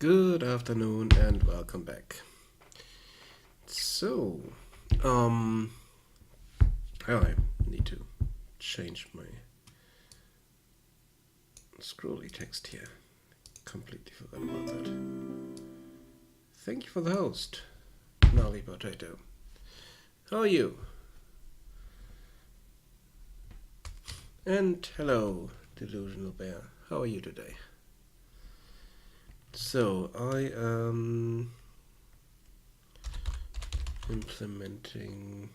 Good afternoon and welcome back. So, I need to change my scrolly text here. Completely forgot about that. Thank you for the host, Gnarly Potato. How are you? And hello, Delusional Bear. How are you today? So, I am implementing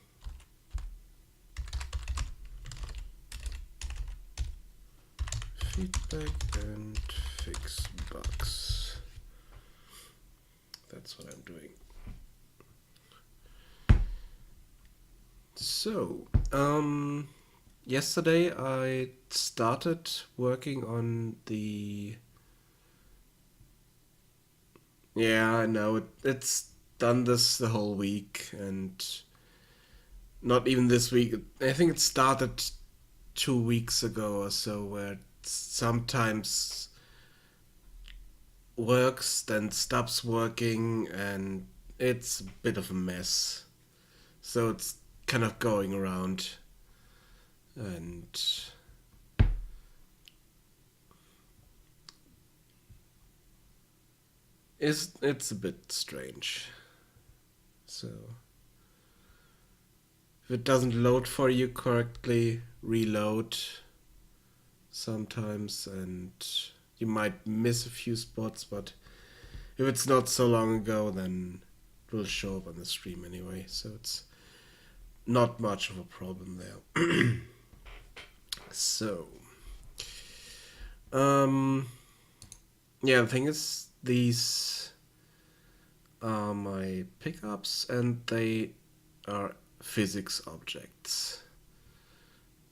feedback and fix bugs. That's what I'm doing. So, yesterday I started working on the. Yeah, I know it's done this the whole week, and not even this week. I think it started 2 weeks ago or so, where it sometimes works, then stops working, and it's a bit of a mess. So it's kind of going around, and it's a bit strange. So if it doesn't load for you correctly, reload sometimes, and you might miss a few spots, but if it's not so long ago, then it will show up on the stream anyway, so it's not much of a problem there. So, um, yeah, the thing is, these are my pickups, and they are physics objects.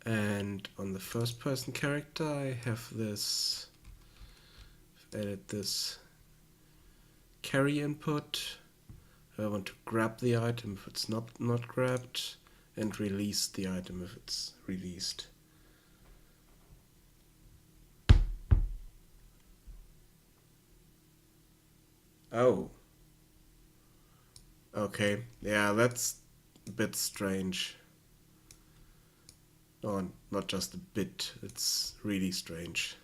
And on the first person character, I have this. I've added this carry input. I want to grab the item if it's not grabbed, and release the item if it's released. Oh. Okay. Yeah, that's a bit strange. Oh, not just a bit, it's really strange.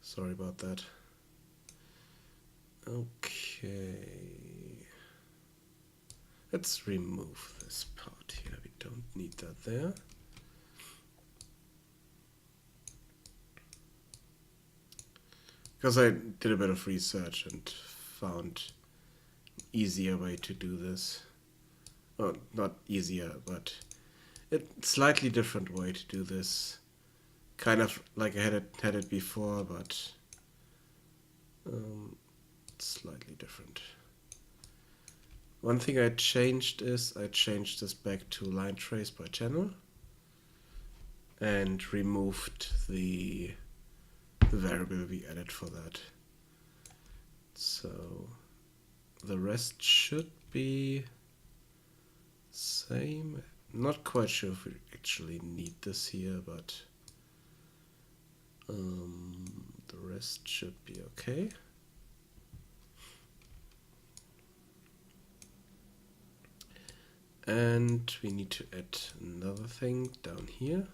Sorry about that. Okay. Let's remove this part here. We don't need that there. Because I did a bit of research and found an easier way to do this. Well, not easier, but a slightly different way to do this. Kind of like I had it before, but slightly different. One thing I changed is I changed this back to line trace by channel and removed the variable we added for that. So the rest should be same. Not quite sure if we actually need this here, but the rest should be okay. And we need to add another thing down here.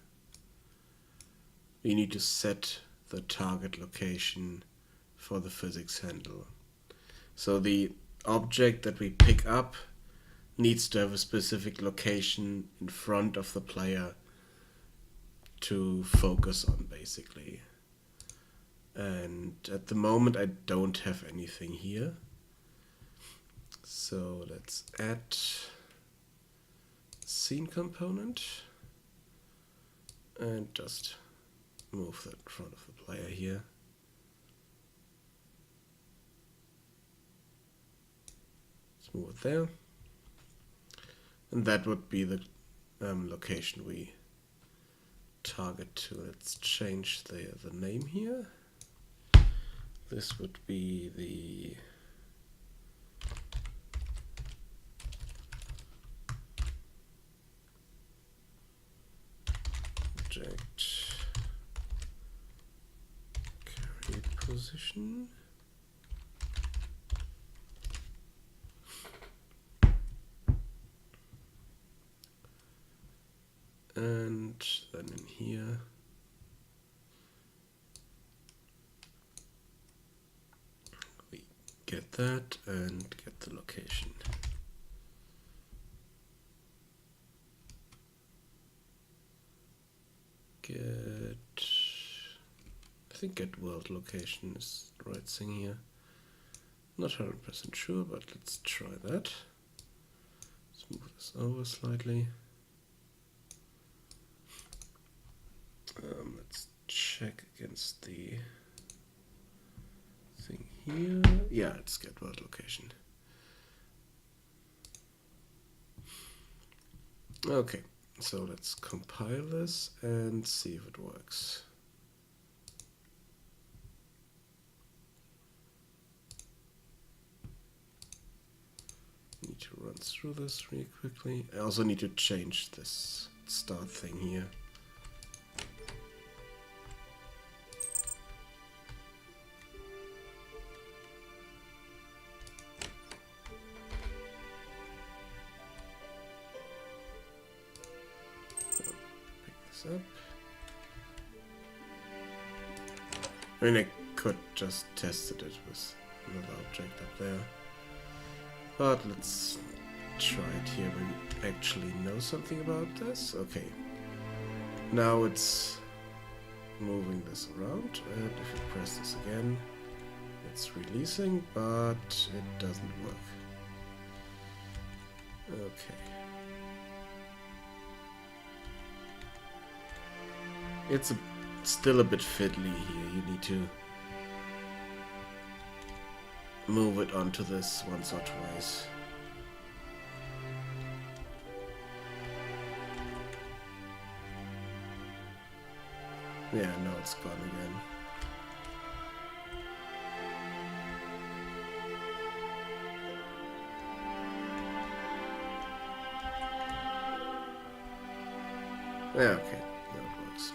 We need to set the target location for the physics handle. So the object that we pick up needs to have a specific location in front of the player to focus on, basically. And at the moment I don't have anything here. So let's add scene component and just move that in front of the player here. Let's move it there. And that would be the location we target to. Let's change the name here. This would be the object carry position. And then in here, we get that and get the location. I think get world location is the right thing here. Not 100% sure, but let's try that. Let's move this over slightly. Let's check against the thing here. Yeah, it's get world location. Okay, so let's compile this and see if it works. Need to run through this really quickly. I also need to change this start thing here. Up. I mean, I could just tested it with another object up there, but let's try it here when we actually know something about this. Okay, now it's moving this around, and if you press this again, it's releasing, but it doesn't work. Okay. It's still a bit fiddly here. You need to move it onto this once or twice. Yeah, now it's gone again. Yeah, okay. Now it works.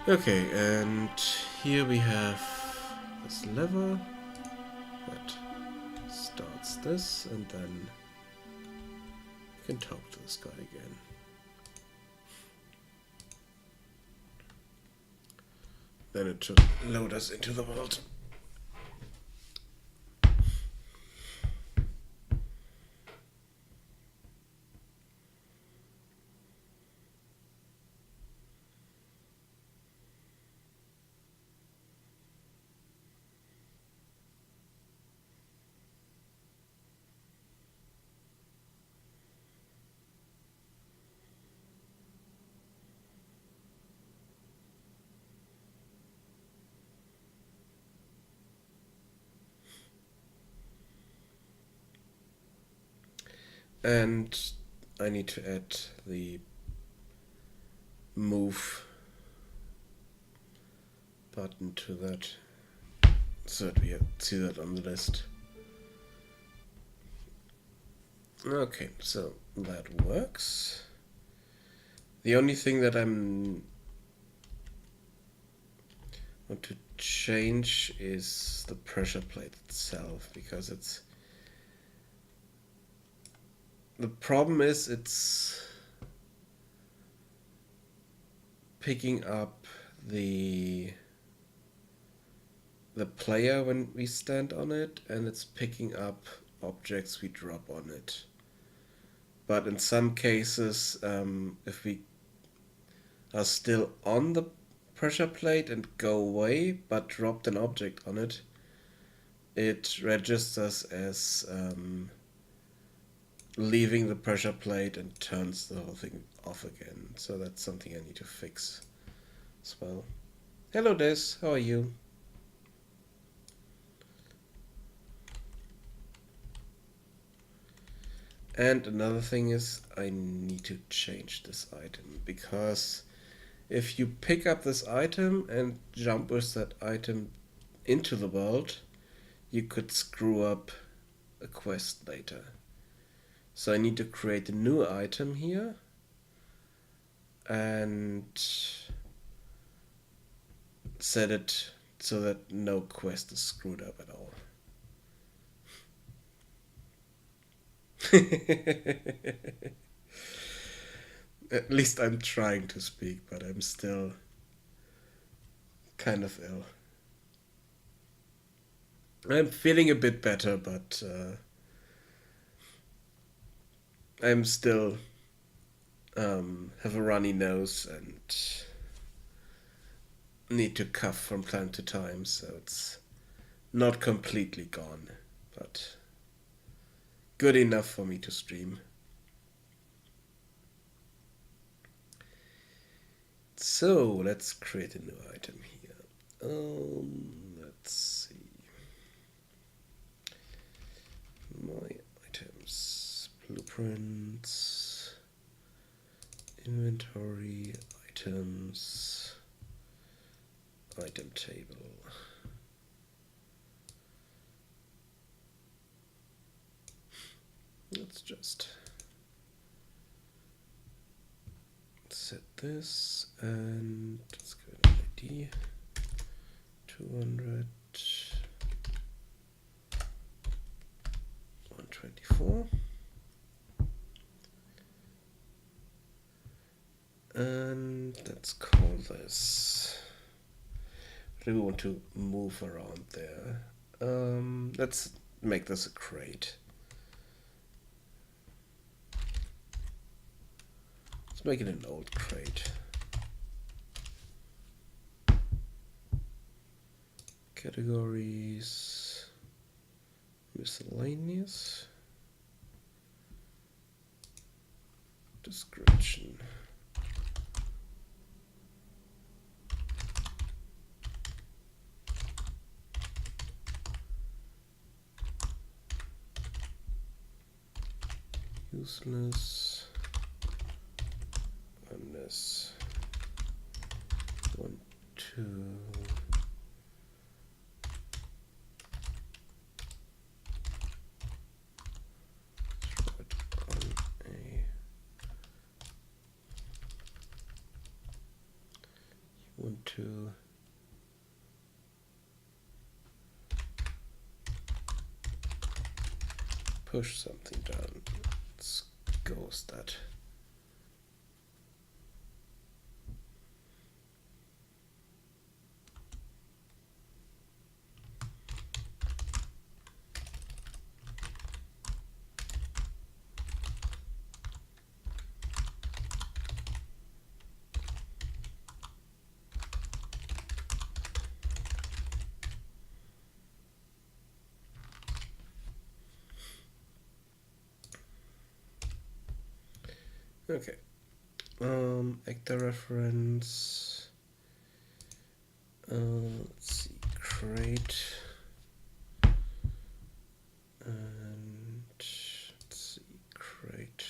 Okay, and here we have this lever that starts this, and then you can talk to this guy again. Then it should load us into the world. And I need to add the move button to that so that we see that on the list. Okay, so that works. The only thing that want to change is the pressure plate itself, because the problem is it's picking up the player when we stand on it, and it's picking up objects we drop on it. But in some cases, if we are still on the pressure plate and go away but dropped an object on it, it registers as leaving the pressure plate and turns the whole thing off again. So that's something I need to fix as well. Hello Des, how are you? And another thing is I need to change this item, because if you pick up this item and jump with that item into the world, you could screw up a quest later. So I need to create a new item here and set it so that no quest is screwed up at all. At least I'm trying to speak, but I'm still kind of ill. I'm feeling a bit better, but I'm still have a runny nose and need to cough from time to time, so it's not completely gone, but good enough for me to stream. So let's create a new item here. Let's see. My items, blueprints, inventory, items, item table. Let's just set this and let's give it an ID 200 124, and let's call this. Do we want to move around there? Let's make this a crate. Let's make it an old crate. Categories, miscellaneous, description. Useless. Unless 1, 2. Throw it on a. You want to push something down. Let's ghost that. Okay. Actor reference. Let's see. Crate. And let's see. Crate.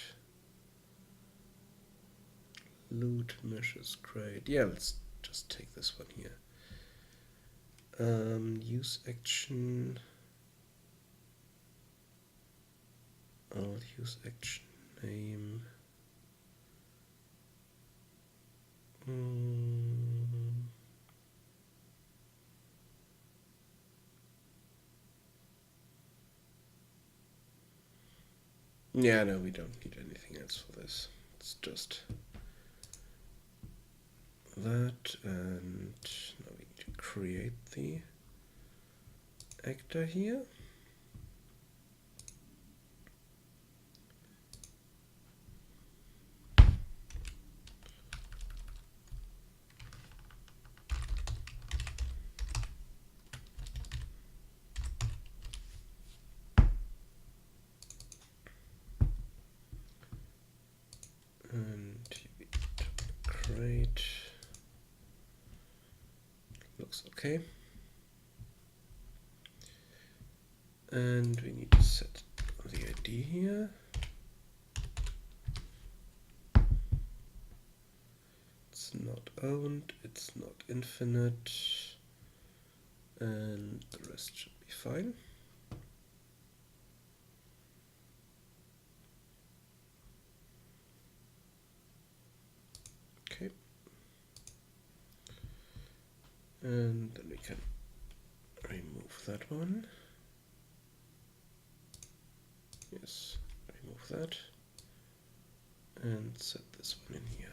Loot meshes crate. Yeah, let's just take this one here. Use action. I'll use action name. Yeah, no, we don't need anything else for this. It's just that, and now we need to create the actor here. And create. Looks okay. And we need to set the ID here. It's not owned, it's not infinite, and the rest should be fine. Okay. And then we can that one. Yes, remove that. And set this one in here.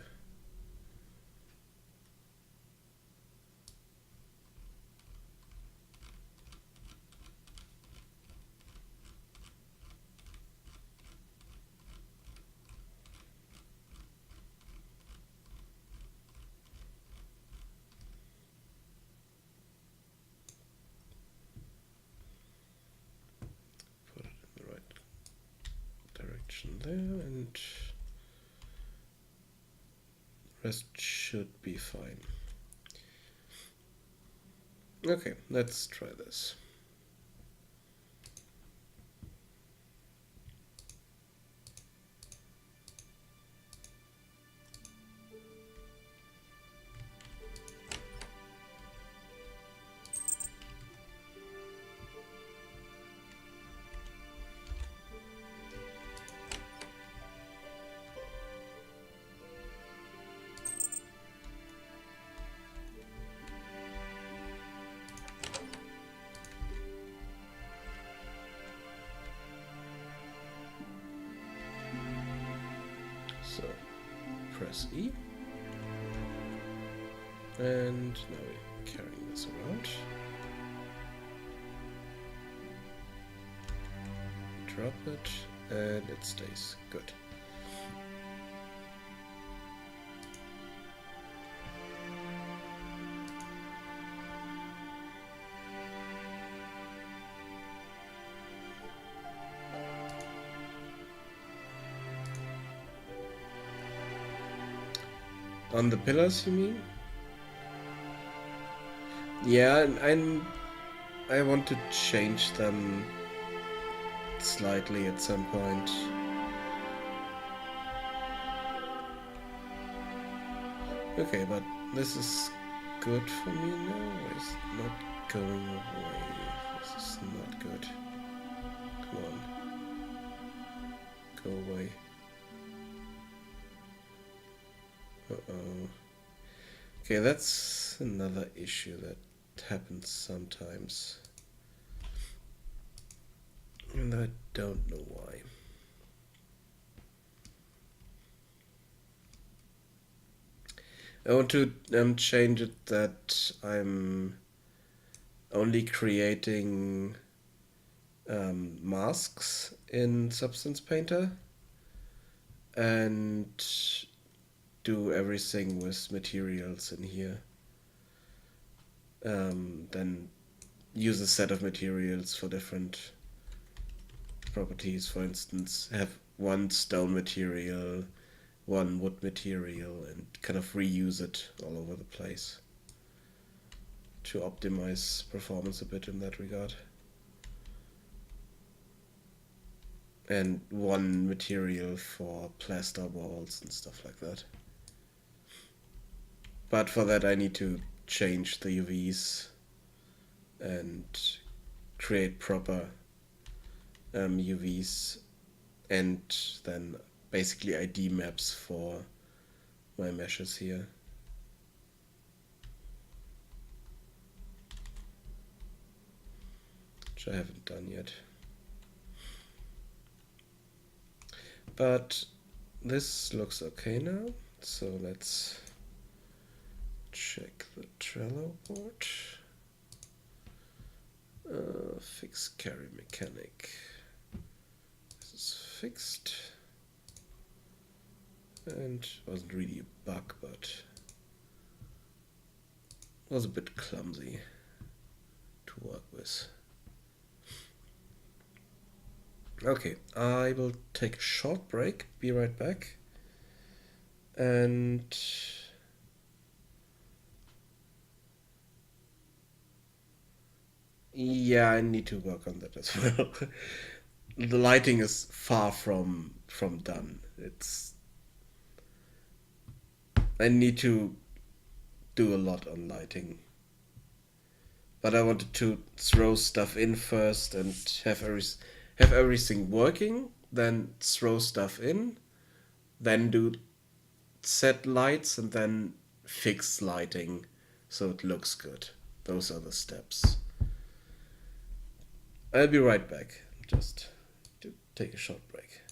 Put it in the right direction there, and the rest should be fine. Okay, let's try this. So press E, and now we're carrying this around. Drop it, and it stays. Good. On the pillars, you mean? Yeah, I want to change them slightly at some point. Okay, but this is good for me now, or is it not going away? This is not good. Come on. Go away. Uh-oh. Okay, that's another issue that happens sometimes. And I don't know why. I want to change it that I'm only creating masks in Substance Painter and do everything with materials in here. Then use a set of materials for different properties. For instance, have one stone material, one wood material, and kind of reuse it all over the place to optimize performance a bit in that regard. And one material for plaster walls and stuff like that. But for that I need to change the UVs and create proper UVs, and then basically ID maps for my meshes here. Which I haven't done yet. But this looks okay now, so let's check the Trello board. Fix carry mechanic. This is fixed. And wasn't really a bug, but was a bit clumsy to work with. Okay, I will take a short break, be right back. And yeah, I need to work on that as well. The lighting is far from done. I need to do a lot on lighting. But I wanted to throw stuff in first and have everything working, then throw stuff in, then do set lights, and then fix lighting so it looks good. Those are the steps. I'll be right back. Just to take a short break.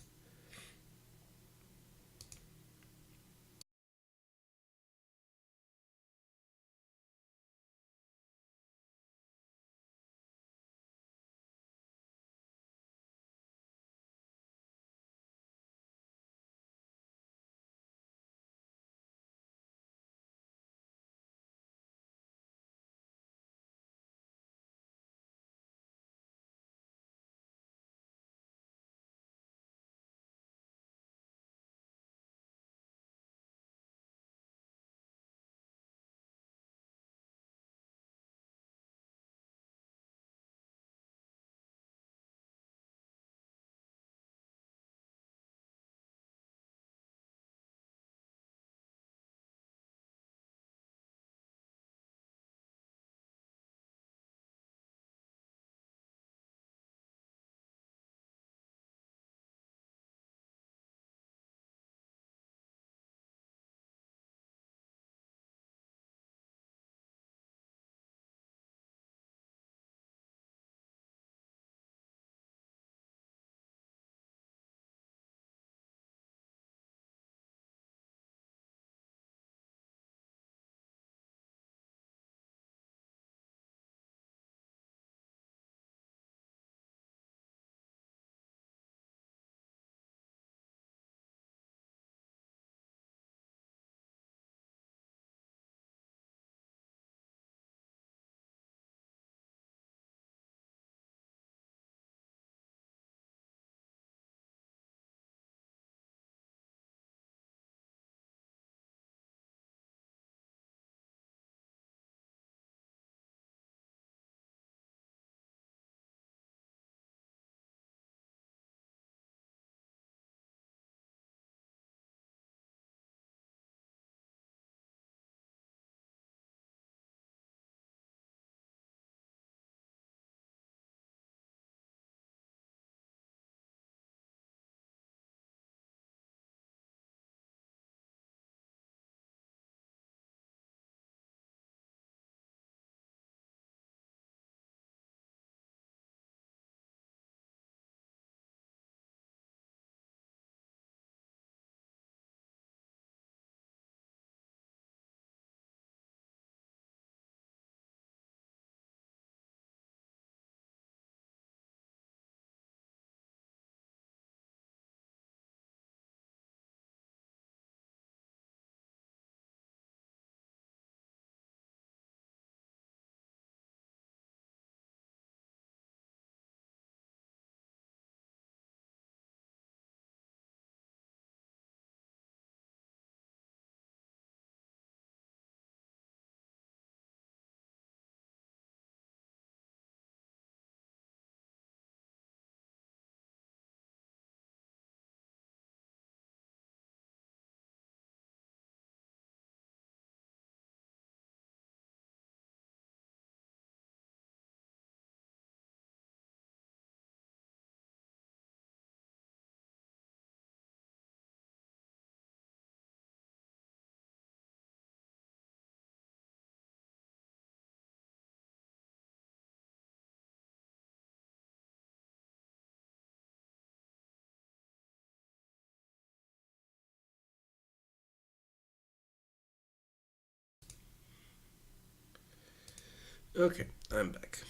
Okay, I'm back.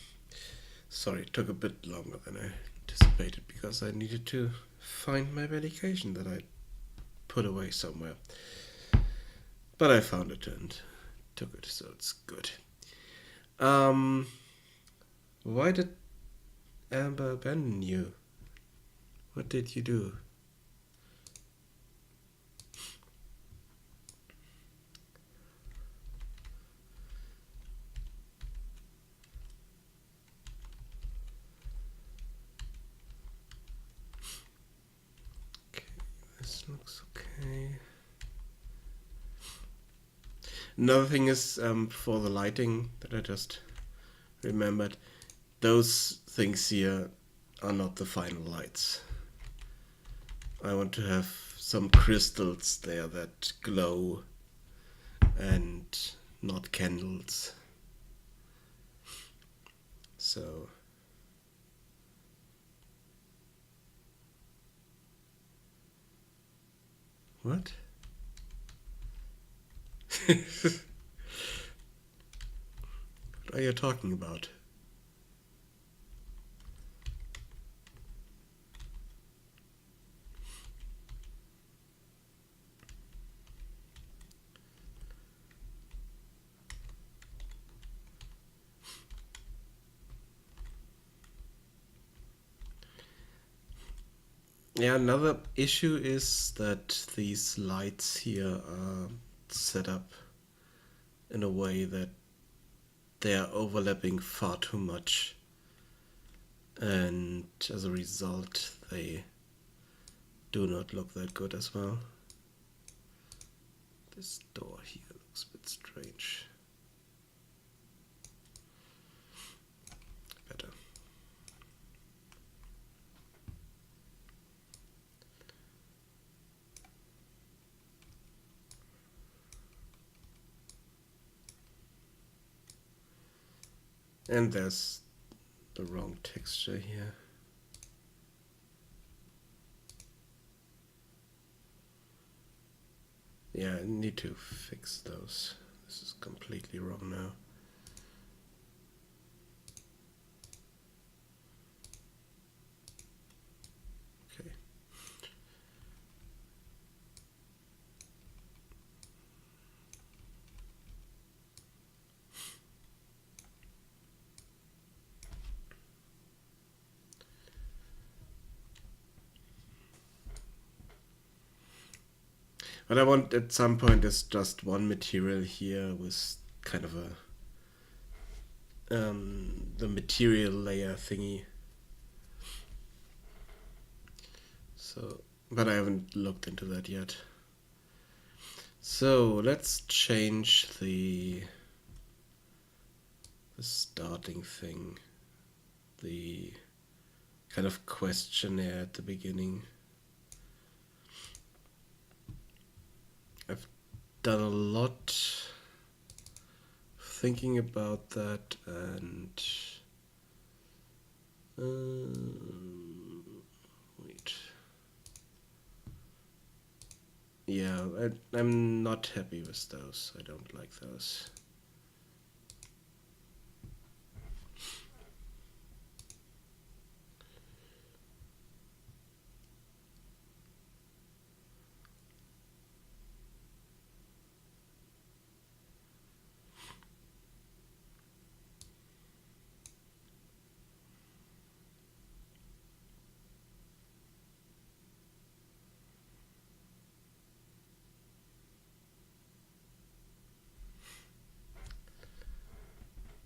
Sorry, it took a bit longer than I anticipated because I needed to find my medication that I put away somewhere. But I found it and took it, so it's good. Um, why did Amber abandon you? What did you do? Okay, this looks okay. Another thing is for the lighting that I just remembered. Those things here are not the final lights. I want to have some crystals there that glow and not candles. So What? What are you talking about? Yeah, another issue is that these lights here are set up in a way that they are overlapping far too much. And as a result, they do not look that good as well. This door here looks a bit strange. Better. And there's the wrong texture here. Yeah, I need to fix those. This is completely wrong now. Okay. What I want at some point is just one material here with kind of a the material layer thingy. So, but I haven't looked into that yet. So let's change the starting thing, the kind of questionnaire at the beginning. I've done a lot thinking about that, and wait, yeah, I'm not happy with those. I don't like those.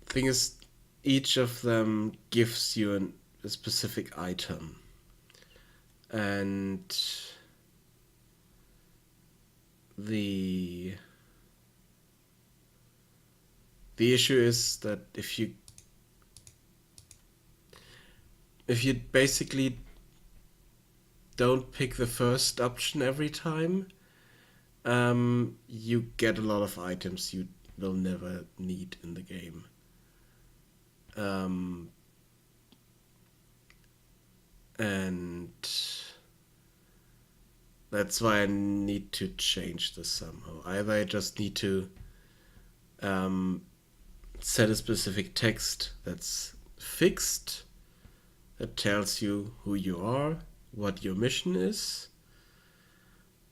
Thing is, each of them gives you a specific item, and the issue is that if you basically don't pick the first option every time, you get a lot of items you will never need in the game. And that's why I need to change this somehow. Either I just need to set a specific text that's fixed, that tells you who you are, what your mission is,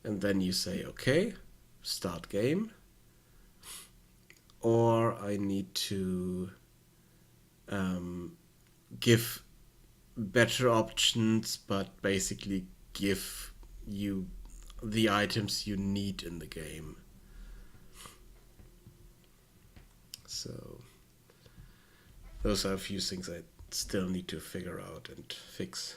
and then you say, okay, start game. Or I need to give better options, but basically give you the items you need in the game. So those are a few things I still need to figure out and fix.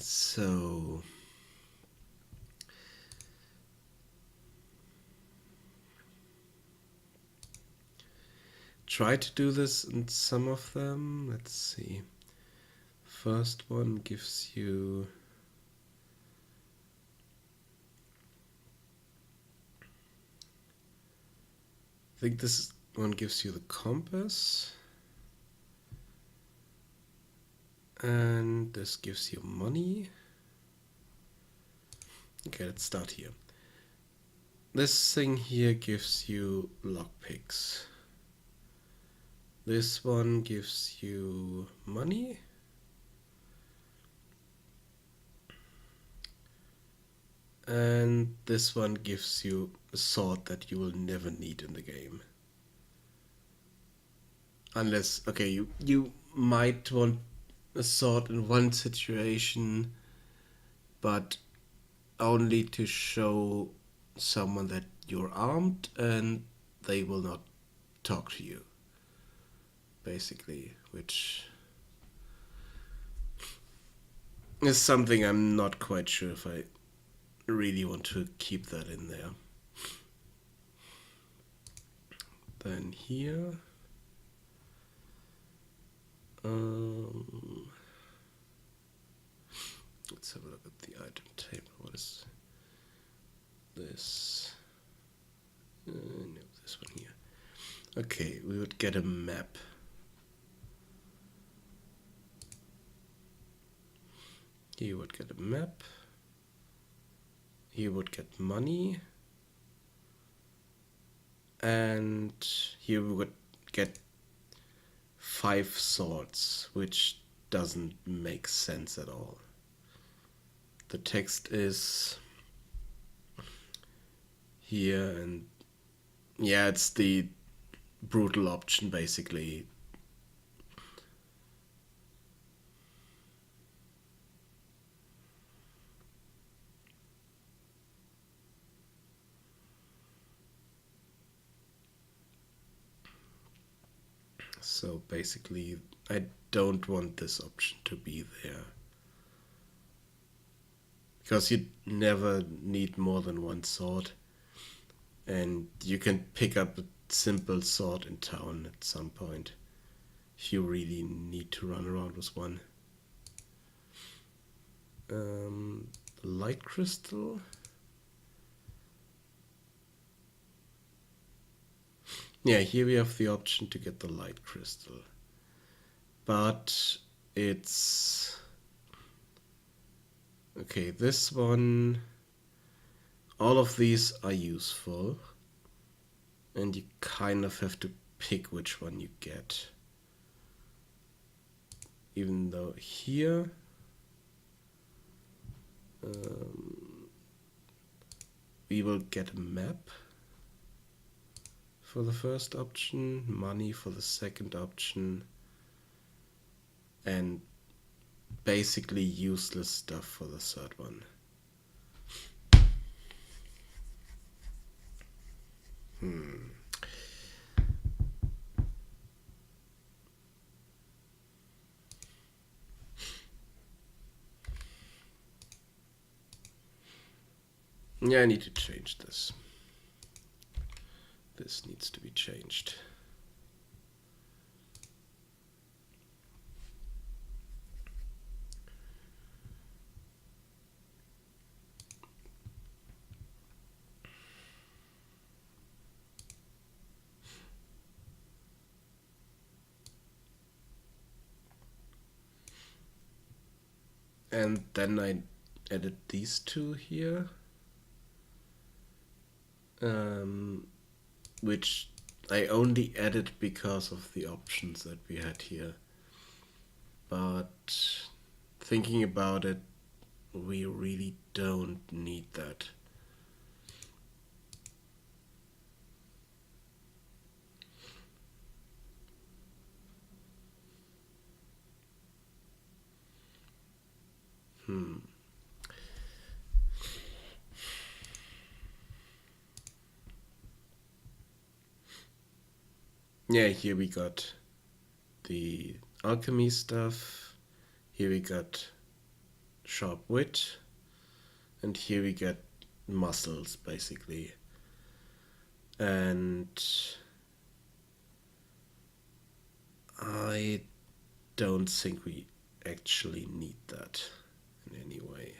So try to do this in some of them. Let's see. First one gives you I think this one gives you the compass. And this gives you money. Okay, let's start here. This thing here gives you lockpicks. This one gives you money. And this one gives you a sword that you will never need in the game. Unless, okay, you might want a sword in one situation, but only to show someone that you're armed and they will not talk to you, basically, which is something I'm not quite sure if I really want to keep that in there. Then here, let's have a look at the item table. What is this? No, this one here. Okay, we would get a map. He would get a map. He would get money. And here we would get 5 swords, which doesn't make sense at all. The text is here, and yeah, it's the brutal option basically. So basically, I don't want this option to be there. Because you never need more than one sword. And you can pick up a simple sword in town at some point. If you really need to run around with one. Light crystal. Yeah, here we have the option to get the light crystal. But it's... Okay, this one... All of these are useful. And you kind of have to pick which one you get. Even though here... we will get a map for the first option, money for the second option, and basically useless stuff for the third one. Yeah, I need to change this. This needs to be changed. And then I added these two here. Which I only added because of the options that we had here. But thinking about it, we really don't need that. Yeah, here we got the alchemy stuff. Here we got sharp wit. And here we get muscles, basically. And I don't think we actually need that in any way.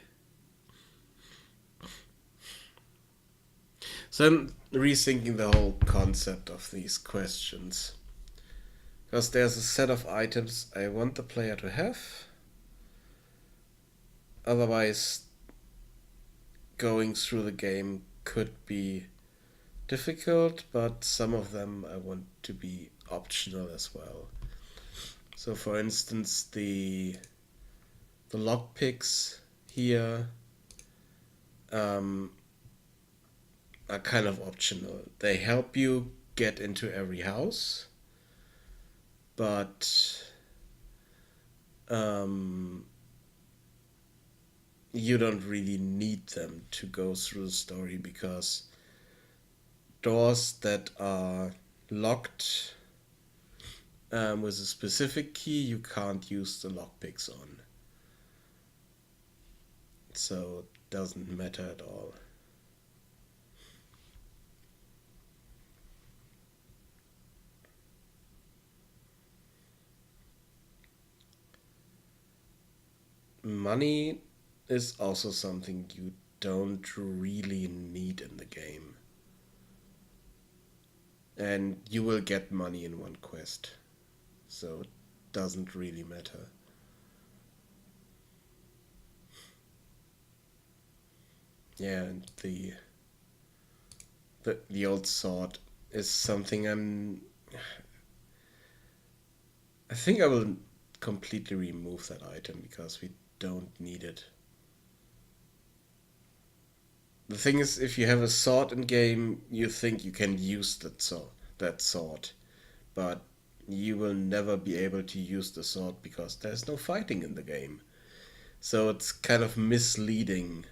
So I'm rethinking the whole concept of these questions. Because there's a set of items I want the player to have. Otherwise, going through the game could be difficult, but some of them I want to be optional as well. So for instance, the lockpicks here are kind of optional. They help you get into every house, but you don't really need them to go through the story, because doors that are locked with a specific key you can't use the lockpicks on. So it doesn't matter at all. Money is also something you don't really need in the game. And you will get money in one quest, so it doesn't really matter. Yeah, and the old sword is something I think I will completely remove that item because we don't need it. The thing is, if you have a sword in game, you think you can use that sword, but you will never be able to use the sword because there's no fighting in the game. So it's kind of misleading.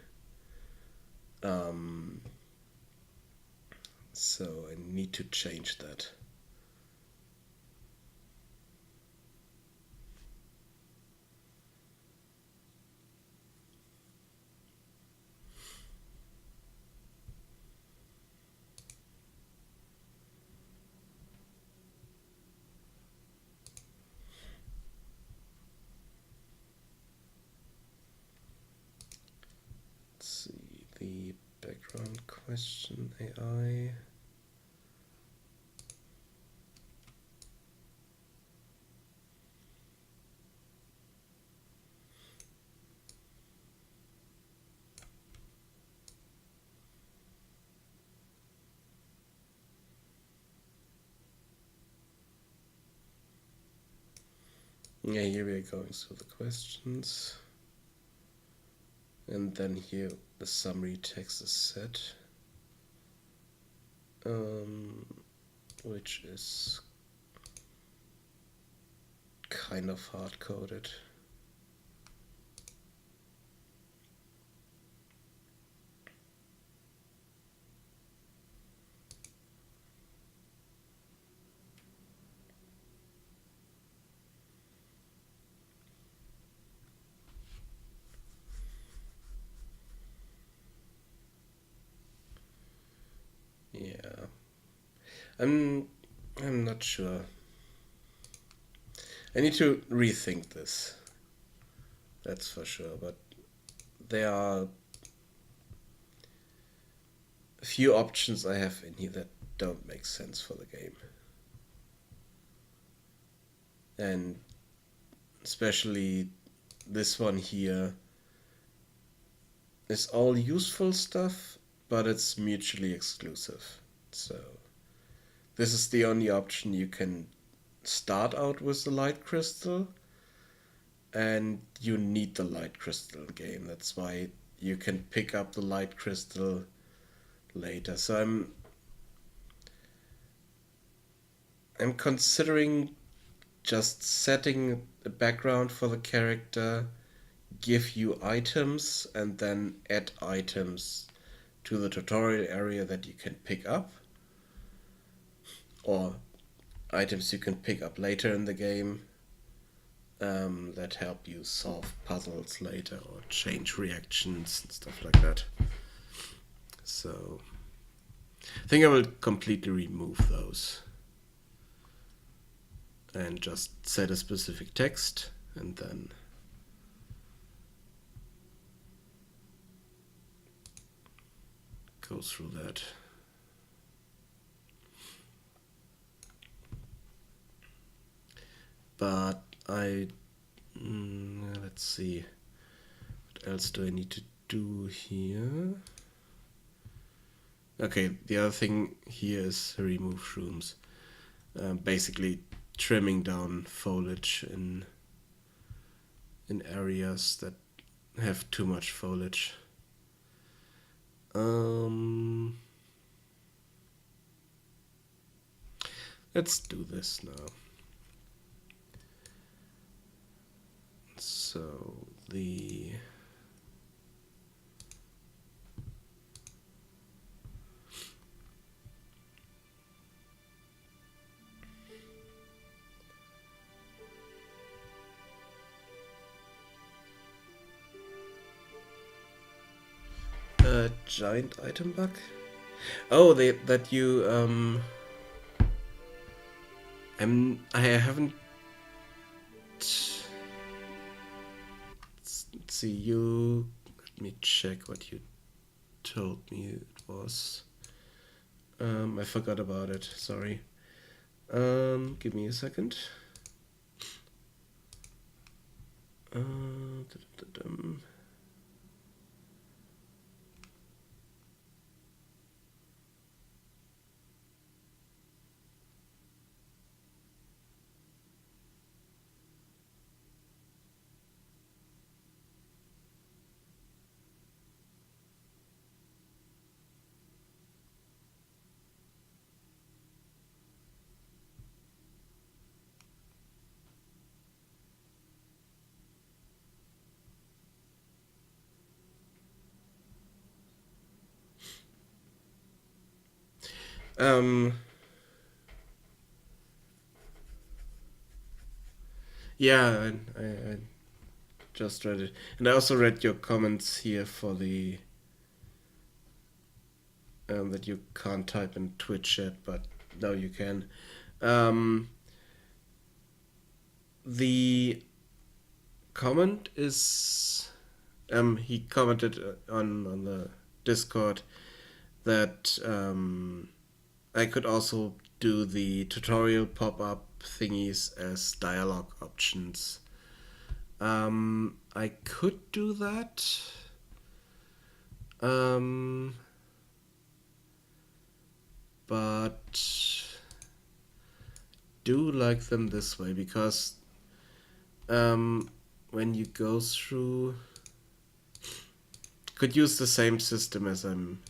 Um, so I need to change that. Let's see, the background question AI. Yeah, here we are going through the questions. And then here the summary text is set, which is kind of hard-coded. Yeah, I'm not sure. I need to rethink this. That's for sure. But there are a few options I have in here that don't make sense for the game, and especially this one here is all useful stuff, but it's mutually exclusive. So this is the only option. You can start out with the light crystal, and you need the light crystal game. That's why you can pick up the light crystal later. So I'm considering just setting a background for the character, give you items, and then add items to the tutorial area that you can pick up, or items you can pick up later in the game that help you solve puzzles later or change reactions and stuff like that. So I think I will completely remove those and just set a specific text and then go through that. but let's see. What else do I need to do here? Okay, the other thing here is remove shrooms. Basically trimming down foliage in areas that have too much foliage. Let's do this now. So the giant item bug? Oh, that you I haven't. Let's see, you. Let me check what you told me it was. I forgot about it. Sorry. Give me a second. Yeah, I just read it, and I also read your comments here for the that you can't type in Twitch chat, but now you can. The comment is he commented on the Discord that I could also do the tutorial pop-up thingies as dialogue options. I could do that. But do like them this way, because when you go through, could use the same system as I'm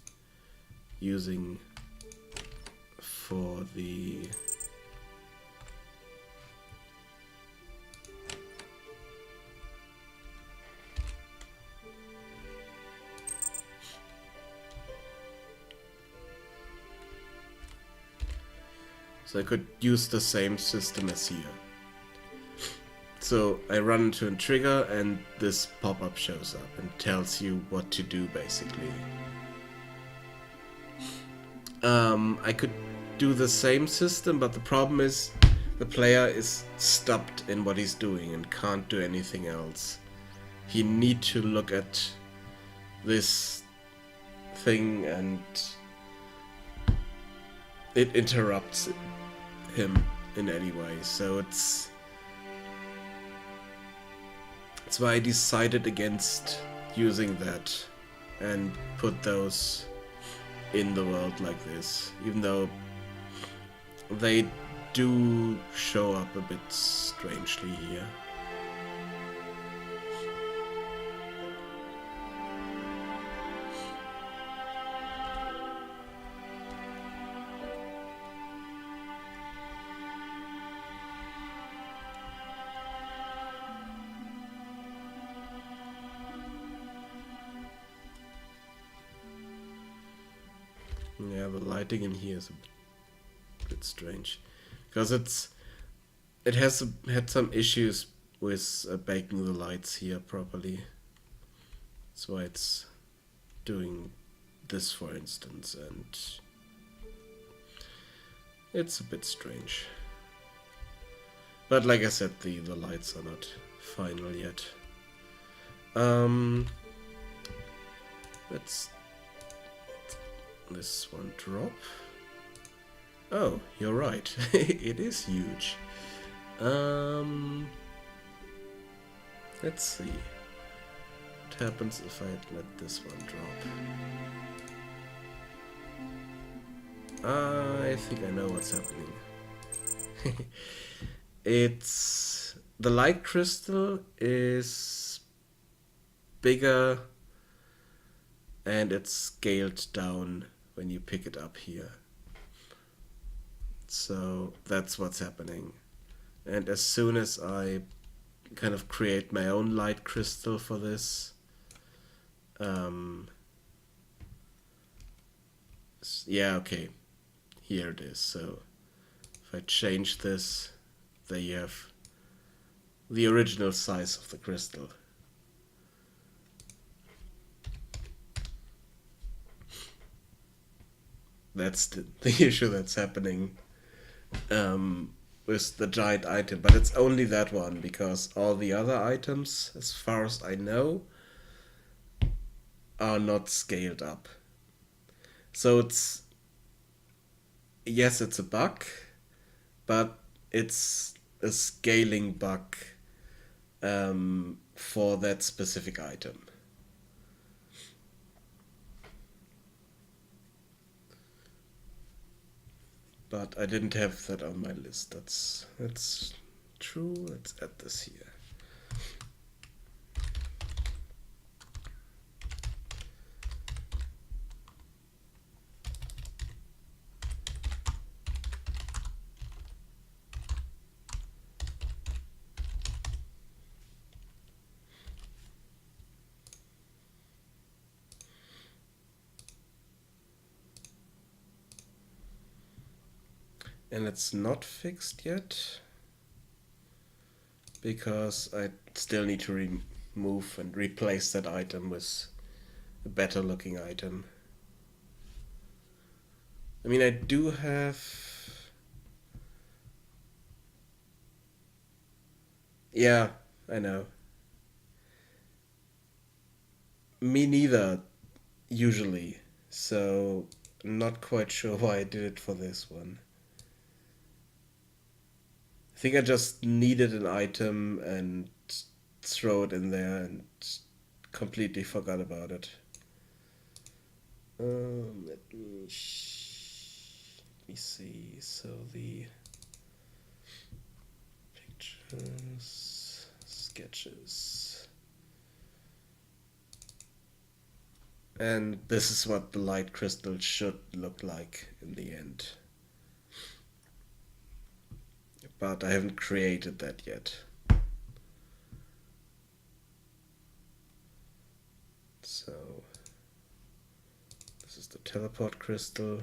using for the so I could use the same system as here. So I run into a trigger and this pop-up shows up and tells you what to do, basically. I could do the same system, but the problem is the player is stopped in what he's doing and can't do anything else. He need to look at this thing and it interrupts him in any way. So that's why I decided against using that and put those in the world like this, even though they do show up a bit strangely here. Yeah, the lighting in here is a bit strange, because it has had some issues with baking the lights here properly. That's why it's doing this, for instance, and it's a bit strange. But like I said, the lights are not final yet. Let's this one drop. Oh, you're right. It is huge. Um, let's see. What happens if I let this one drop? I think I know what's happening. It's the light crystal is bigger and it's scaled down when you pick it up here. So that's what's happening. And as soon as I kind of create my own light crystal for this, yeah, okay, here it is. So if I change this, there you have the original size of the crystal. That's the issue that's happening with the giant item, but it's only that one because all the other items, as far as I know, are not scaled up. So it's, yes, it's a bug, but it's a scaling bug for that specific item. But I didn't have that on my list. That's true. Let's add this here. And it's not fixed yet because I still need to remove and replace that item with a better looking item. I mean, I do have... Yeah, I know. Me neither, usually. So, I'm not quite sure why I did it for this one. I think I just needed an item and throw it in there and completely forgot about it. Let me see. So the pictures, sketches, and this is what the light crystal should look like in the end. But I haven't created that yet. So this is the teleport crystal.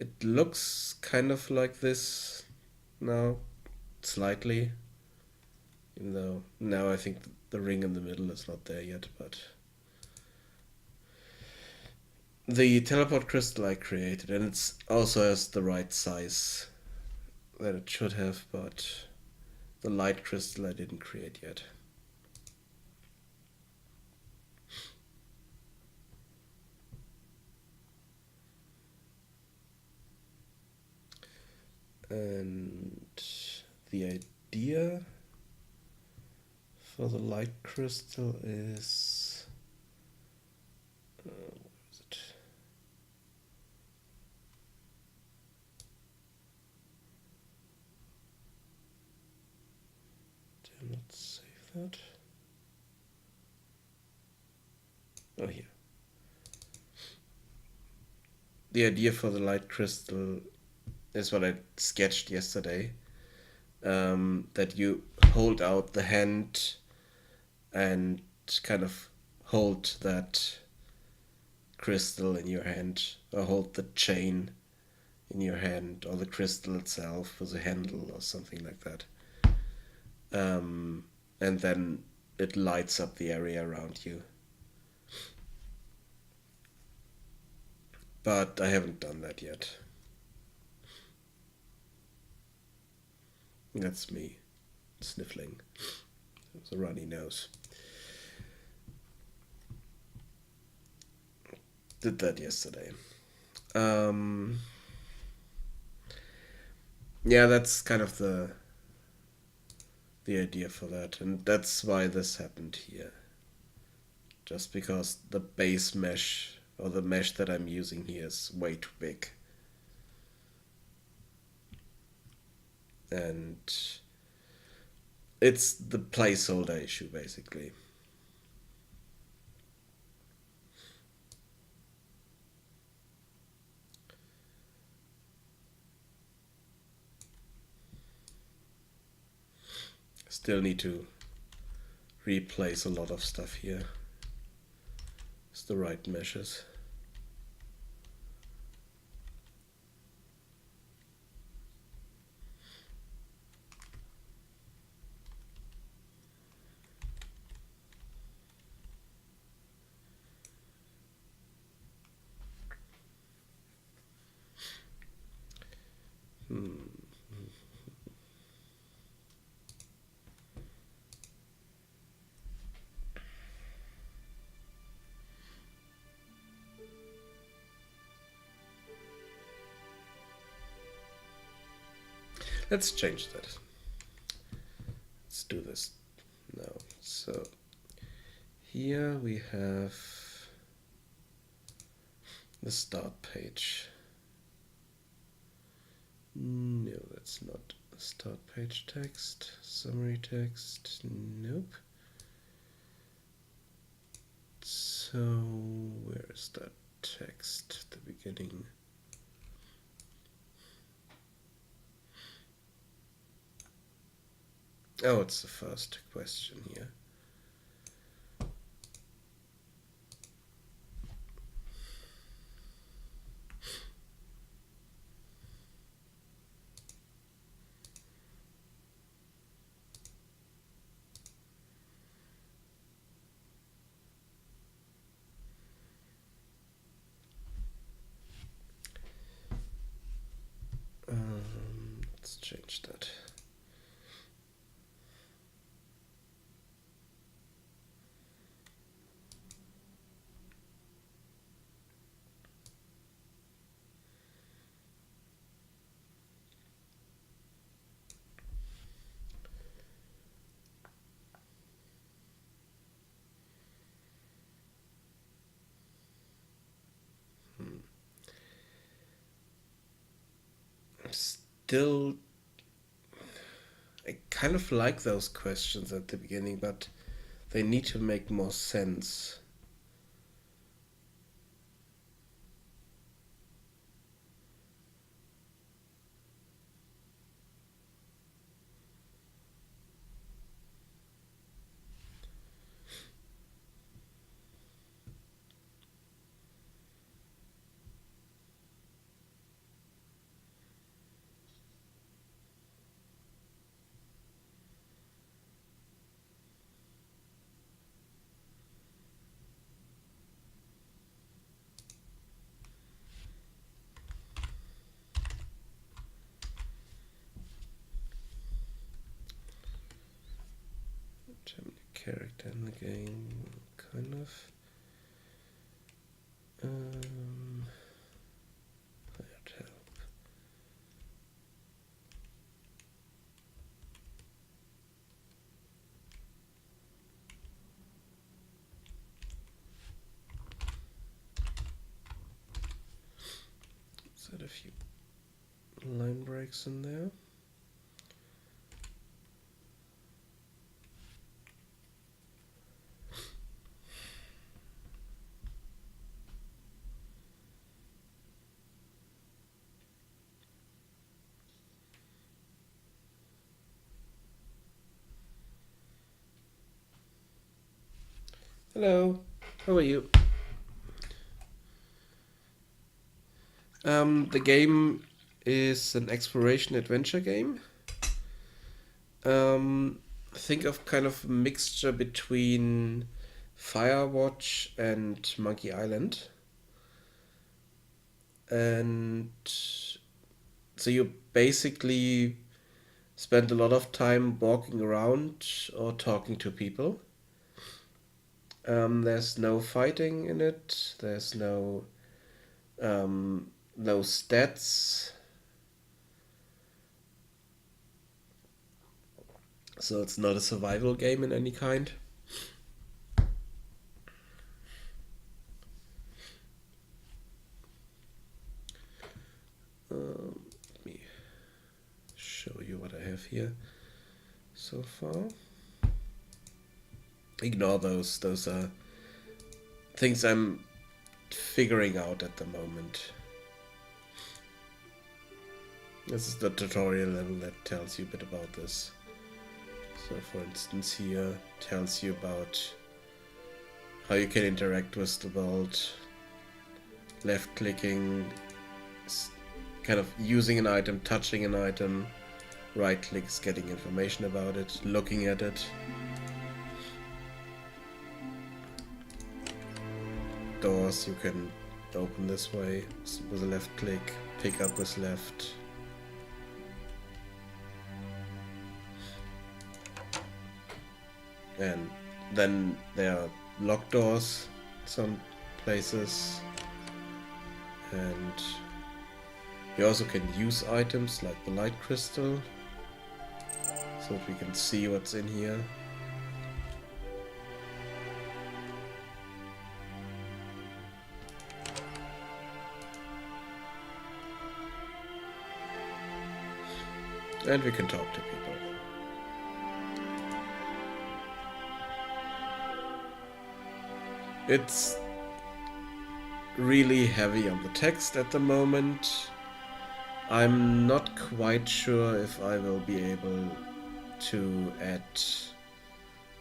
It looks kind of like this now, slightly. Even though now I think the ring in the middle is not there yet, but the teleport crystal I created, and it's also has the right size that it should have, but the light crystal I didn't create yet. And the idea for the light crystal is... where is it? Did I not save that? Oh, here. The idea for the light crystal is what I sketched yesterday. That you hold out the hand and kind of hold that crystal in your hand, or hold the chain in your hand, or the crystal itself with a handle or something like that. And then it lights up the area around you. But I haven't done that yet. That's me sniffling. It was a runny nose. Did that yesterday. Yeah, that's kind of the the idea for that, and that's why this happened here. Just because the base mesh, or the mesh that I'm using here, is way too big. And it's the placeholder issue, basically. Still need to replace a lot of stuff here. It's the right meshes. Let's change that. Let's do this now. So here we have the start page. No, that's not start page text. Summary text. Nope. So where is that text at the beginning? Oh, it's the first question here. Let's change that. Still, I kind of like those questions at the beginning, but they need to make more sense. Character in the game, kind of. That help. Let's add a few line breaks in there. Hello, how are you? The game is an exploration adventure game. Think of kind of a mixture between Firewatch and Monkey Island. And so you basically spend a lot of time walking around or talking to people. There's no fighting in it. There's no stats. So it's not a survival game in any kind. Let me show you what I have here so far. Ignore those. Those are things I'm figuring out at the moment. This is the tutorial level that tells you a bit about this. So for instance here tells you about how you can interact with the world, left clicking, kind of using an item, touching an item, right clicks getting information about it, looking at it. Doors you can open this way with a left click, pick up with left. And then there are locked doors some places, and you also can use items like the light crystal so that we can see what's in here. And we can talk to people. It's really heavy on the text at the moment. I'm not quite sure if I will be able to add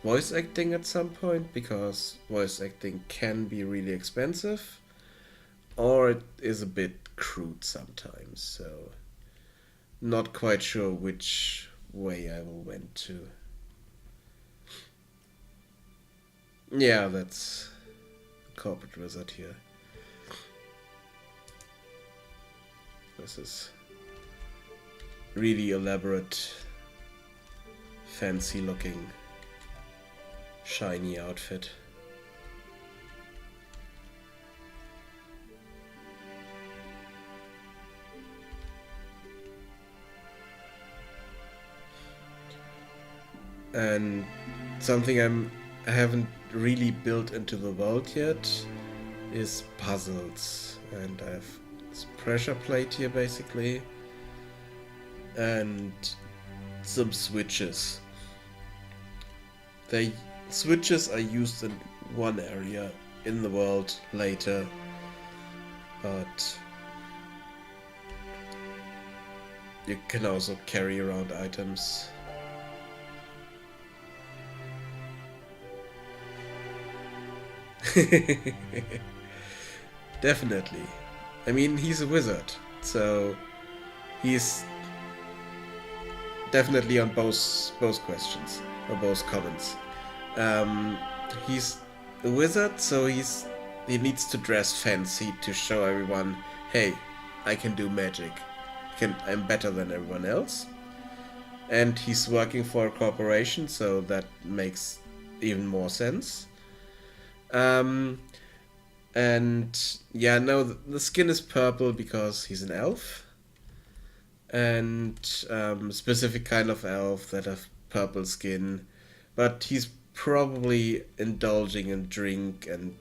voice acting at some point, because voice acting can be really expensive, or it is a bit crude sometimes, so not quite sure which way I will went to. Yeah, that's corporate wizard here. This is really elaborate, fancy looking, shiny outfit. And something I haven't really built into the world yet is puzzles. And I have this pressure plate here basically, and some switches. Switches are used in one area in the world later, but you can also carry around items. Definitely. I mean, he's a wizard, so he's definitely on both questions or both comments. He's a wizard, so he needs to dress fancy to show everyone, hey, I can do magic. I'm better than everyone else. And he's working for a corporation, so that makes even more sense. And yeah, no, the skin is purple because he's an elf. And specific kind of elf that have purple skin. But he's probably indulging in drink and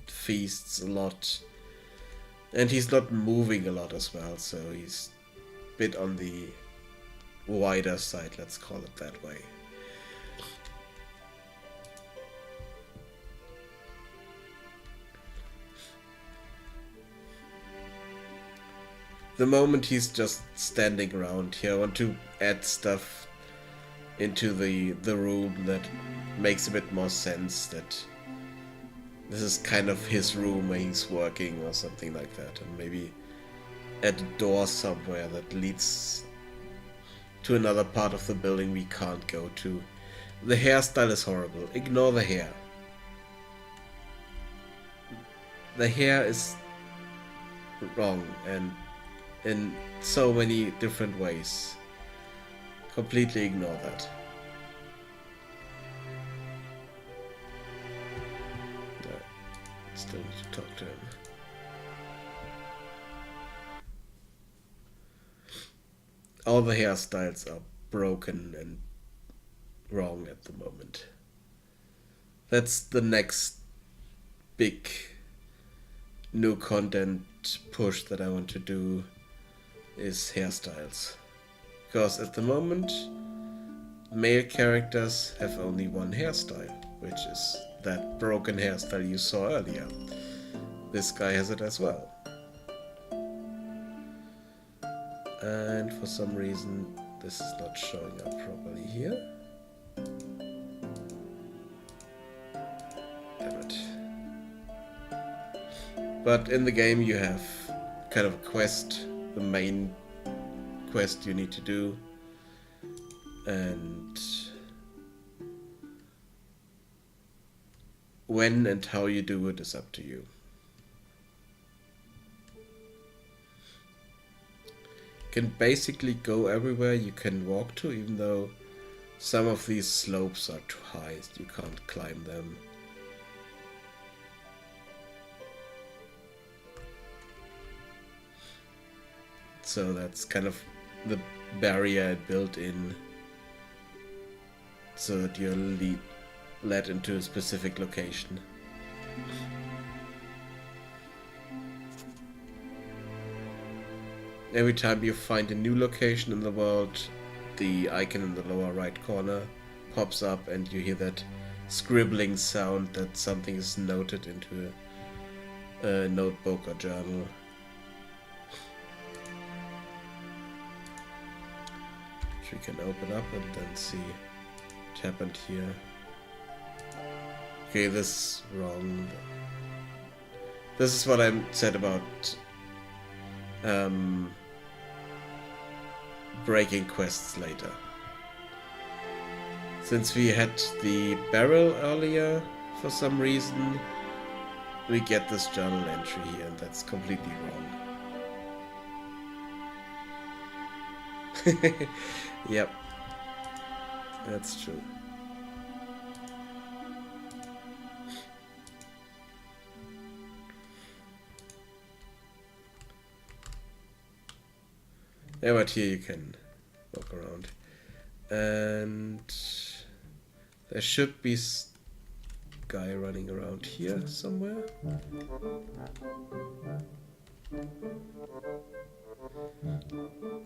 feasts a lot. And he's not moving a lot as well, so he's a bit on the wider side, let's call it that way. The moment he's just standing around here, I want to add stuff into the room that makes a bit more sense, that this is kind of his room where he's working or something like that, and maybe add a door somewhere that leads to another part of the building we can't go to. The hairstyle is horrible. Ignore the hair. The hair is wrong and in so many different ways. Completely ignore that. No, still need to talk to him. All the hairstyles are broken and wrong at the moment. That's the next big new content push that I want to do, is hairstyles. Because at the moment, male characters have only one hairstyle, which is that broken hairstyle you saw earlier. This guy has it as well. And for some reason, this is not showing up properly here. Damn it. But in the game you have kind of a quest, the main quest you need to do, and when and how you do it is up to you. You can basically go everywhere you can walk to, even though some of these slopes are too high, you can't climb them. So that's kind of the barrier I built in, so that you're led into a specific location. Every time you find a new location in the world, the icon in the lower right corner pops up and you hear that scribbling sound that something is noted into a notebook or journal. Which we can open up and then see what happened here. Okay, this is wrong. This is what I said about breaking quests later. Since we had the barrel earlier, for some reason, we get this journal entry here, and that's completely wrong. Yep, that's true. Yeah, but here you can walk around. And there should be guy running around here somewhere.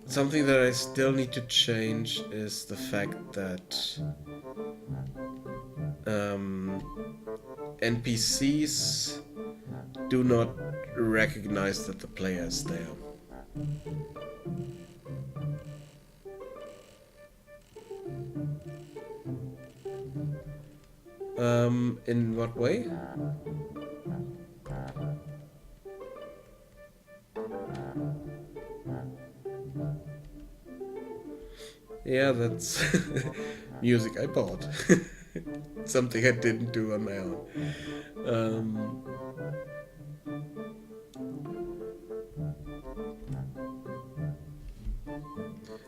Something that I still need to change is the fact that NPCs do not recognize that the player is there. In what way? Yeah, that's music I bought. Something I didn't do on my own.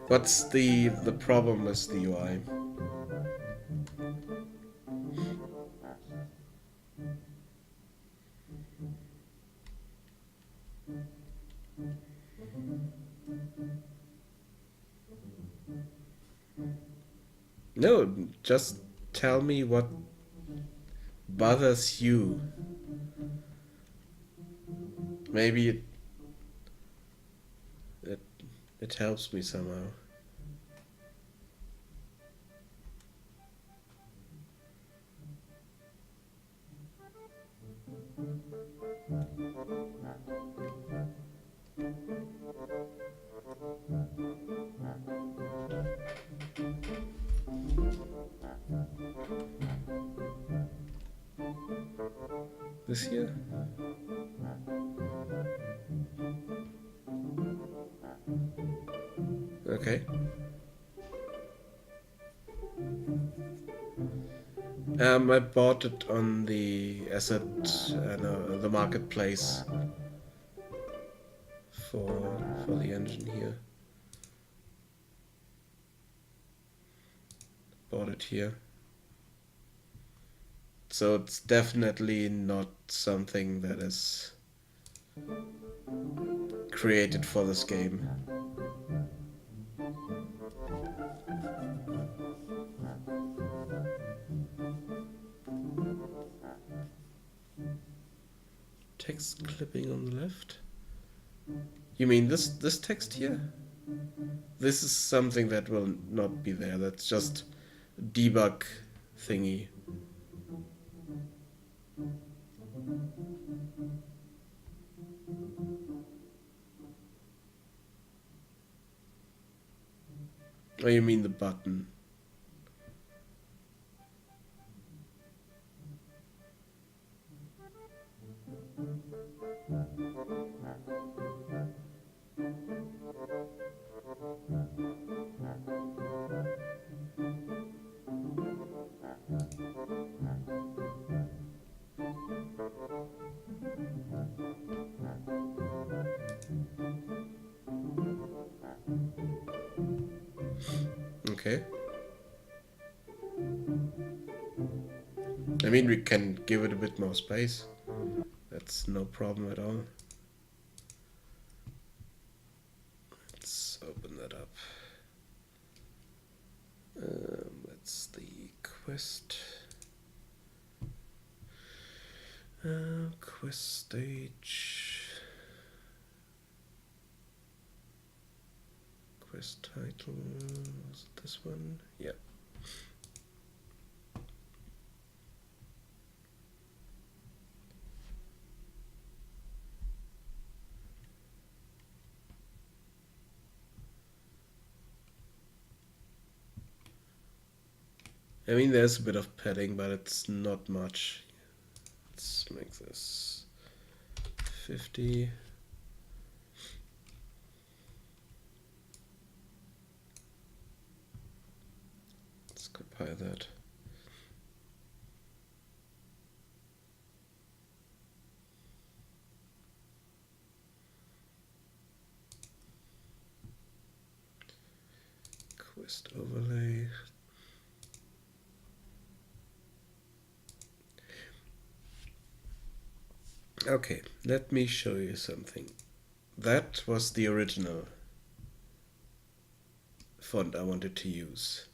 What's the problem with the UI? No, just tell me what bothers you. Maybe it helps me somehow. This here? Okay. I bought it on the the marketplace for the engine here. Bought it here. So it's definitely not something that is created for this game. You mean this text here? This is something that will not be there. That's just debug thingy. Oh, you mean the button? Okay. I mean, we can give it a bit more space. That's no problem at all. Let's open that up. That's the quest. Quest stage. Quest title. Was it this one? Yeah. I mean, there's a bit of padding, but it's not much. Let's make this 50. Let's compile that. Quest overlay. Okay, let me show you something. That was the original font I wanted to use.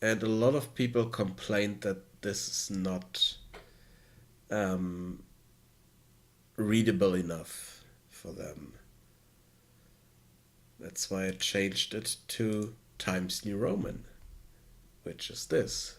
And a lot of people complained that this is not readable enough for them. That's why I changed it to Times New Roman, which is this.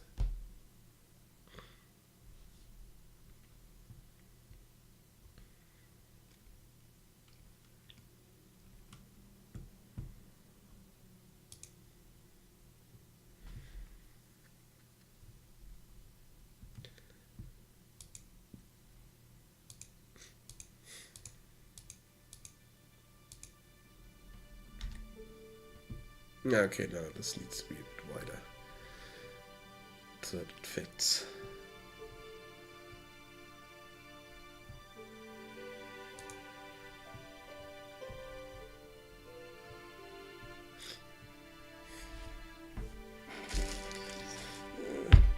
Okay, now this needs to be a bit wider so that it fits.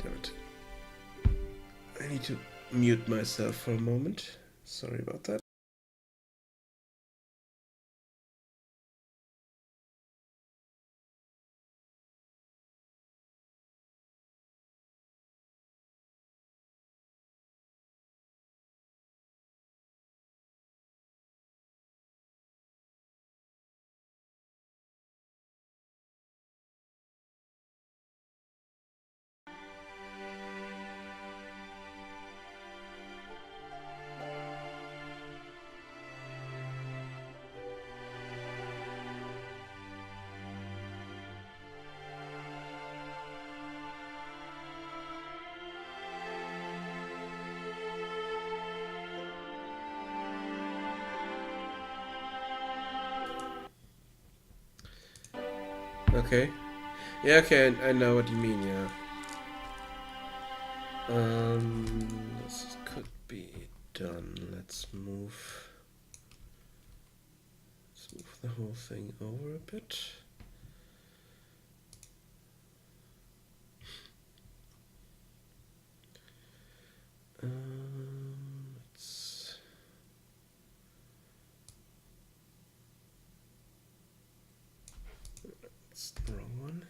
Damn it. I need to mute myself for a moment. Sorry about that. Okay. Yeah, okay, I know what you mean, yeah. This could be done. Let's move the whole thing over a bit. It's the wrong one.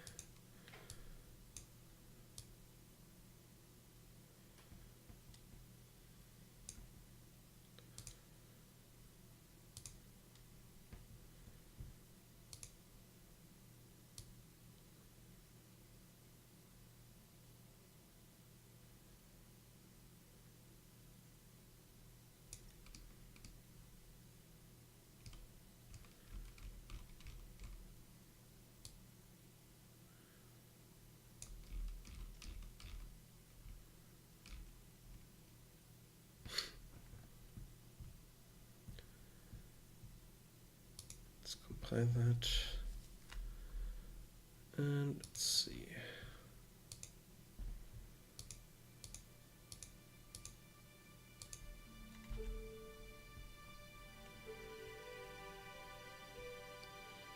apply that. And let's see.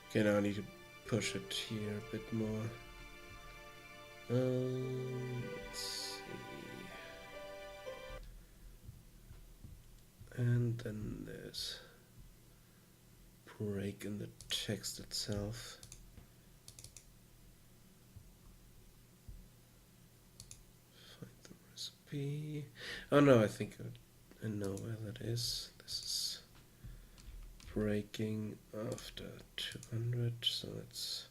Okay, now I need to push it here a bit more. Let's see. And then there's break in the text itself. Find the recipe. Oh no, I think I know where that is. This is breaking after 200, so let's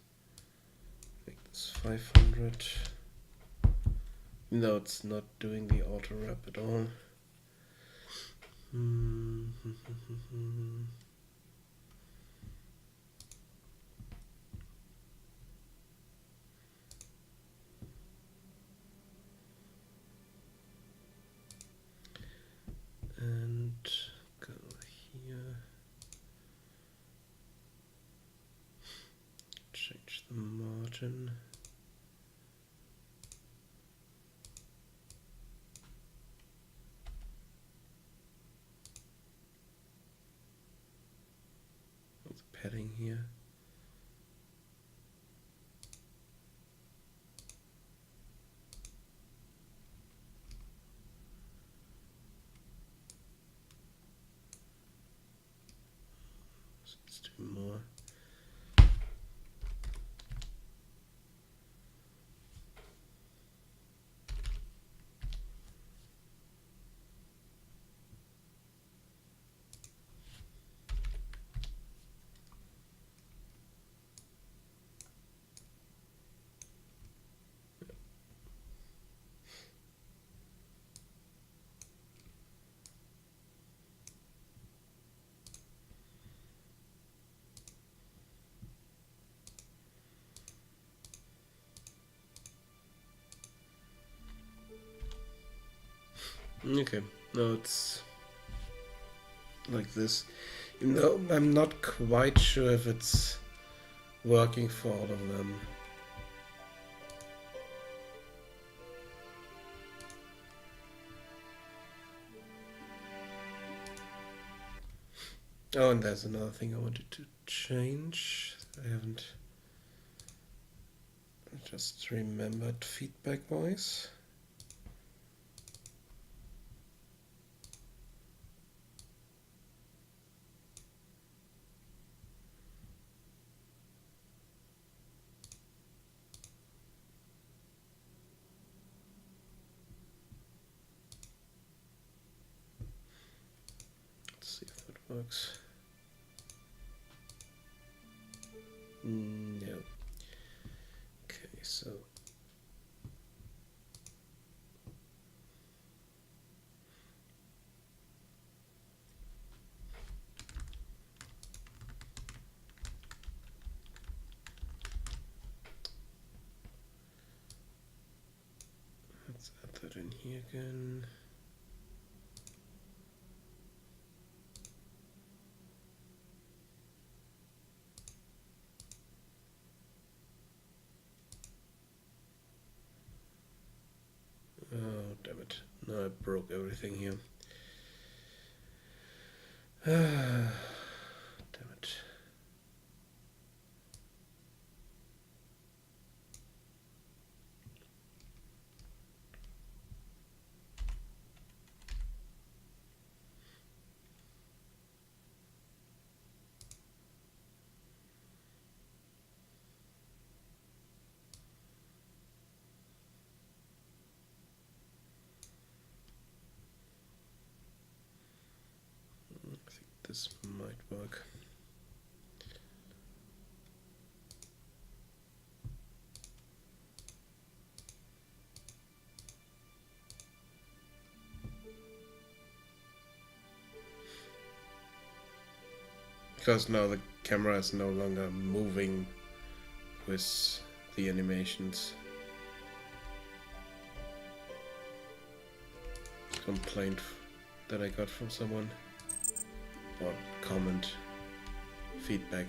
make this 500. No, it's not doing the auto wrap at all. And go here. Change the margin. The padding here. Let's do more. Okay, now it's like this. Even though I'm not quite sure if it's working for all of them. Oh, and there's another thing I wanted to change. I haven't just remembered feedback-wise. Let's see if that works. No. Okay, so let's add that in here again. Oh, damn it. Now I broke everything here. Damn it. I think this might work. Because now the camera is no longer moving with the animations. Complaint that I got from someone, or comment, feedback.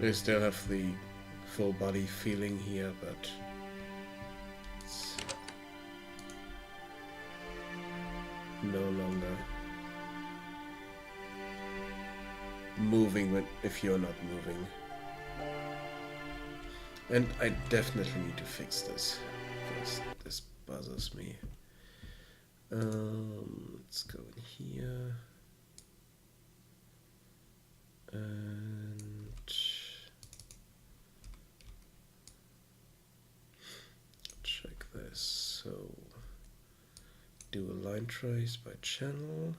They still have the full body feeling here, but it's no longer moving if you're not moving. And I definitely need to fix this, because this bothers me. Let's go in here. And check this. So do a line trace by channel.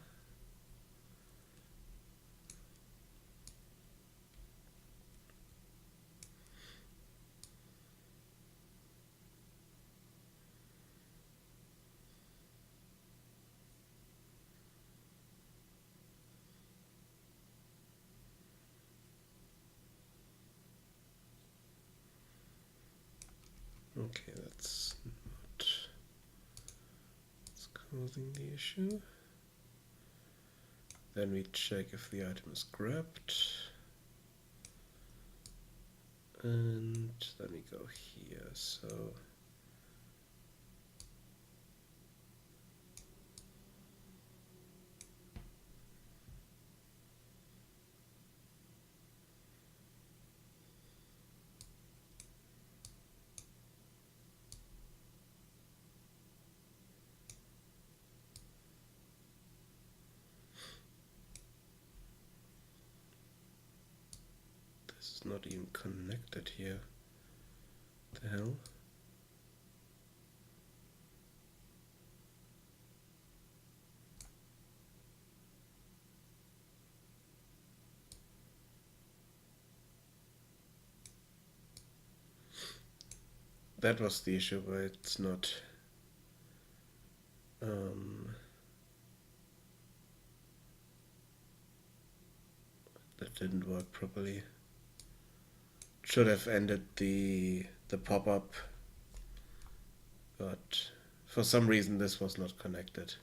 Okay, that's not what's causing the issue. Then we check if the item is grabbed. And then we go here, so this is not even connected here. What the hell? That was the issue, but it's not. That didn't work properly. Should have ended the pop-up, but for some reason this was not connected.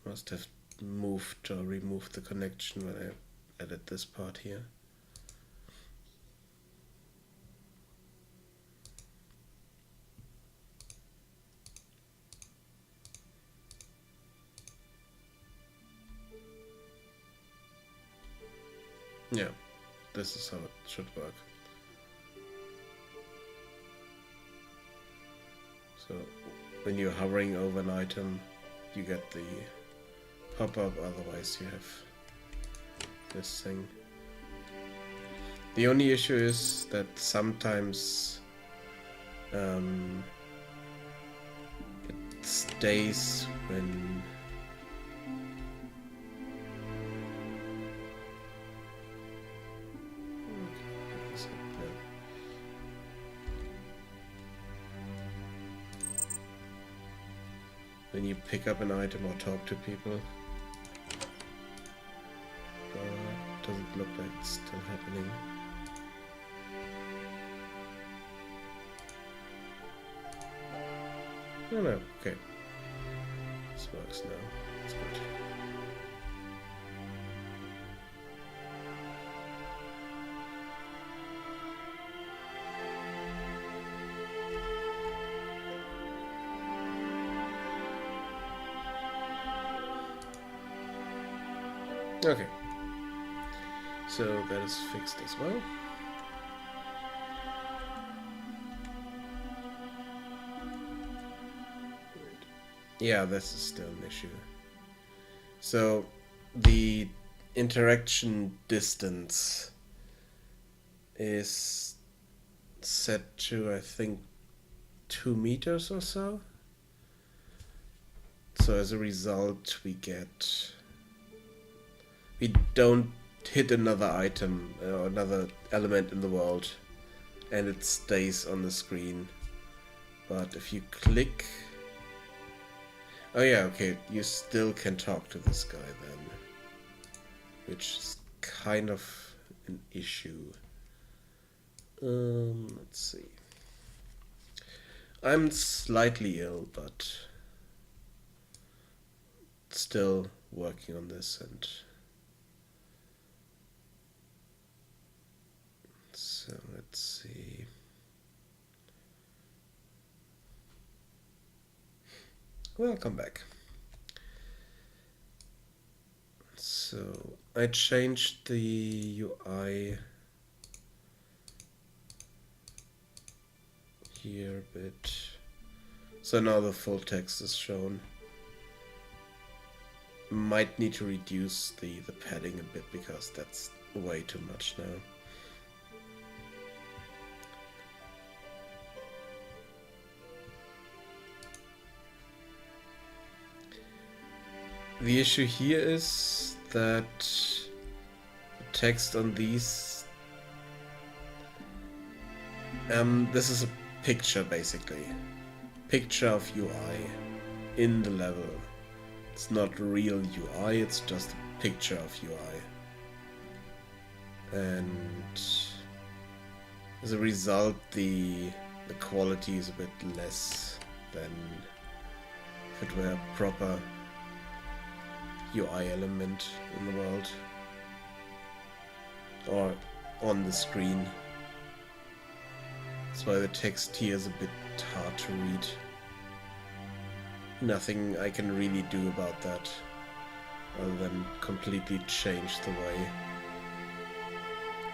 Must have moved or removed the connection when I added this part here. Yeah, this is how it should work. So when you're hovering over an item, you get the pop-up, otherwise you have this thing. The only issue is that sometimes it stays when you pick up an item or talk to people. Doesn't look like it's still happening. No, no, okay. This works now. That's good. Okay, so that is fixed as well. Yeah, this is still an issue. So the interaction distance is set to, I think, 2 meters or so. So as a result, we don't hit another item or another element in the world and it stays on the screen. But if you click... Oh yeah, okay, you still can talk to this guy then, which is kind of an issue. Let's see. I'm slightly ill, but still working on this, and So let's see. Welcome back. So I changed the UI here a bit. So now the full text is shown. Might need to reduce the padding a bit because that's way too much now. The issue here is that the text on these... this is a picture basically. Picture of UI in the level. It's not real UI, it's just a picture of UI. And as a result, the quality is a bit less than if it were a proper UI element in the world. Or on the screen. That's why the text here is a bit hard to read. Nothing I can really do about that other than completely change the way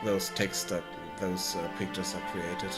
those pictures are created.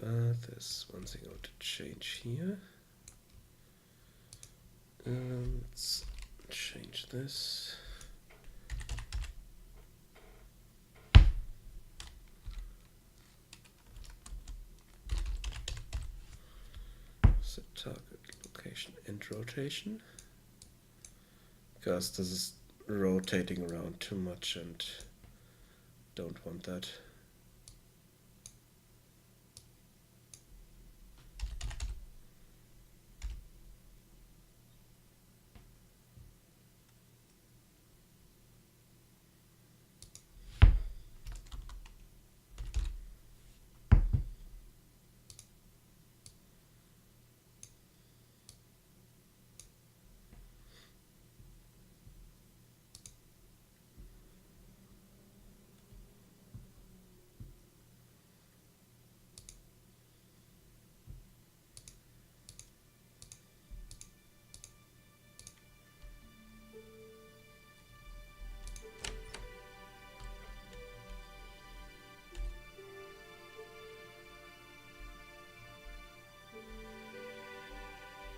But there's one thing I want to change here. Let's change this. Set target location and rotation. Because this is rotating around too much and don't want that.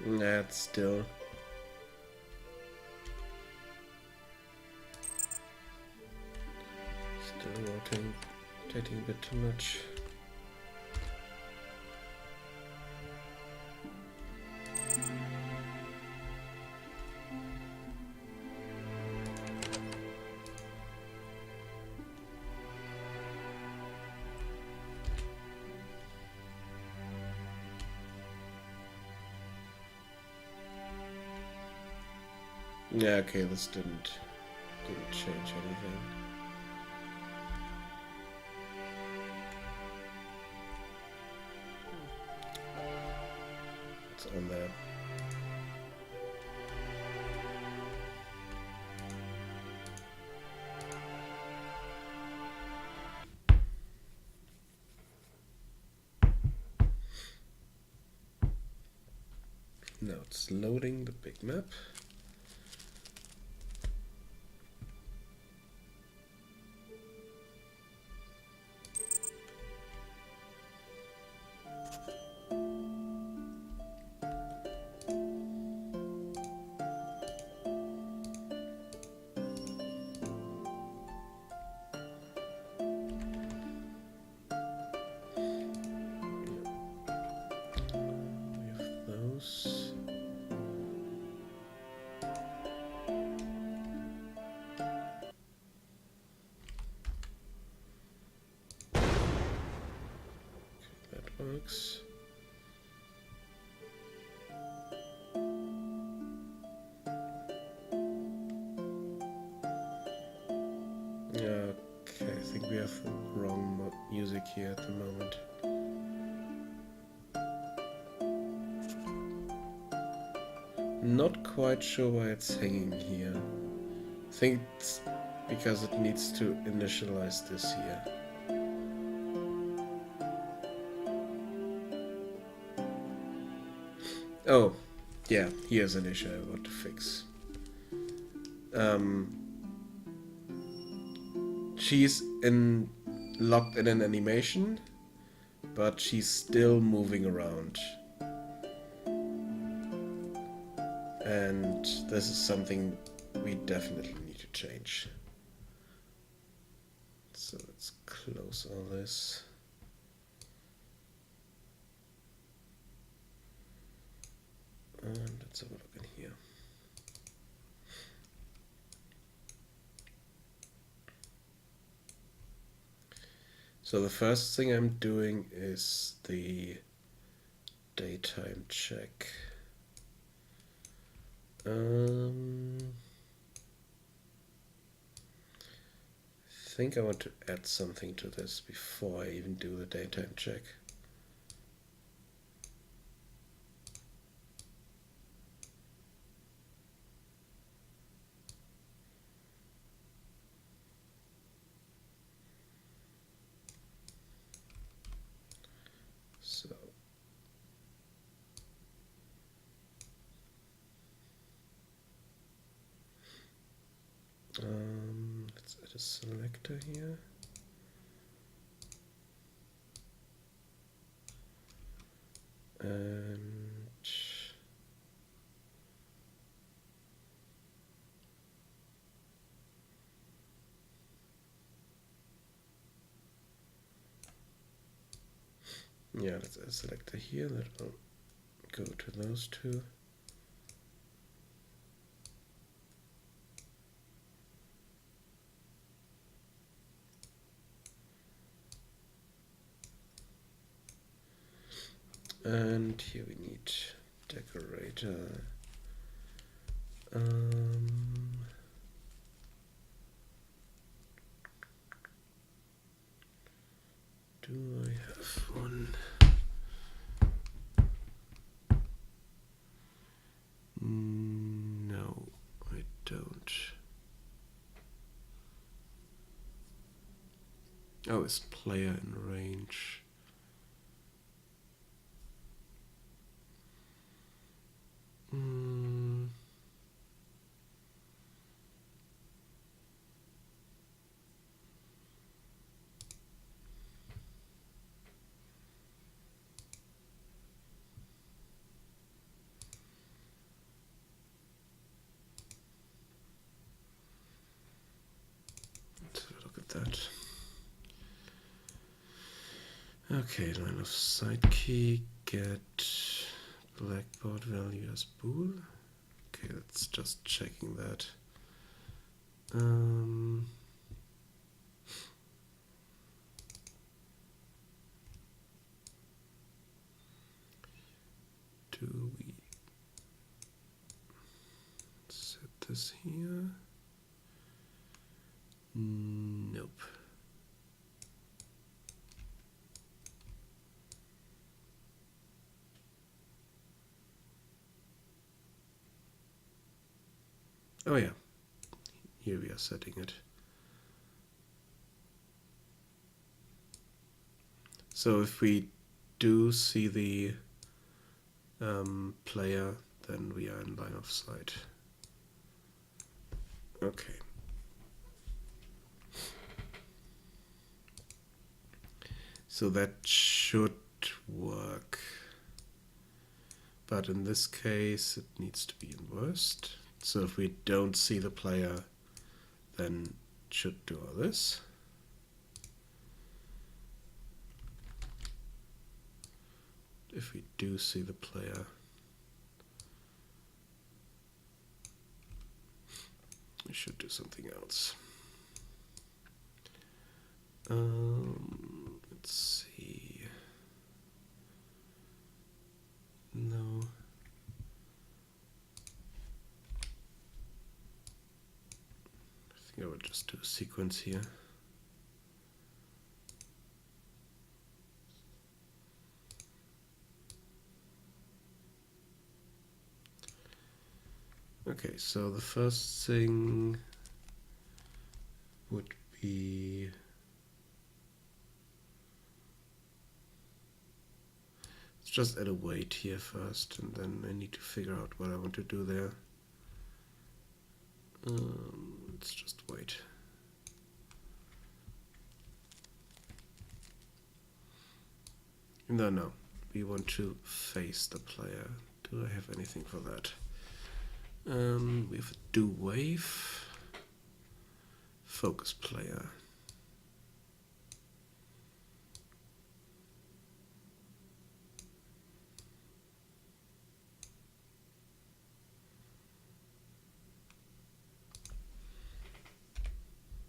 That's still rotating a bit too much. Yeah, okay, this didn't change anything. It's on there. Now it's loading the big map. works. Okay, I think we have the wrong music here at the moment. Not quite sure why it's hanging here. I think it's because it needs to initialize this here. Oh, yeah, here's an issue I want to fix. She's locked in an animation, but she's still moving around. And this is something we definitely need to change. So let's close all this. And let's have a look in here. So the first thing I'm doing is the daytime check. I think I want to add something to this before I even do the daytime check. So let's add a selector here. And yeah, let's add a selector here that will go to those two. And here we need decorator. Do I have one? No, I don't. Oh, it's player in range. Let's have a look at that. Okay, line of sight key, get blackboard value as bool. Okay, that's just checking that. Do we set this here? Nope. Oh yeah, here we are setting it. So if we do see the player, then we are in line of sight. Okay. So that should work. But in this case, it needs to be inversed. So if we don't see the player, then it should do all this. If we do see the player, we should do something else. Let's see. just do a sequence here. Okay, so the first thing would be let's just add a weight here first, and then I need to figure out what I want to do there. Let's just wait. No, we want to face the player. Do I have anything for that? We have a do wave, focus player.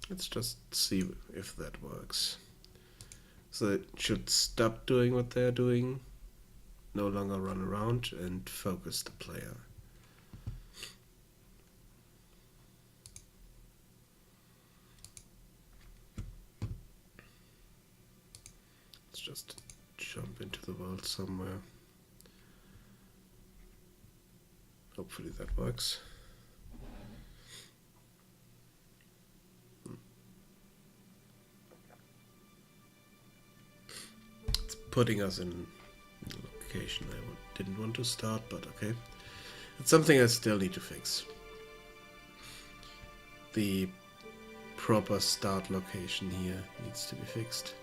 Let's just see if that works. So it should stop doing what they're doing, no longer run around, and focus the player. Let's just jump into the world somewhere. Hopefully that works. It's putting us in the location I didn't want to start, but okay. It's something I still need to fix. The proper start location here needs to be fixed.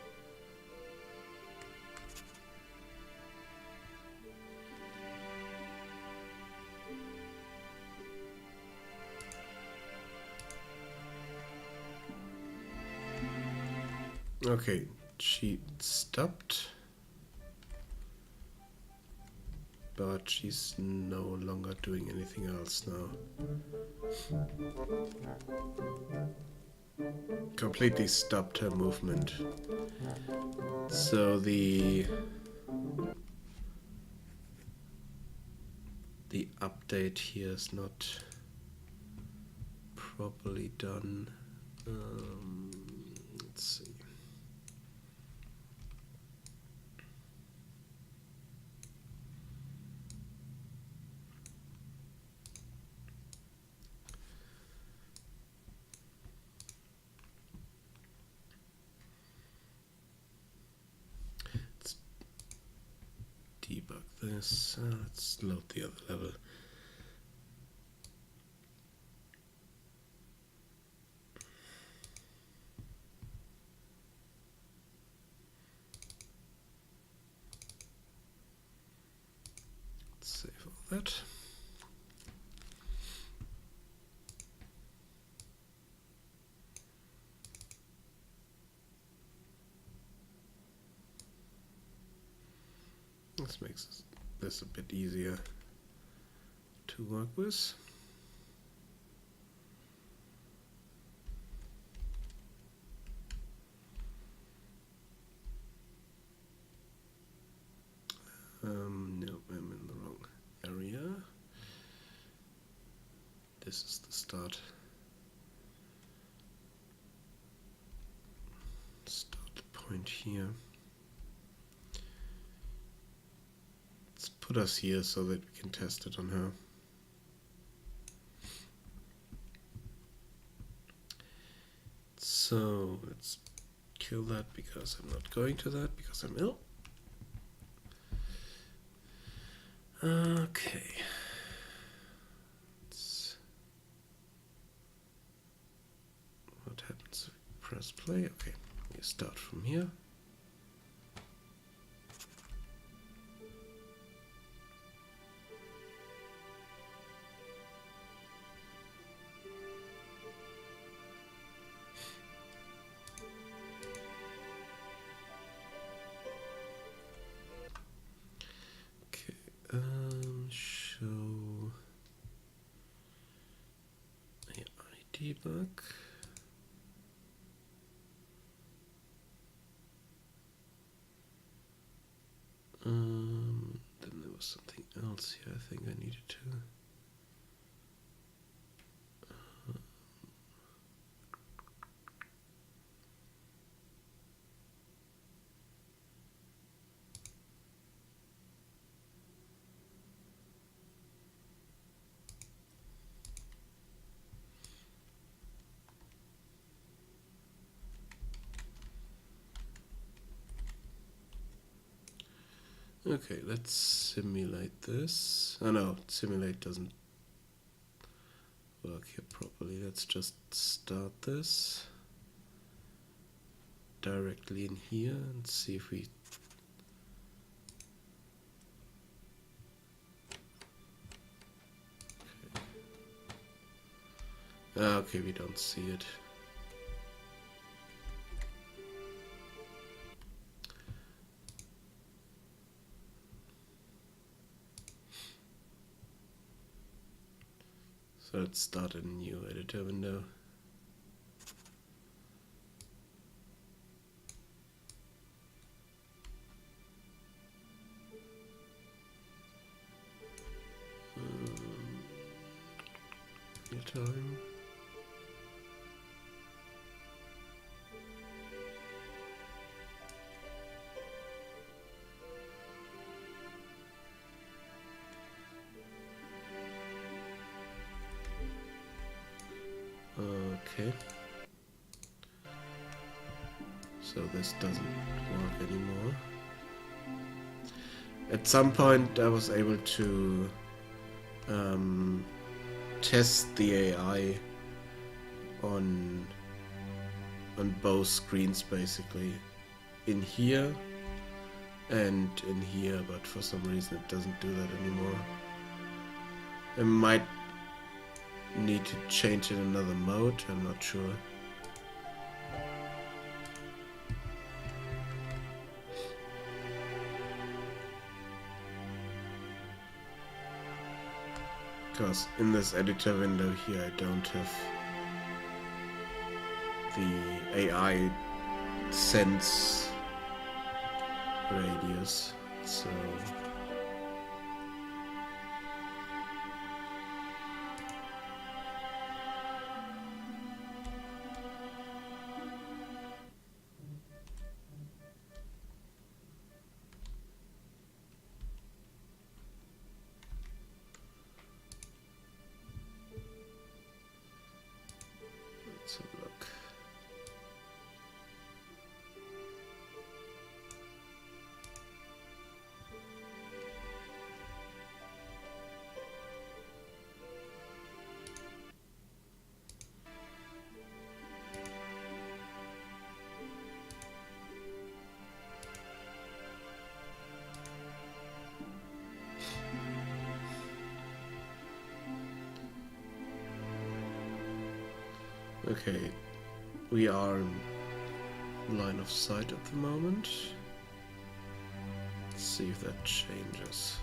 Okay, she stopped, but she's no longer doing anything else now. Completely stopped her movement. So the update here is not properly done. Let's see. Debug this. Let's load the other level. Let's save all that. This makes this a bit easier to work with. No, I'm in the wrong area. This is the start point here. Let's put us here so that we can test it on her. So let's kill that because I'm not going to that because I'm ill. Okay. What happens if we press play? Okay, we start from here. Show AI debug. Then there was something else here I think I needed to. Okay, let's simulate this. Oh no, simulate doesn't work here properly. Let's just start this directly in here and see if we... Okay, we don't see it. So let's start a new editor window. Your time. Okay. So this doesn't work anymore. At some point I was able to test the AI on both screens basically, in here and in here, but for some reason it doesn't do that anymore. I might need to change it in another mode, I'm not sure. Because in this editor window here I don't have the AI sense radius, so let's have a look. Okay, we are in line of sight at the moment. Let's see if that changes.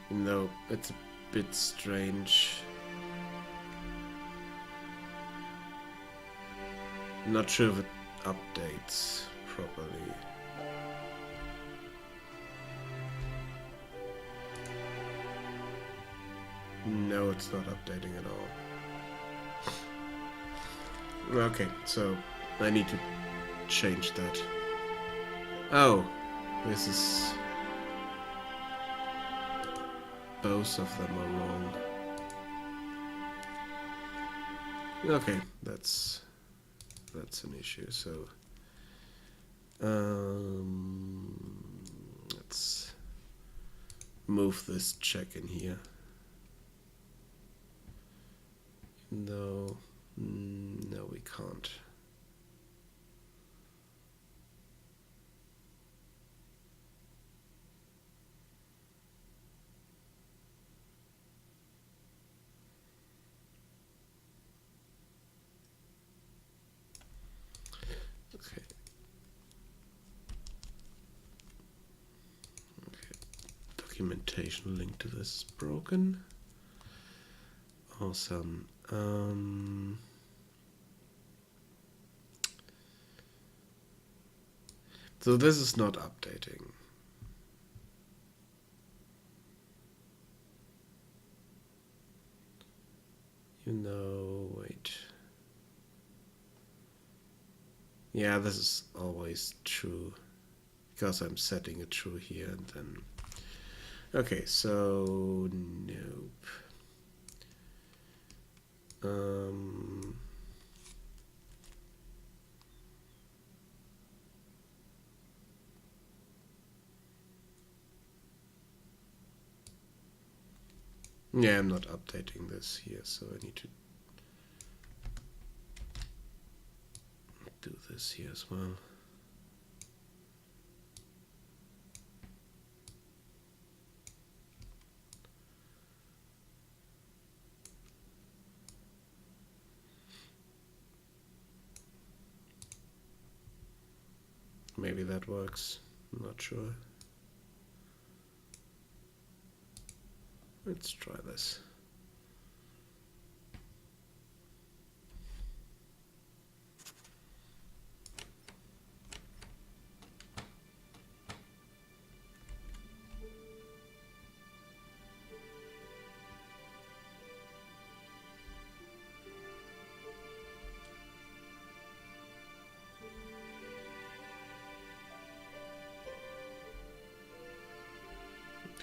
Even though it's a bit strange. I'm not sure if it updates properly. No, it's not updating at all. Okay, so I need to change that. Oh, this is... both of them are wrong. Okay, that's an issue, so... let's move this check in here. No, no, we can't. Okay. Okay. Documentation link to this is broken. Awesome. So this is not updating. Wait. Yeah, this is always true. Because I'm setting it true here and then... Okay, so... nope. Yeah, I'm not updating this here, so I need to do this here as well. Maybe that works. I'm not sure. Let's try this.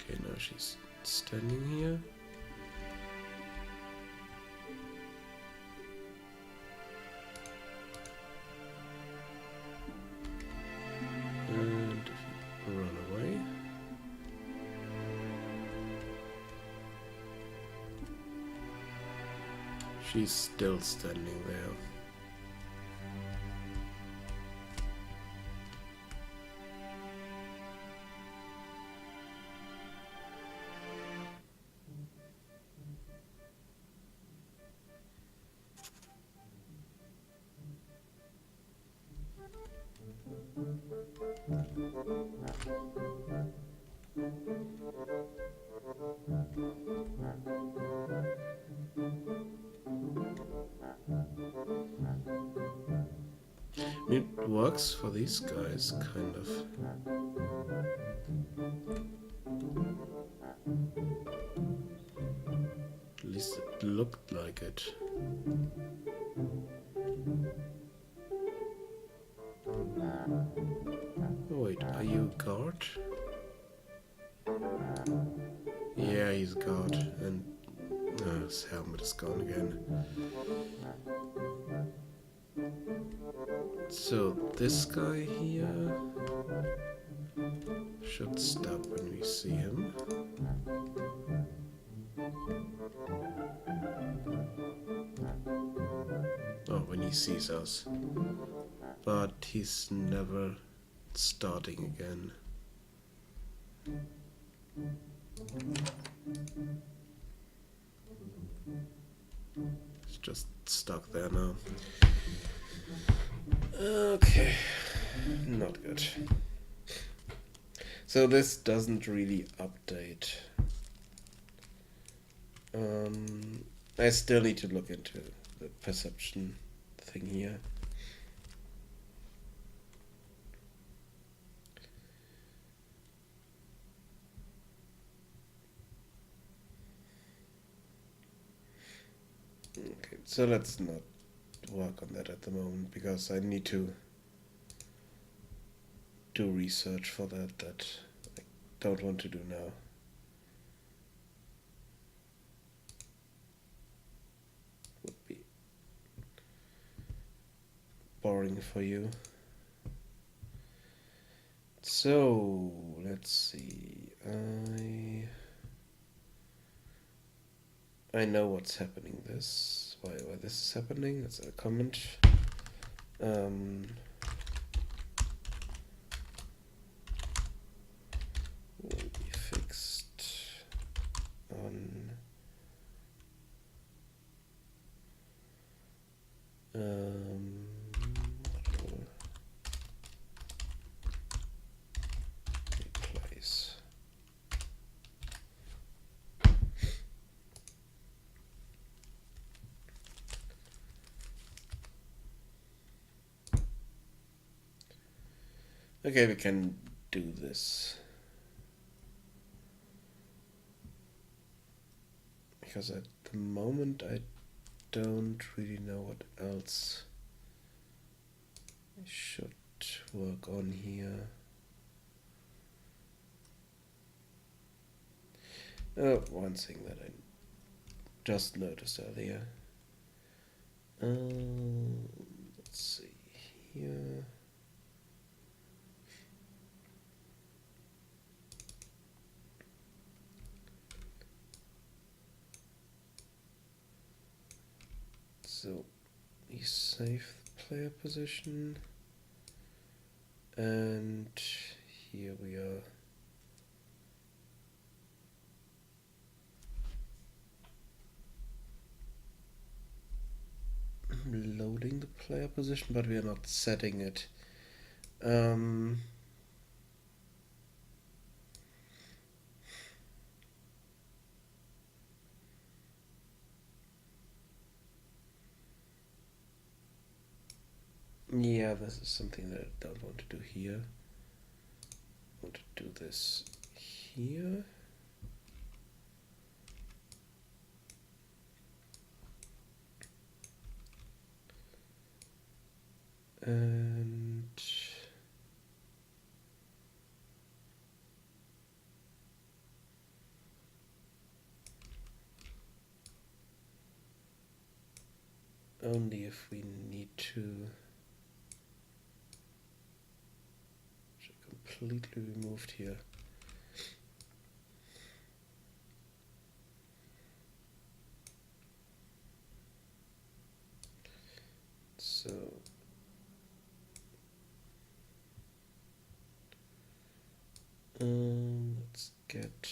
Okay, now she's standing here. And if you run away. She's still standing there. It works for these guys, kind of. At least it looked like it. Oh, wait, are you a guard? Yeah, he's a guard, and his helmet is gone again. So this guy here should stop when we see him. Oh, when he sees us. But he's never starting again. It's just stuck there now. Okay, not good. So this doesn't really update. I still need to look into the perception thing here. Okay, so let's not work on that at the moment, because I need to do research for that I don't want to do now. Would be boring for you. So let's see. I know what's happening. Why this is happening. It's a comment. Will be fixed on replace. Okay, we can do this. Because at the moment I don't really know what else I should work on here. One thing that I just noticed earlier. Let's see here. So we save the player position, and here we are. Loading the player position, but we are not setting it. Yeah, this is something that I don't want to do here. I want to do this here. And only if we need to. Completely removed here. So let's get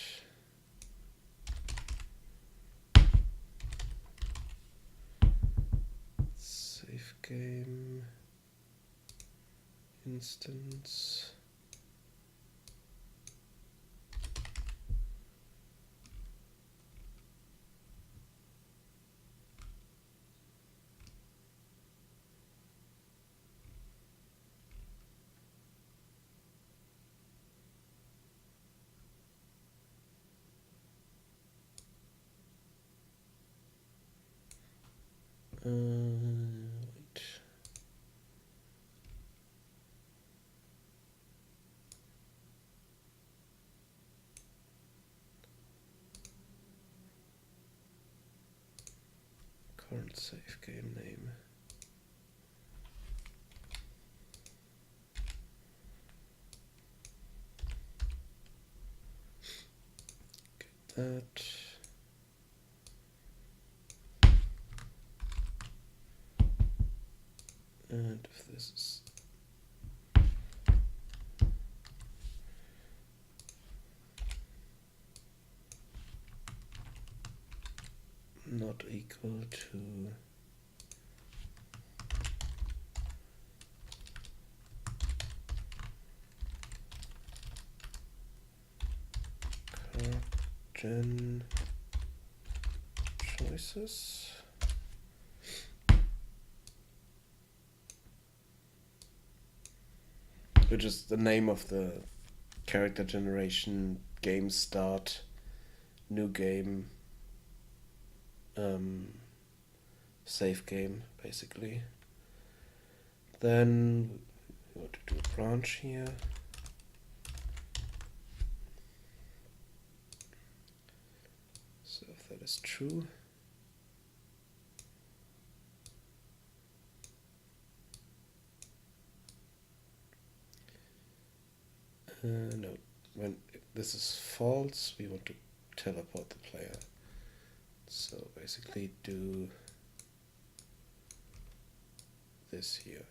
save game instance. Wait. Current save game name. Get that. And if this is not equal to gen choices, which is the name of the character generation game start, new game, save game basically. Then we want to do a branch here. So if that is true, no, when this is false, we want to teleport the player. So basically do this here.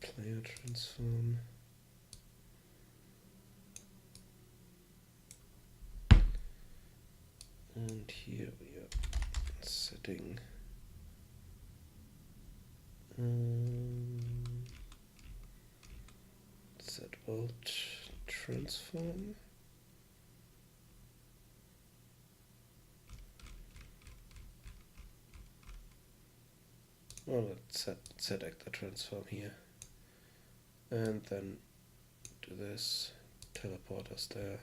Player transform. And here we are setting set volt transform. Well, let's set actor transform here, and then do this, teleport us there.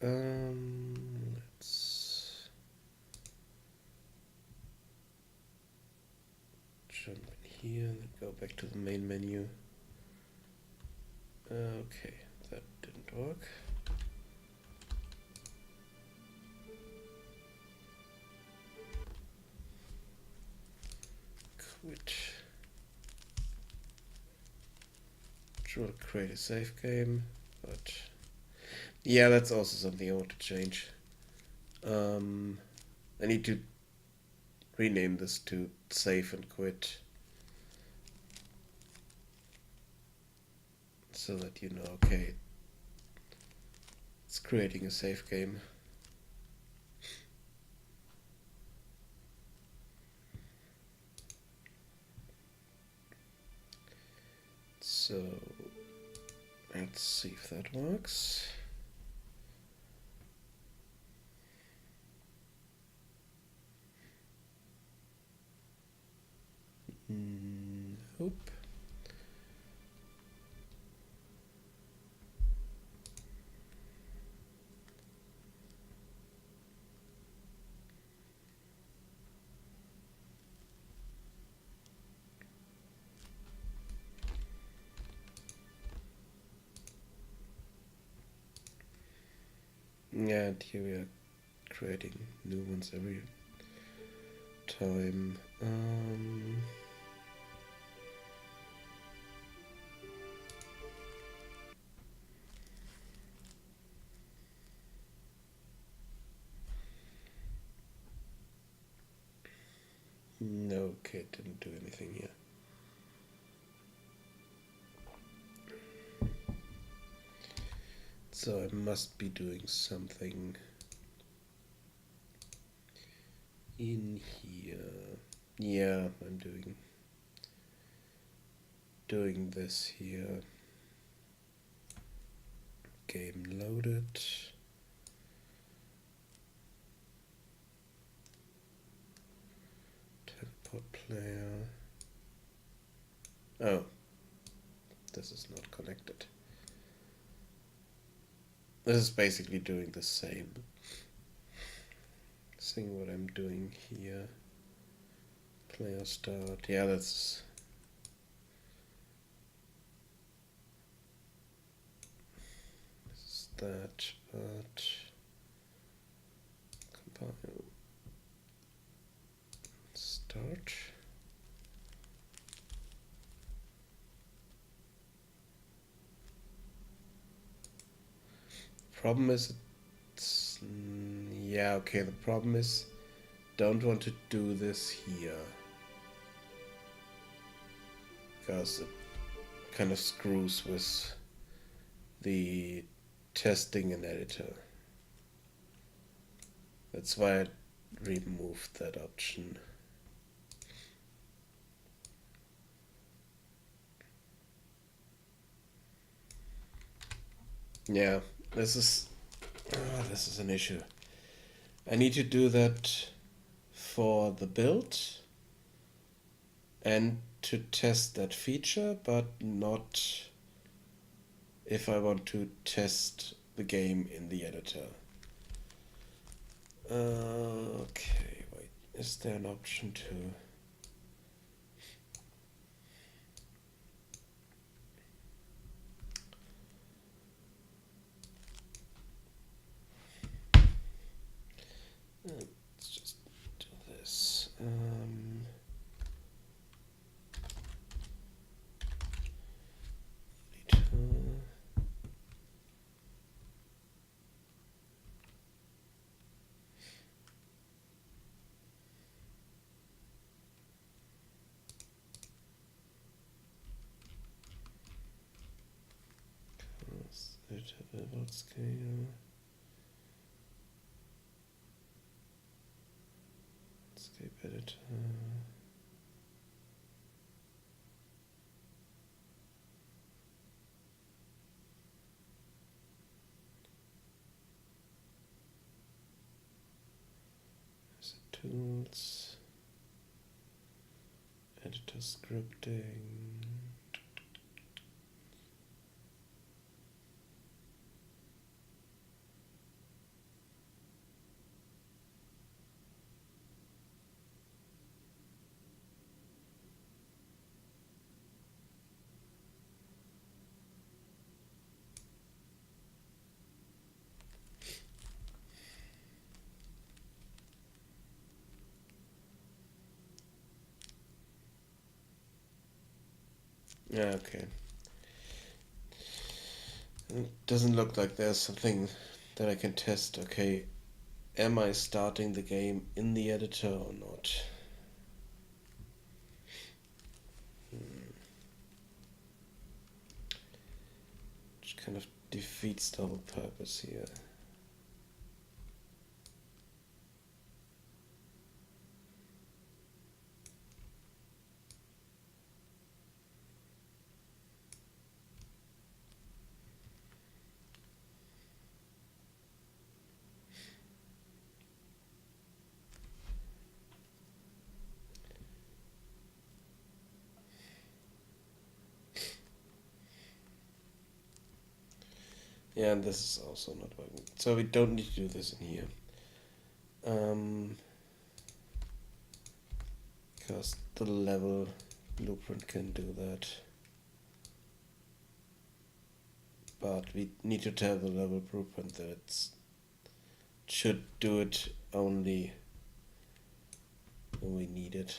Let's jump in here and go back to the main menu. Okay, that didn't work. Quit. Try to create a save game, but yeah, that's also something I want to change. I need to rename this to save and quit, so that you know, okay, it's creating a save game. So let's see if that works. Nope. Yeah, and here we are creating new ones every time. No, okay, didn't do anything here. So I must be doing something in here. Yeah, I'm doing this here. Game loaded. Teleport player. Oh, this is not connected. This is basically doing the same thing what I'm doing here. Player start. Yeah, that's that, but compile, start. Problem is, yeah, okay, the problem is, don't want to do this here, because it kind of screws with the testing and editor. That's why I removed that option. Yeah, this is an issue. I need to do that for the build and to test that feature, but not if I want to test the game in the editor. Okay, wait, is there an option to... Let's just do this. Editor, scale. Escape editor. Tools, editor scripting. Yeah, okay. It doesn't look like there's something that I can test. Okay, am I starting the game in the editor or not? Which kind of defeats the whole purpose here. Yeah, and this is also not working. So we don't need to do this in here. Because the level blueprint can do that. But we need to tell the level blueprint that it should do it only when we need it.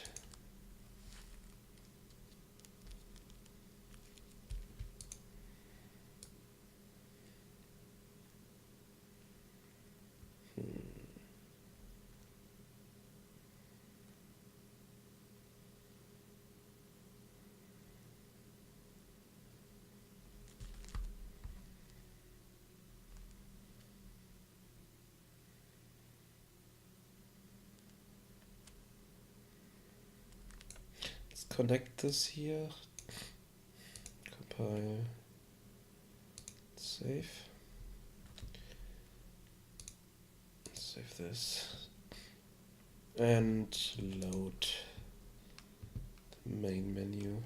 Let's connect this here. Compile. Save. Save this. And load the main menu.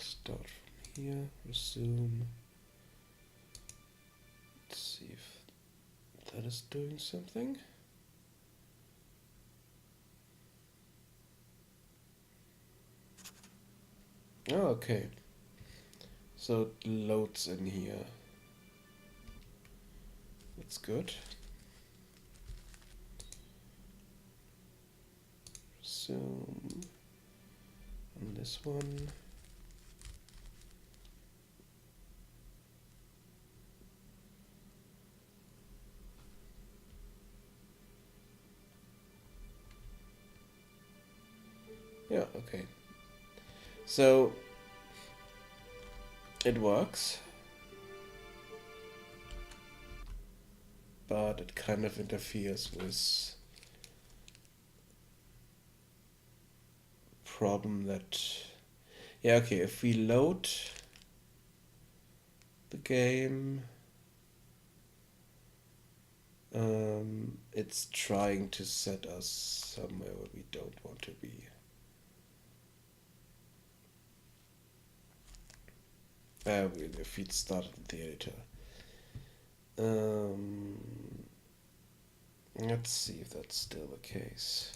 Start from here, resume. Let's see if that is doing something. Oh, okay. So it loads in here. That's good. Resume on this one. Yeah, okay. So it works, but it kind of interferes with problem that, yeah, okay, if we load the game, it's trying to set us somewhere where we don't want to be. If it started the editor. Let's see if that's still the case.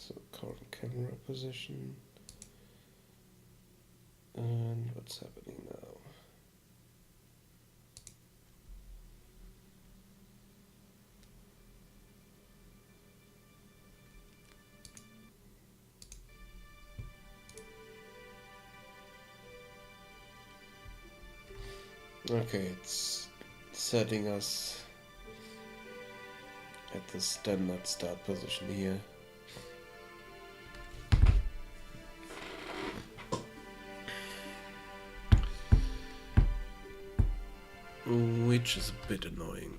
So current camera position. And what's happening now? Okay, it's setting us at the standard start position here. Which is a bit annoying.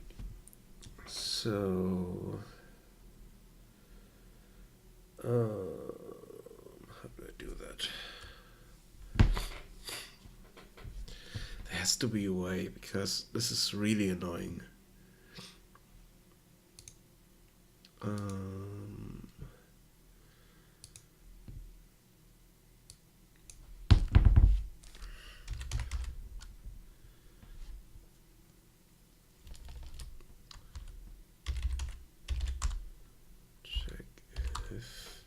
So, how do I do that? to be a way, because this is really annoying. Check if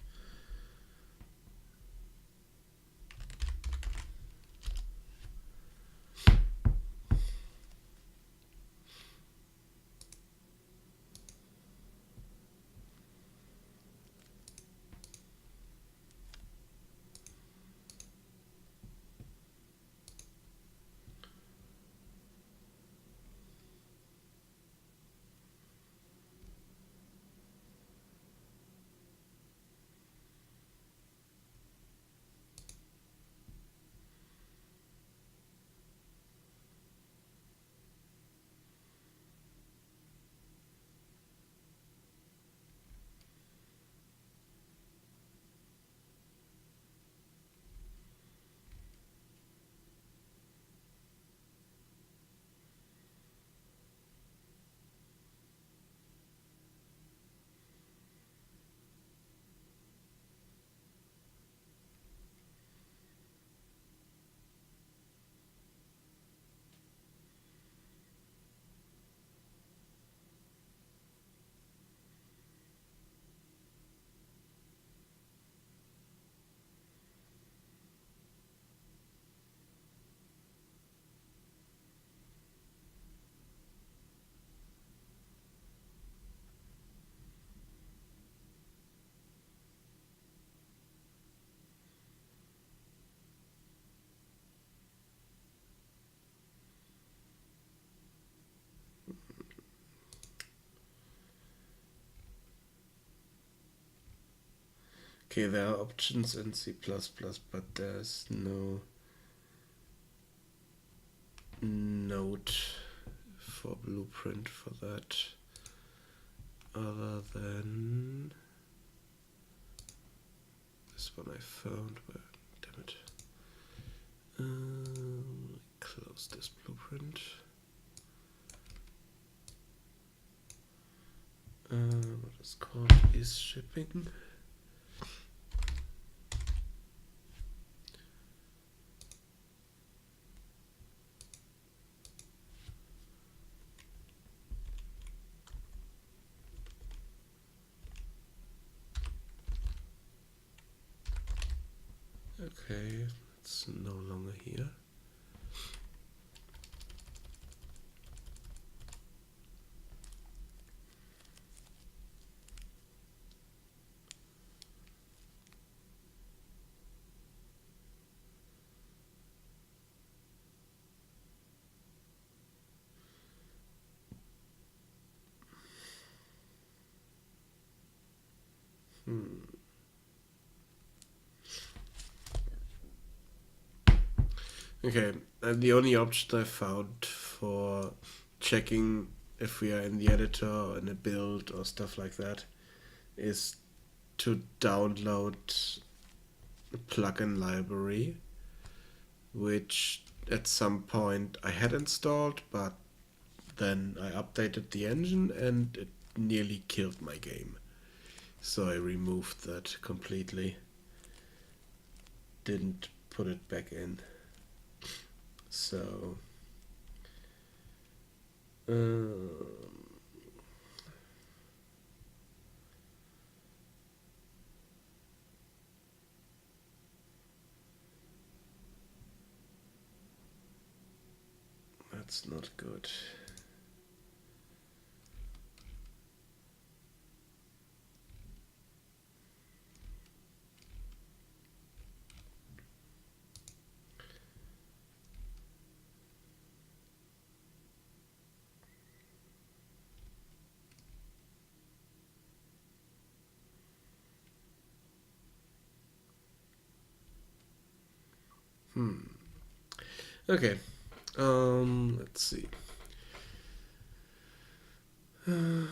okay, there are options in C++, but there's no node for blueprint for that, other than this one I found. But damn it, close this blueprint. What is called is shipping. Okay, it's no longer here. Okay, and the only option I found for checking if we are in the editor or in a build or stuff like that is to download a plugin library, which at some point I had installed, but then I updated the engine and it nearly killed my game. So I removed that completely. Didn't put it back in. So that's not good. Okay, let's see. What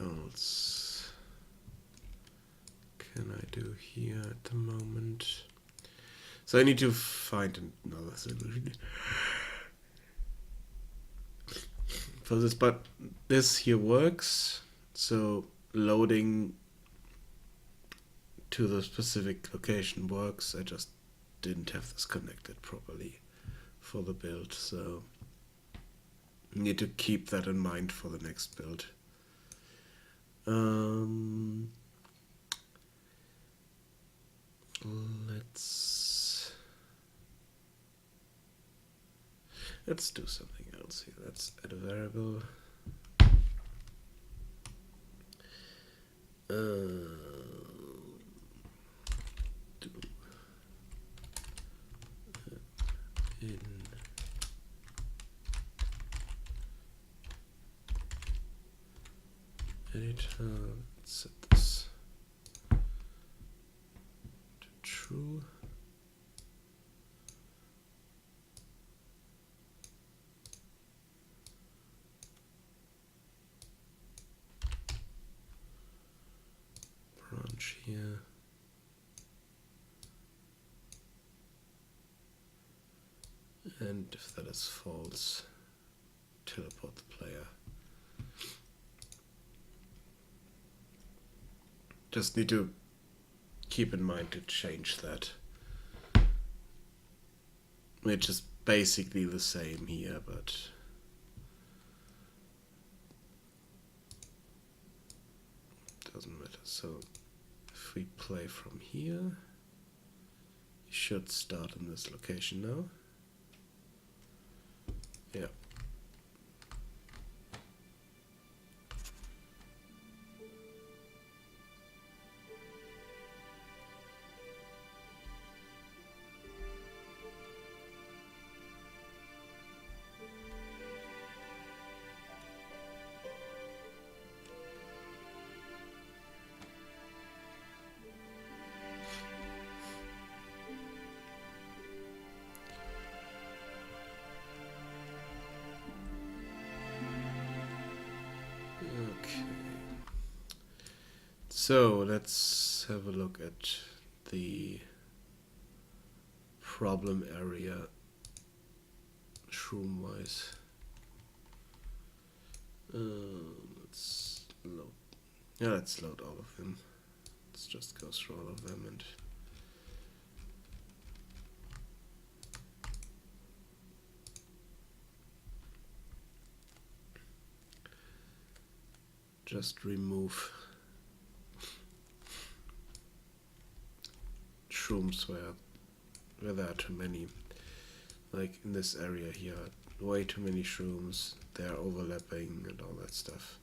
else can I do here at the moment? So I need to find another solution for this, but this here works. So loading to the specific location works. I just didn't have this connected properly for the build, so need to keep that in mind for the next build. Let's do something else here. Let's add a variable. Do in editor. Let's set this to true. Branch here. And if that is false, teleport the player. Just need to keep in mind to change that, which is basically the same here, but doesn't matter. So if we play from here, you should start in this location now. Yeah. Okay. So let's have a look at the problem area shroom wise. Let's load. Yeah, let's load all of them. Let's just go through all of them and just remove shrooms where there are too many. Like in this area here, way too many shrooms. They're overlapping and all that stuff.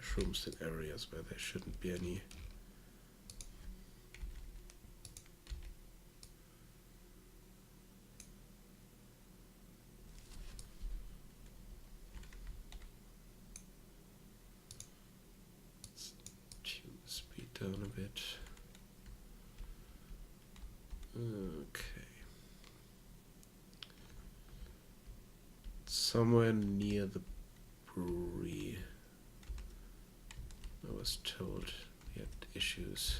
Shrooms in areas where there shouldn't be any. Let's tune the speed down a bit. Okay. Somewhere near the brewery, I was told we had issues.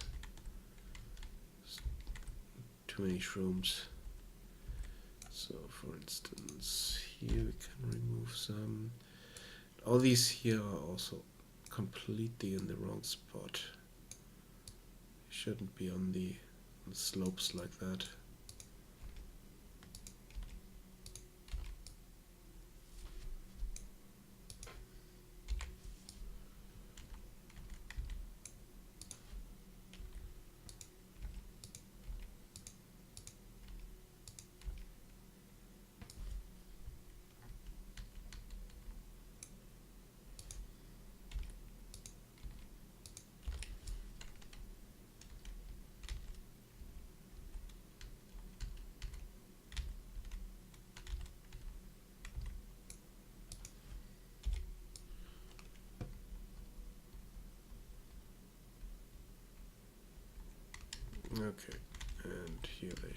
Too many shrooms. So for instance, here we can remove some. All these here are also completely in the wrong spot. Shouldn't be on the slopes like that.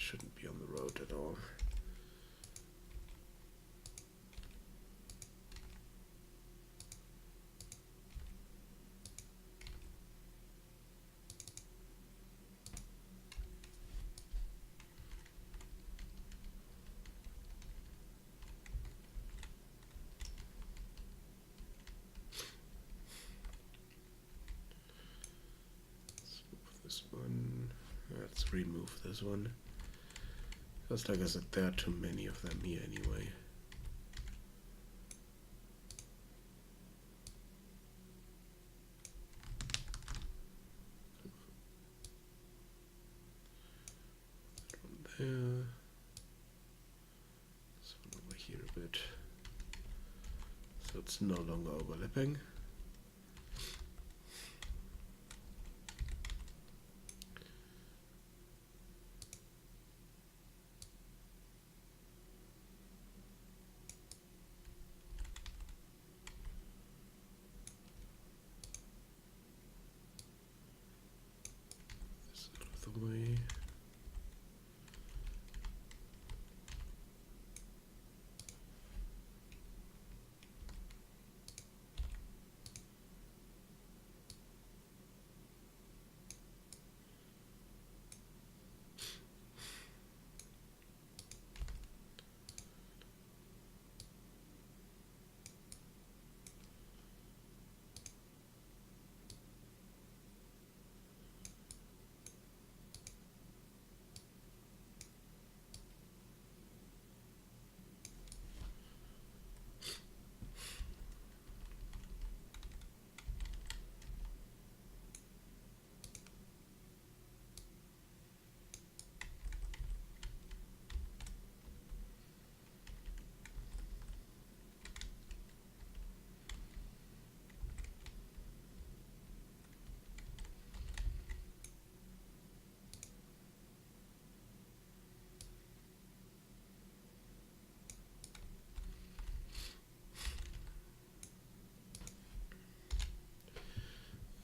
shouldn't be on the road at all. This one. Let's remove this one. Just like I said, there are too many of them here anyway. That one there. This one over here a bit. So it's no longer overlapping. The way.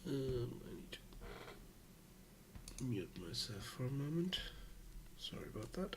I need to mute myself for a moment. Sorry about that.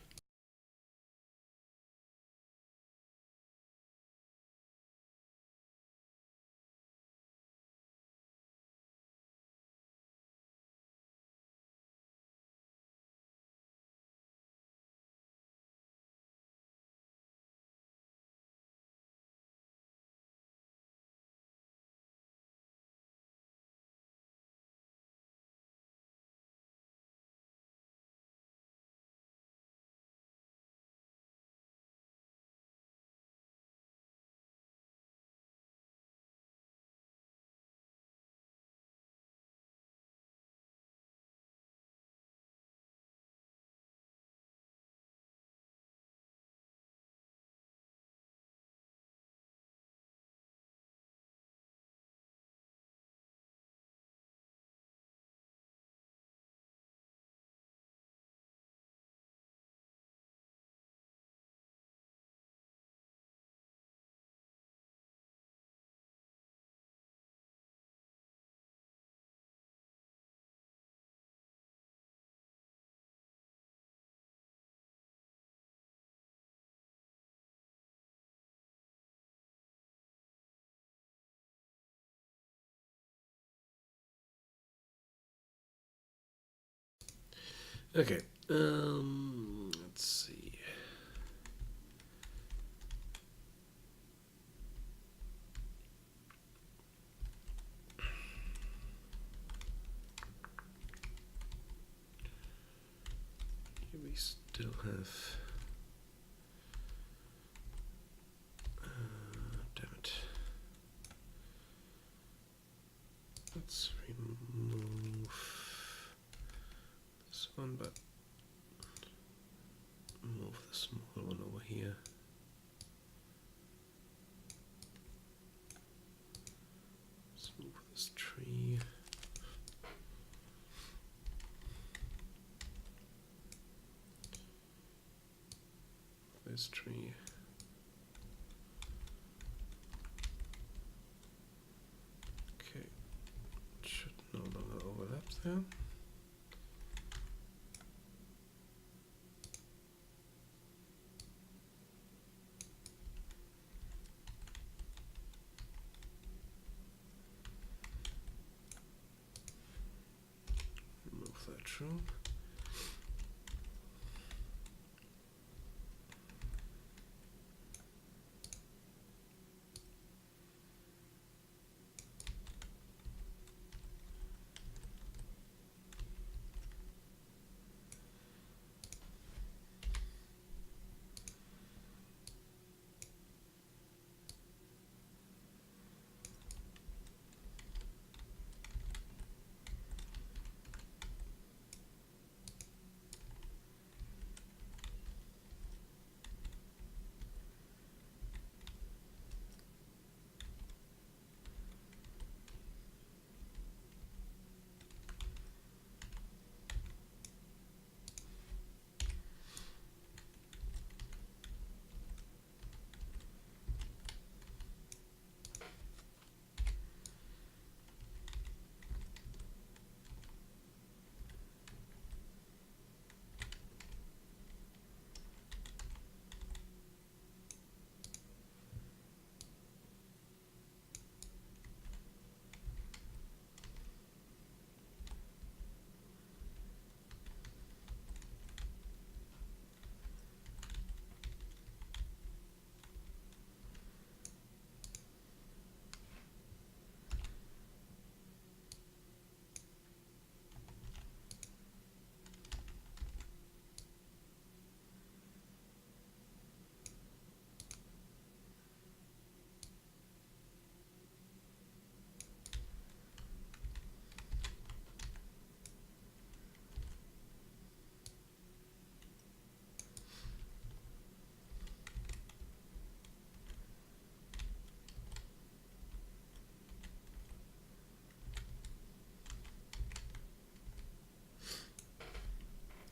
Okay, let's see. Here we still have. Damn it. Let's remove this one, but move the smaller one over here. Let's move this tree. This tree. Okay, should no longer overlap there. room.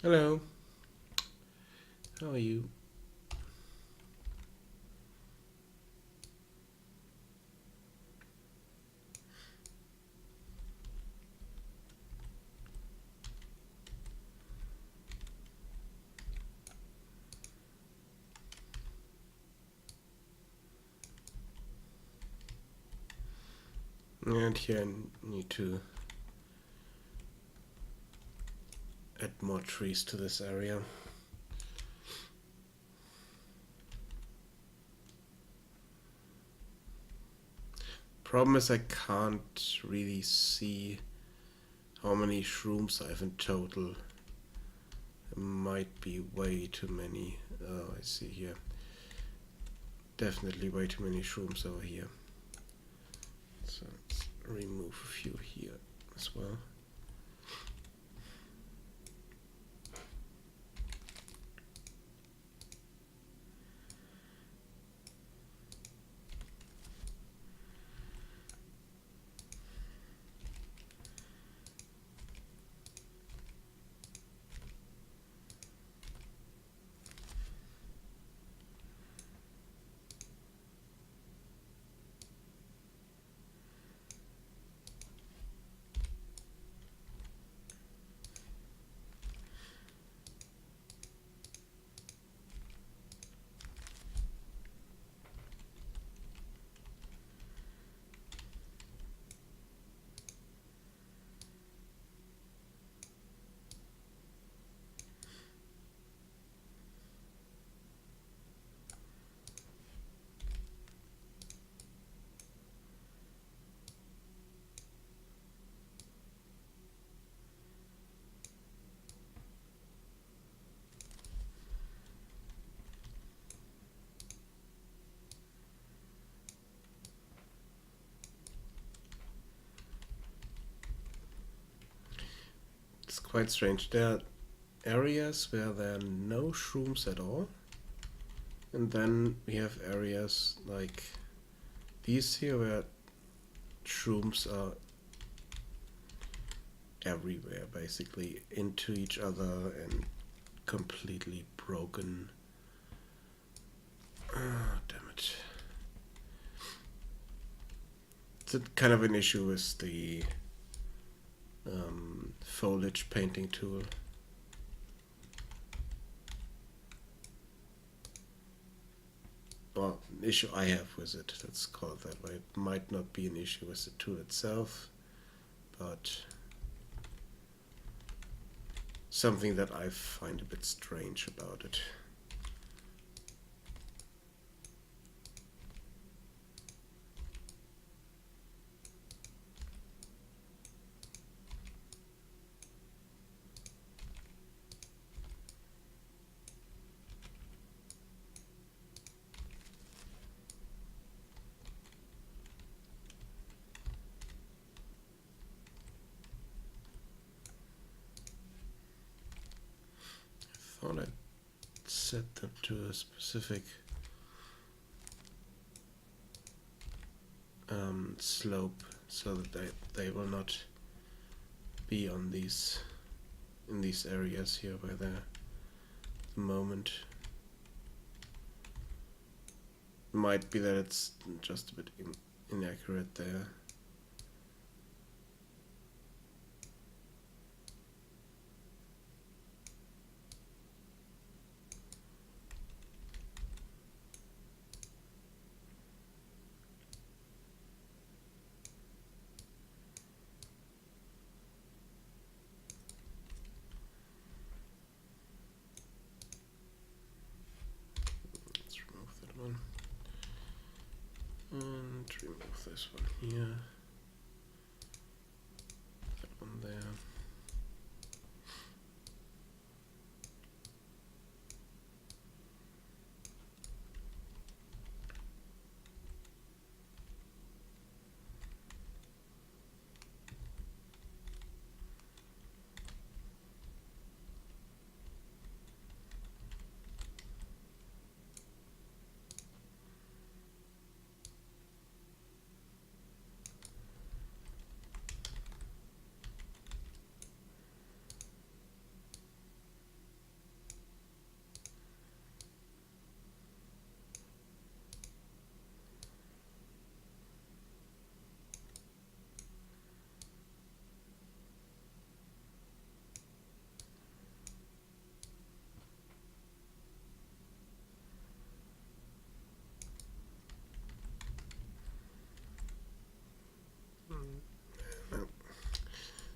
Hello. How are you? And here I need to add more trees to this area. Problem is I can't really see how many shrooms I have in total. There might be way too many. Oh, I see here. Definitely way too many shrooms over here. So let's remove a few here as well. It's quite strange. There are areas where there are no shrooms at all. And then we have areas like these here where shrooms are everywhere, basically, into each other and completely broken. Ah, damn it. It's a kind of an issue with the foliage painting tool. Well, an issue I have with it, let's call it that way. It might not be an issue with the tool itself, but something that I find a bit strange about it. I thought I'd set them to a specific slope so that they will not be on these in these areas here where they're at the moment. Might be that it's just a bit inaccurate there. Let's remove that one. And remove this one here. That one there. No,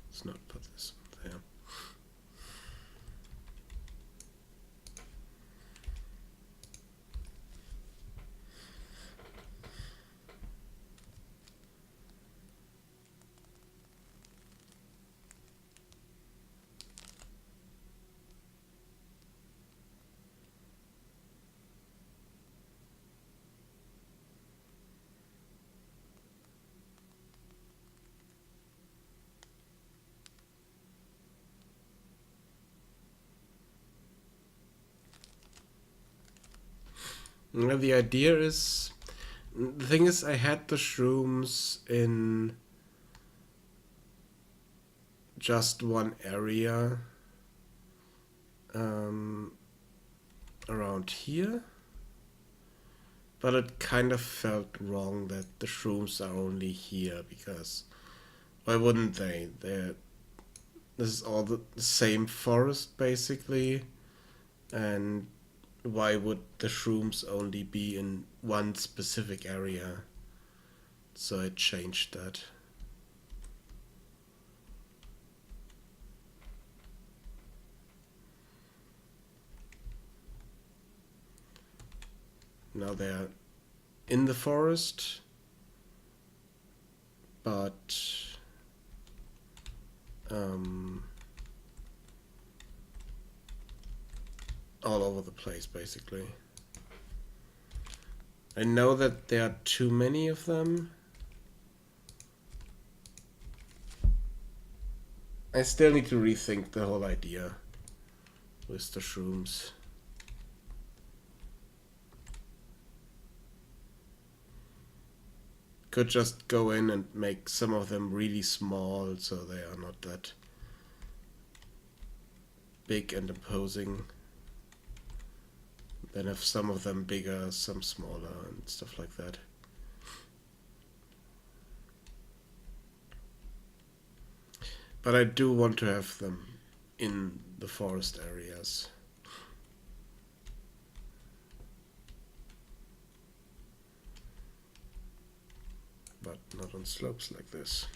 let's not put this there. Now the idea is, the thing is, I had the shrooms in just one area around here, but it kind of felt wrong that the shrooms are only here, because why wouldn't they? This is all the same forest basically, and why would the shrooms only be in one specific area? So I changed that. Now they're in the forest, but all over the place basically. I know that there are too many of them. I still need to rethink the whole idea with the shrooms. Could just go in and make some of them really small so they are not that big and imposing. Then have some of them bigger, some smaller, and stuff like that. But I do want to have them in the forest areas. But not on slopes like this.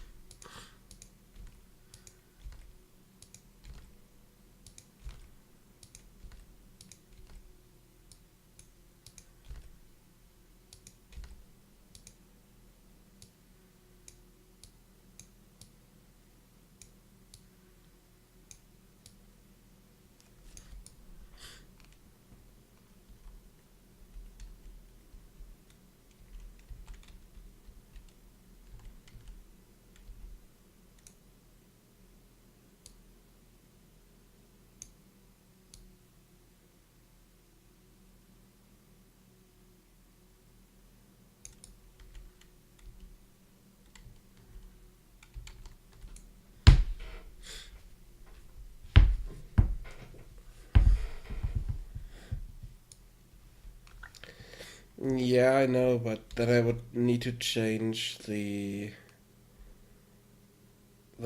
Yeah, I know, but then I would need to change the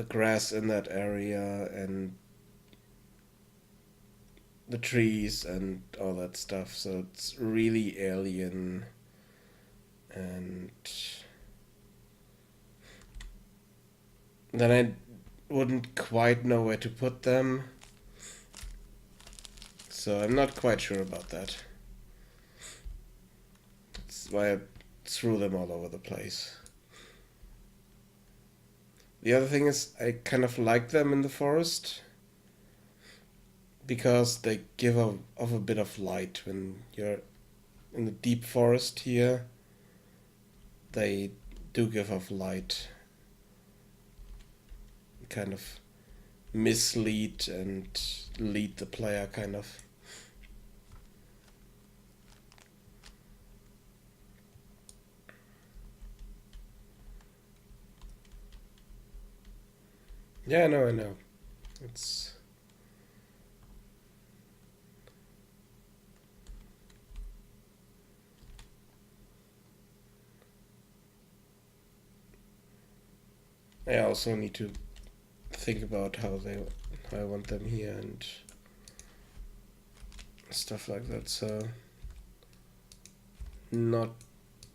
grass in that area and the trees and all that stuff. So it's really alien, and then I wouldn't quite know where to put them. So I'm not quite sure about that. That's why I threw them all over the place. The other thing is, I kind of like them in the forest because they give off a bit of light when you're in the deep forest here. They do give off light, kind of mislead and lead the player, kind of. Yeah, I know. It's I also need to think about how I want them here and stuff like that. So not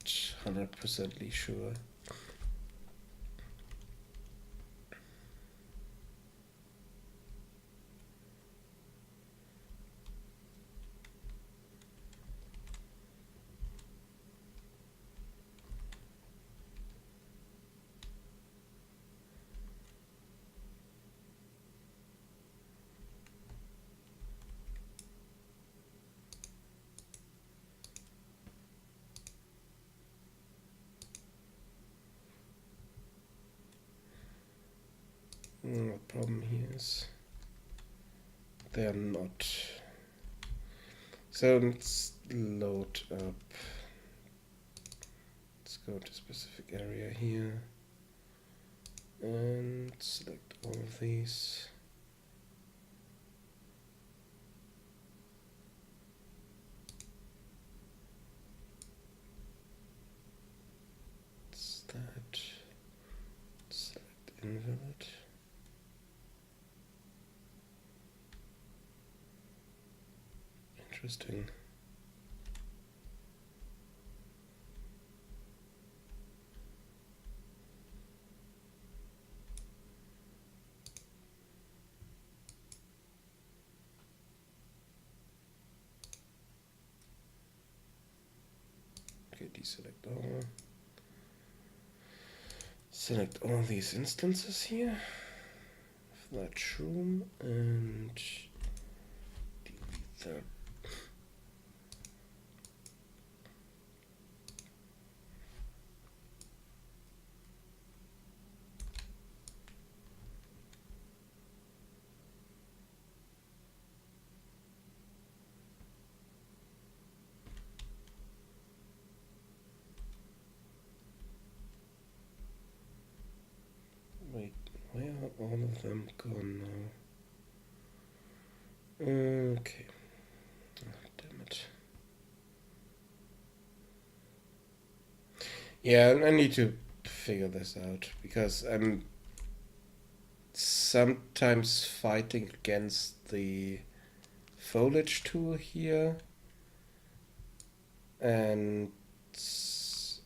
100% sure. The problem here is they're not. So let's load up. Let's go to a specific area here and select all of these. It's that. Select invalid. Interesting. Okay, deselect all. Select all these instances here of that shroom and delete that. Wait, where are all of them gone now? Okay. Oh, damn it. Yeah, I need to figure this out because I'm sometimes fighting against the foliage tool here, and so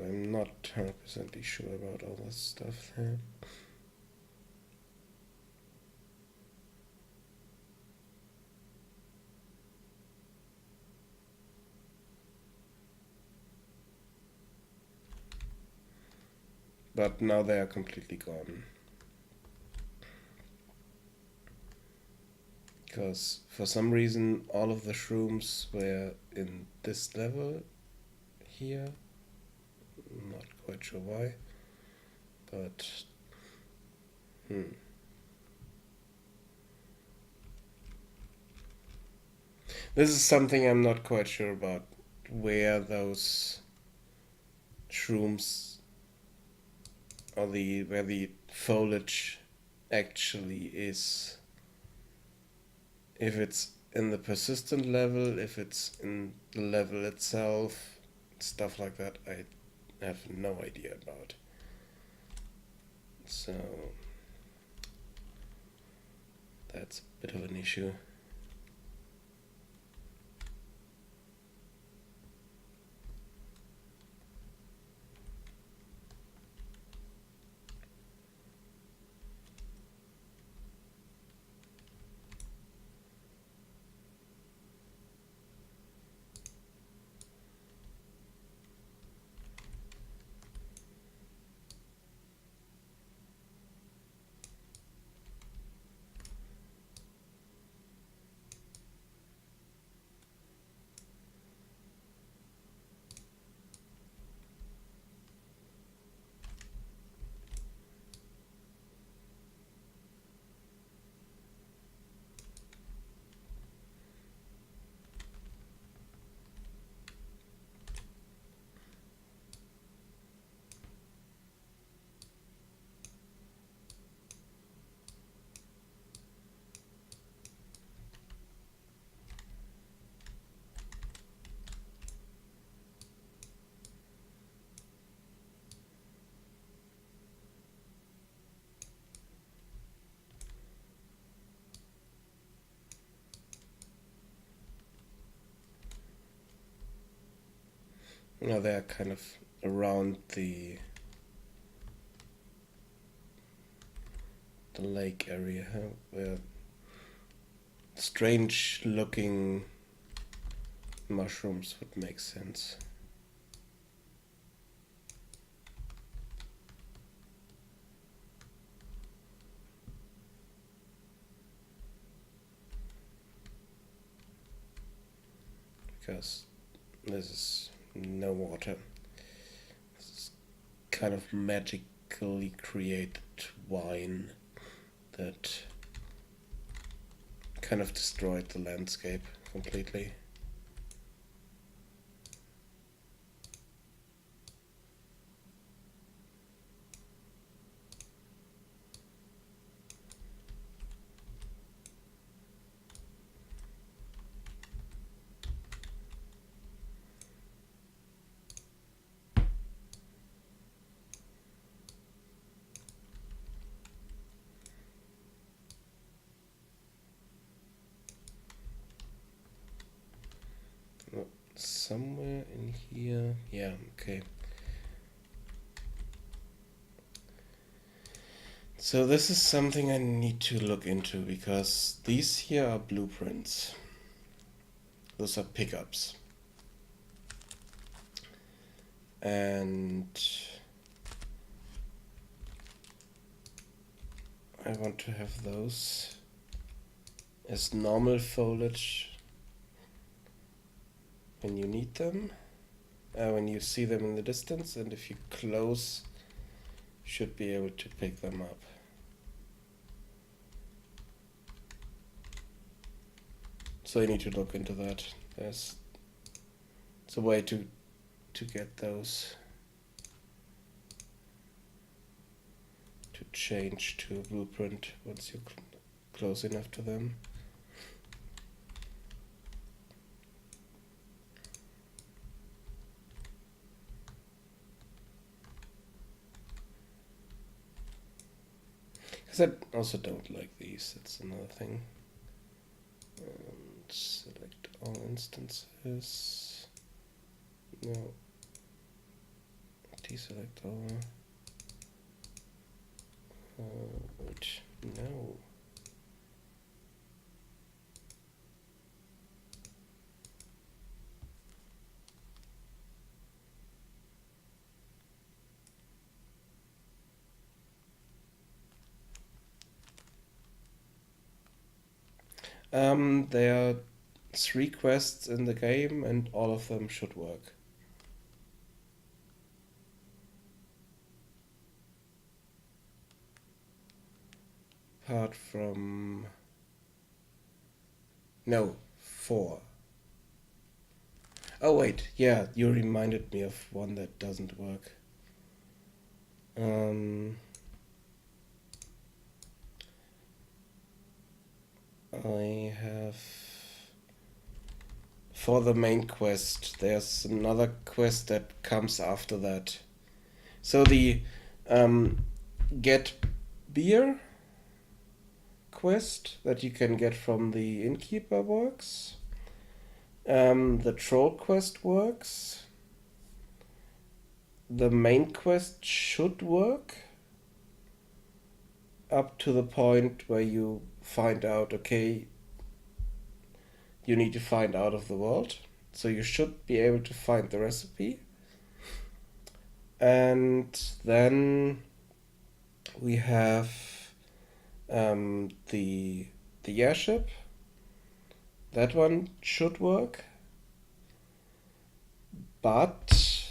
I'm not 100% sure about all this stuff there. But now they are completely gone. Because for some reason all of the shrooms were in this level here. Not quite sure why. But this is something I'm not quite sure about, where those shrooms or where the foliage actually is. If it's in the persistent level, if it's in the level itself, stuff like that, I have no idea about. So that's a bit of an issue. Now they're kind of around the lake area, where strange looking mushrooms would make sense. Because this is no water. This is kind of magically created wine that kind of destroyed the landscape completely. Somewhere in here, yeah, okay. So this is something I need to look into, because these here are blueprints. Those are pickups. And I want to have those as normal foliage when you need them, when you see them in the distance, and if you close, you should be able to pick them up. So you need to look into that. It's a way to get those, to change to a blueprint once you're close enough to them. Because I also don't like these, that's another thing. And select all instances. No. Deselect all. Wait, no. There are 3 quests in the game, and all of them should work. Apart from... No, 4. Oh wait, yeah, you reminded me of one that doesn't work. I have for the main quest. There's another quest that comes after that. So the get beer quest that you can get from the innkeeper works. The troll quest works. The main quest should work up to the point where you find out, okay, you need to find out of the world. So you should be able to find the recipe. And then we have the airship. That one should work. But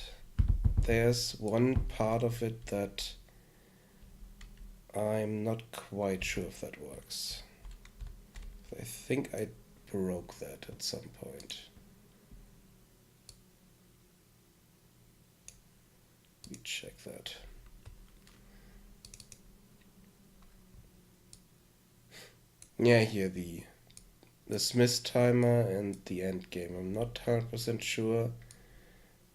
there's one part of it that I'm not quite sure if that works. I think I broke that at some point. We check that. Yeah, here the Smith timer and the end game. I'm not 100% sure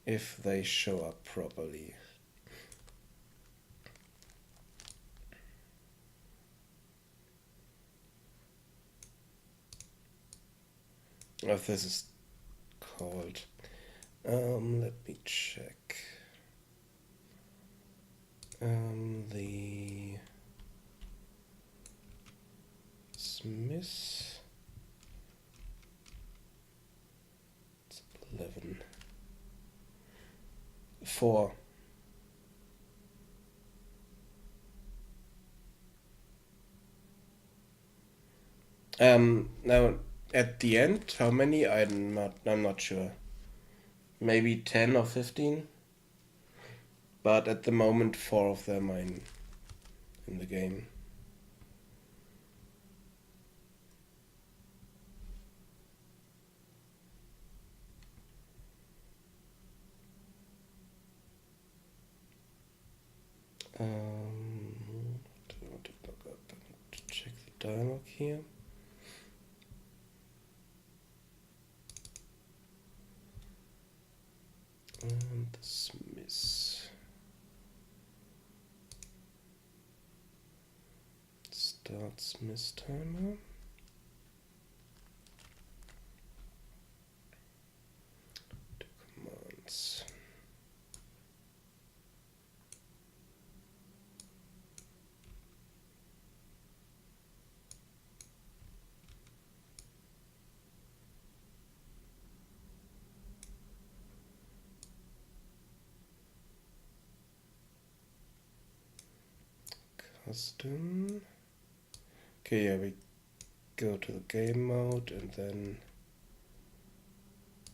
if they show up properly. Oh, this is called. Let me check. The Smith. It's 11. 4. Now at the end, how many? I'm not sure. Maybe 10 or 15. But at the moment, 4 of them are in the game. To check the dialogue here. And the Smith. Start Smith timer. To commands. Custom. Okay, yeah, we go to the game mode and then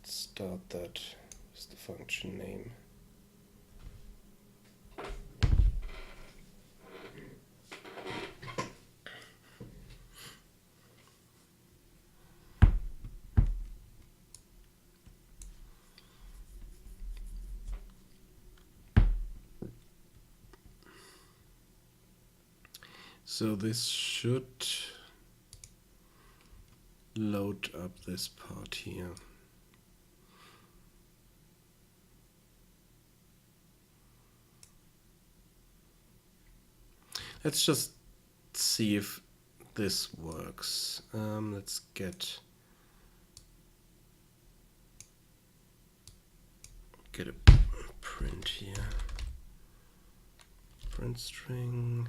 start that with the function name. So this should load up this part here. Let's just see if this works. Let's get a print here. Print string.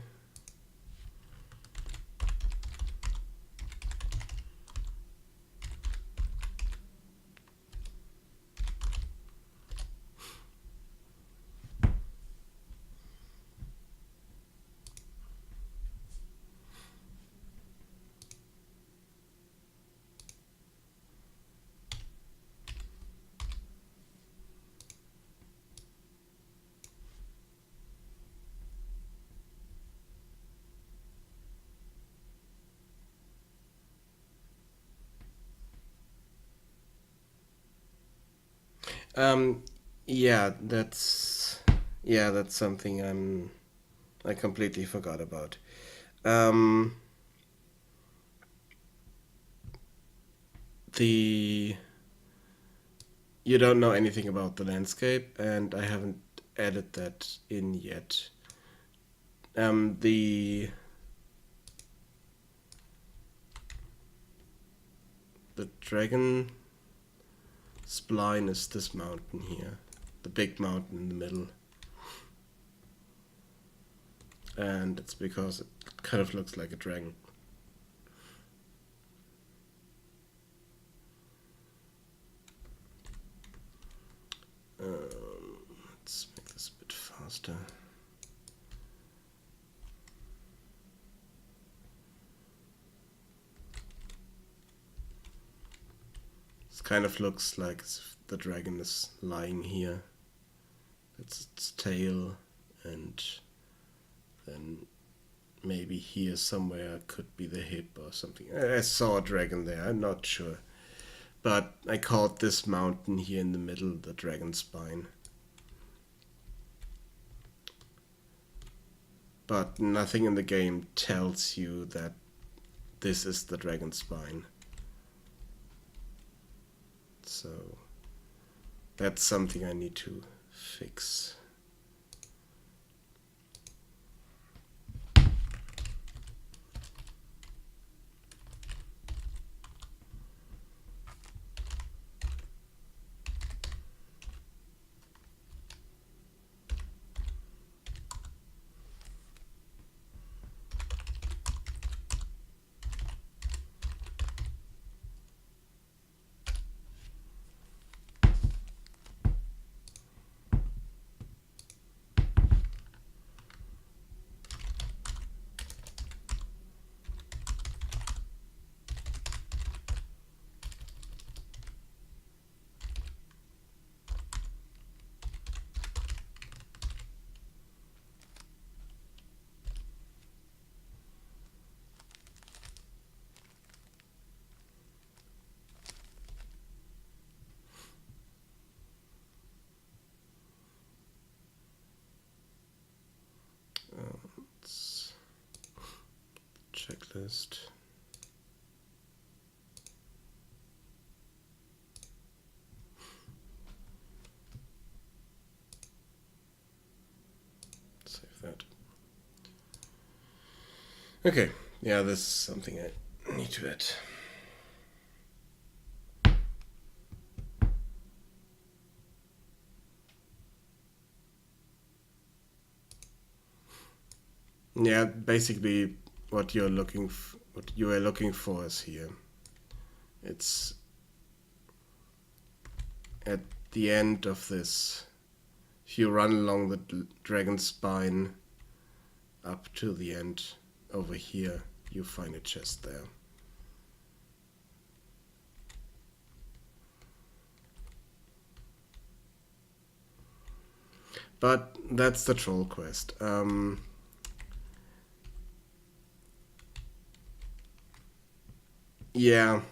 Yeah, that's something I completely forgot about. The you don't know anything about the landscape, and I haven't added that in yet. The dragon spline is this mountain here, the big mountain in the middle. And it's because it kind of looks like a dragon. Let's make this a bit faster. This kind of looks like as if the dragon is lying here. That's its tail, and then maybe here somewhere could be the hip or something. I saw a dragon there, I'm not sure. But I called this mountain here in the middle the dragon spine. But nothing in the game tells you that this is the dragon spine. So that's something I need to fix. Checklist. Save that. Okay, yeah, this is something I need to add. Yeah, basically what you are looking for is here. It's at the end of this. If you run along the dragon spine up to the end over here, you find a chest there. But that's the troll quest. Yeah.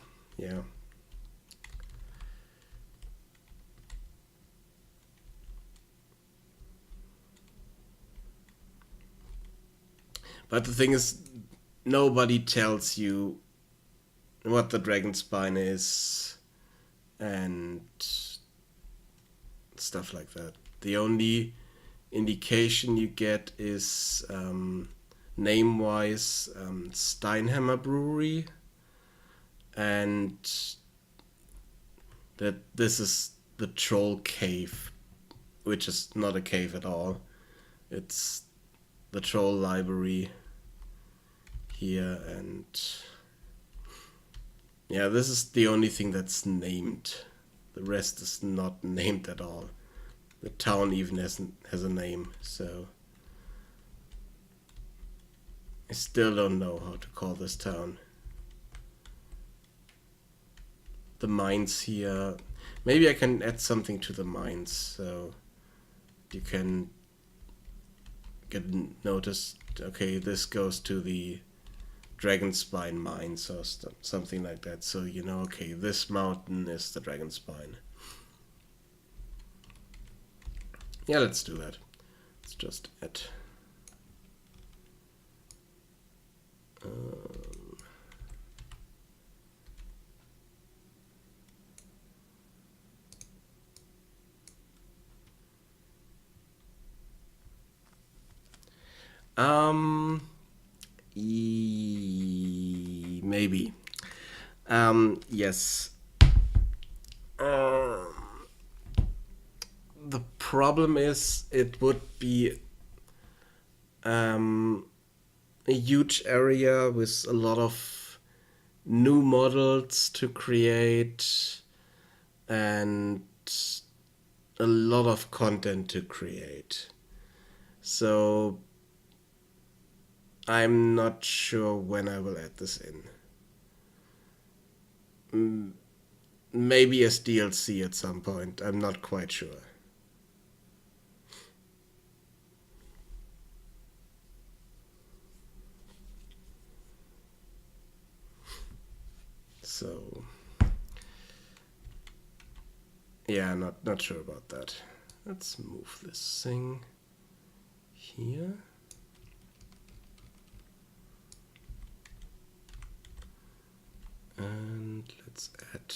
But the thing is, nobody tells you what the dragon spine is and stuff like that. The only indication you get is name-wise Steinhammer Brewery, and that this is the troll cave, which is not a cave at all. It's the troll library here, and yeah, this is the only thing that's named. The rest is not named at all. The town even has a name, so I still don't know how to call this town. The mines here, maybe I can add something to the mines so you can get noticed. Okay, this goes to the dragon spine mines or something like that, so you know, okay, this mountain is the dragon spine. Yeah, let's do that. Let's just add Um, maybe. Yes. Um, the problem is it would be um, a huge area with a lot of new models to create and a lot of content to create. So I'm not sure when I will add this in. Maybe as DLC at some point. I'm not quite sure. So yeah, not sure about that. Let's move this thing here. And let's add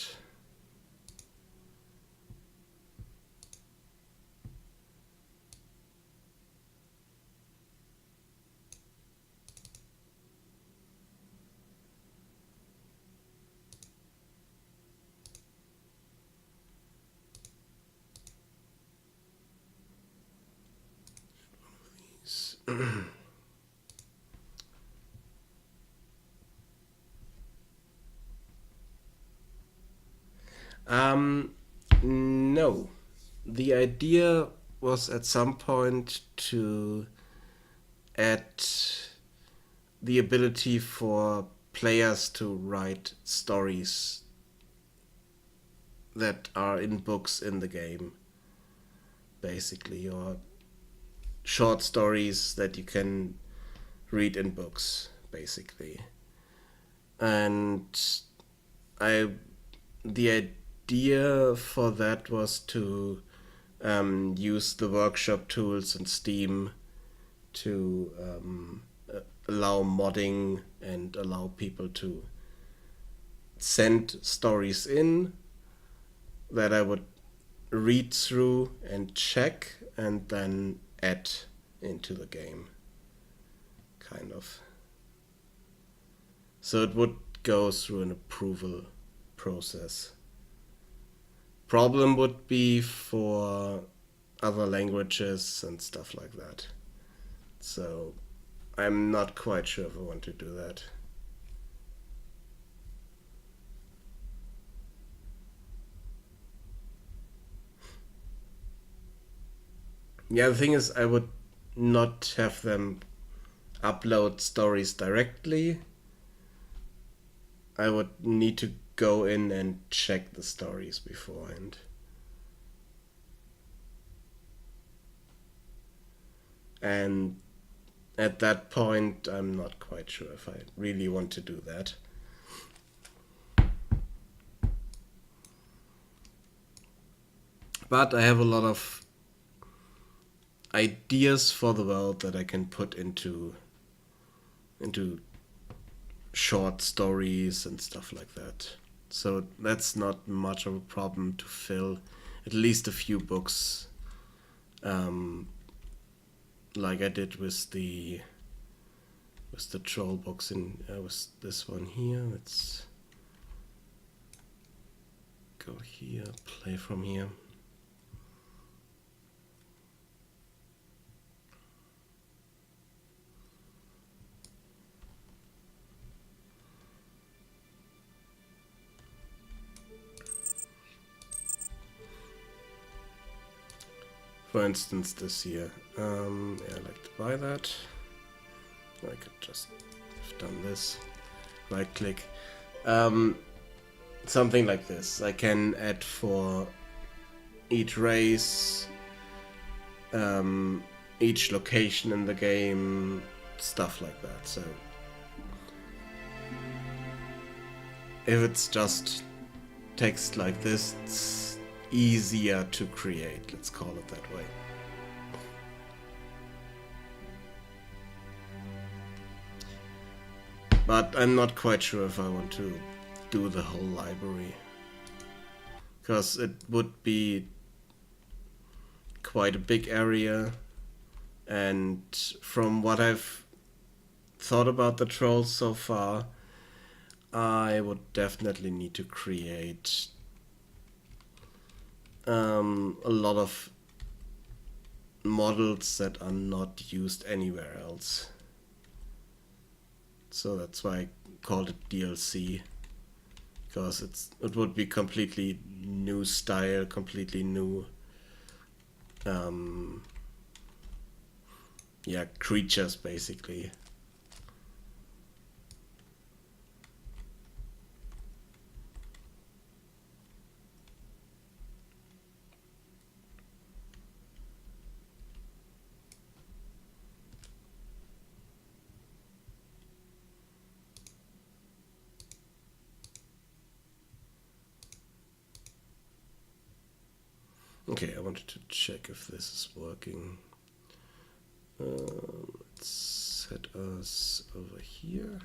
these. No. The idea was at some point to add the ability for players to write stories that are in books in the game, basically, or short stories that you can read in books, basically. And I, the idea for that was to use the workshop tools in Steam to allow modding and allow people to send stories in that I would read through and check and then add into the game, kind of. So it would go through an approval process. Problem would be for other languages and stuff like that. So I'm not quite sure if I want to do that. Yeah, the thing is, I would not have them upload stories directly. I would need to go in and check the stories beforehand. And at that point, I'm not quite sure if I really want to do that. But I have a lot of ideas for the world that I can put into short stories and stuff like that. So that's not much of a problem to fill at least a few books, like I did with the troll books in with this one here. Let's go here, play from here. For instance, this here. Yeah, I'd like to buy that. I could just have done this. Right click. Something like this. I can add for each race, each location in the game, stuff like that. So if it's just text like this, it's easier to create, let's call it that way. But I'm not quite sure if I want to do the whole library, because it would be quite a big area And from what I've thought about the trolls so far, I would definitely need to create a lot of models that are not used anywhere else. So that's why I called it DLC, because it would be completely new style, completely new creatures basically. Okay, I wanted to check if this is working. Let's set us over here.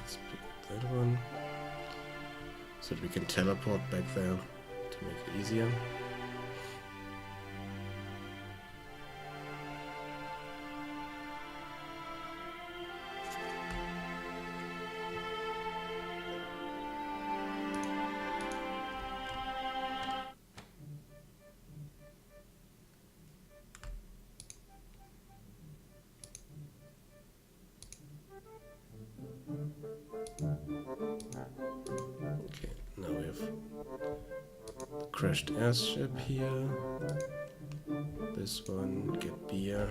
Let's pick up that one so that we can teleport back there to make it easier. Okay, now we have crashed airship here. This one, get beer.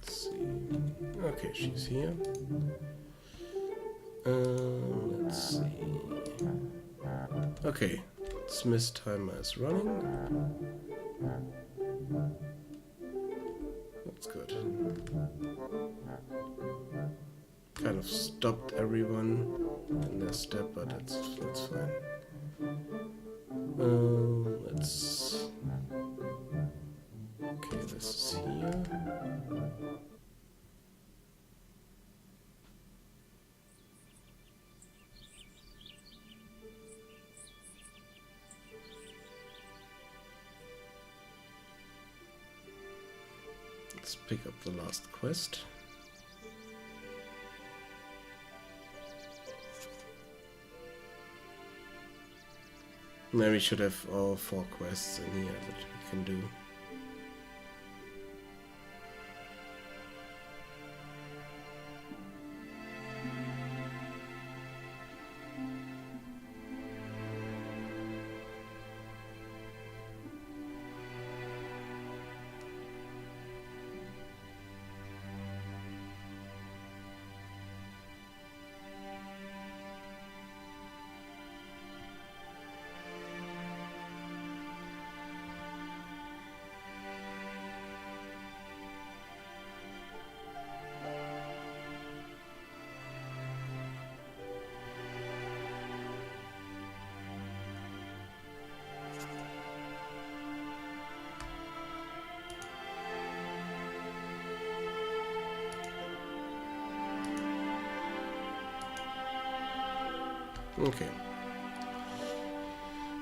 Let's see. Okay, she's here. Let's see. Okay, Smith's timer is running. That's good. Kind of stopped everyone in their step, but that's fine. Let's. Okay, this is here. Let's pick up the last quest. Maybe we should have all 4 quests in here that we can do. Okay.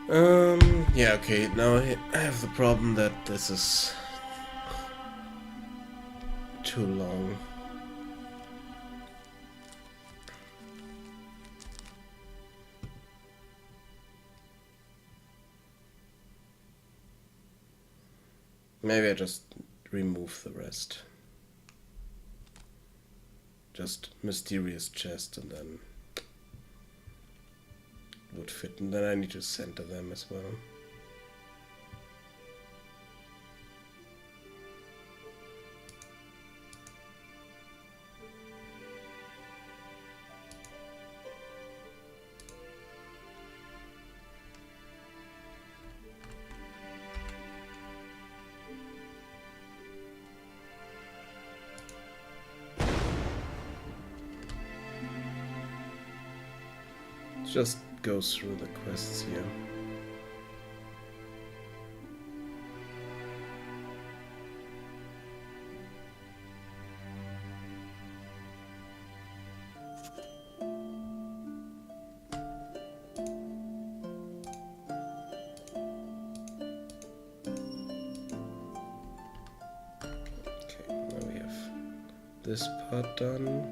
Yeah, okay, now I have the problem that this is too long. Maybe I just remove the rest. Just mysterious chest and then would fit, and then I need to center them as well. Just go through the quests here. Okay, now we have this part done.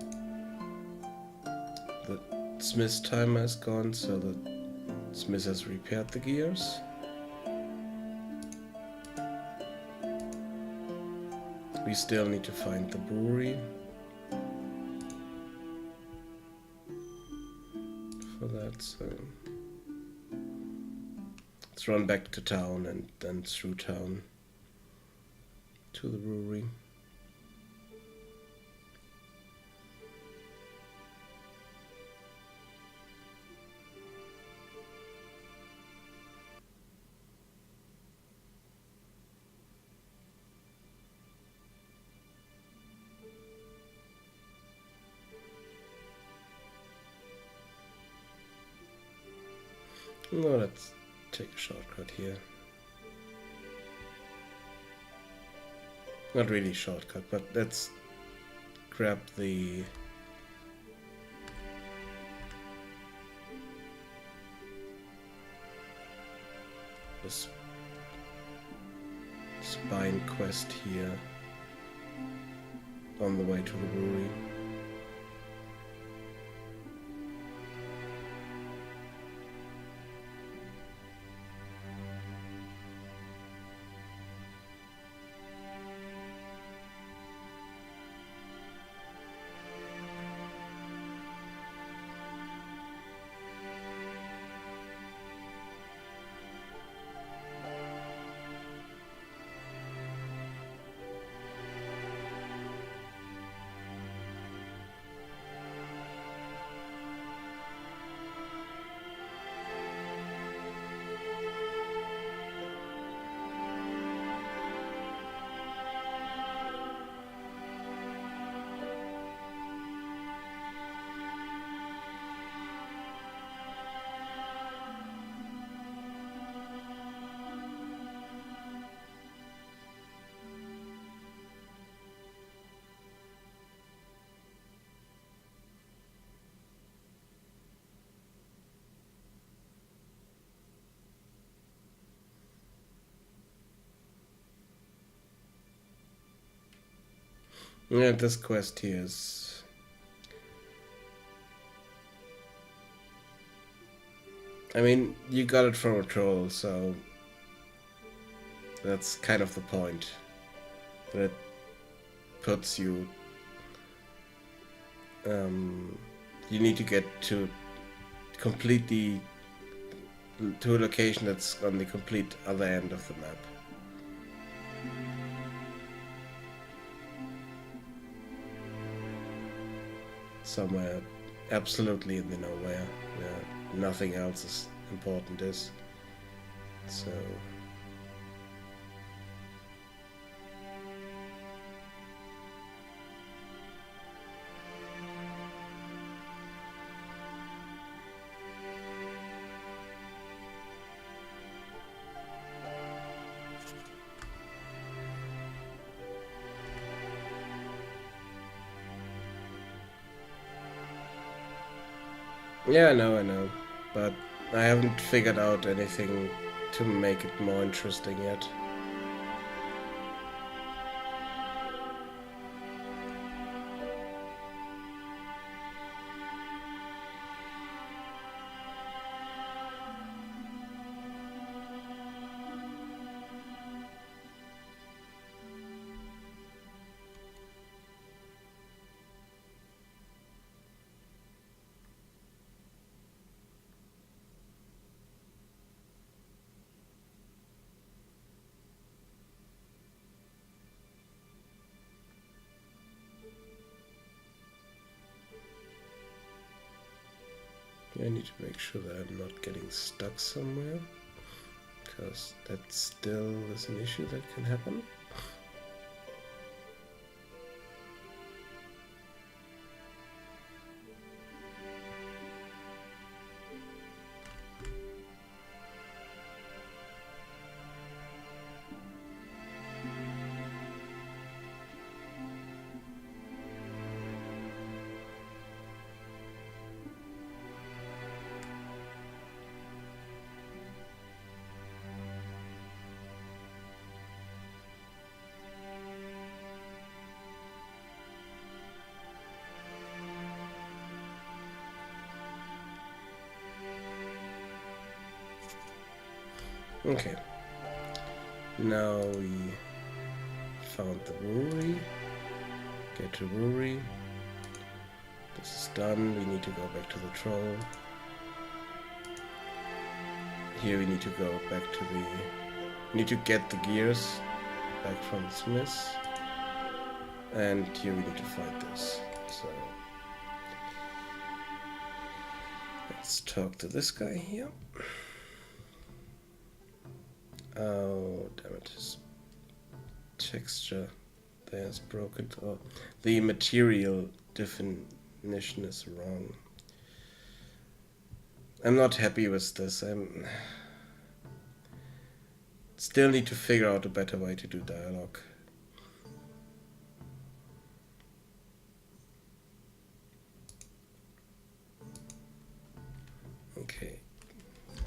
The smith's timer is gone, so the smith has repaired the gears. We still need to find the brewery. For that, so let's run back to town and then through town to the brewery. No, let's take a shortcut here. Not really shortcut, but let's grab the spine quest here on the way to the brewery. Yeah, this quest here is... I mean, you got it from a troll, so that's kind of the point. That puts you... you need to get to completely... to a location that's on the complete other end of the map. Somewhere absolutely in the nowhere, where nothing else is important is. So yeah, I know, but I haven't figured out anything to make it more interesting yet. I need to make sure that I'm not getting stuck somewhere, because that still is an issue that can happen. Okay, now we found the brewery. Get to brewery. This is done. We need to go back to the troll. Here we need to go back to the... We need to get the gears back from the smiths. And here we need to fight this. So let's talk to this guy here. Oh, damn it. His texture there is broken. Oh, the material definition is wrong. I'm not happy with this. I'm still need to figure out a better way to do dialogue. Okay,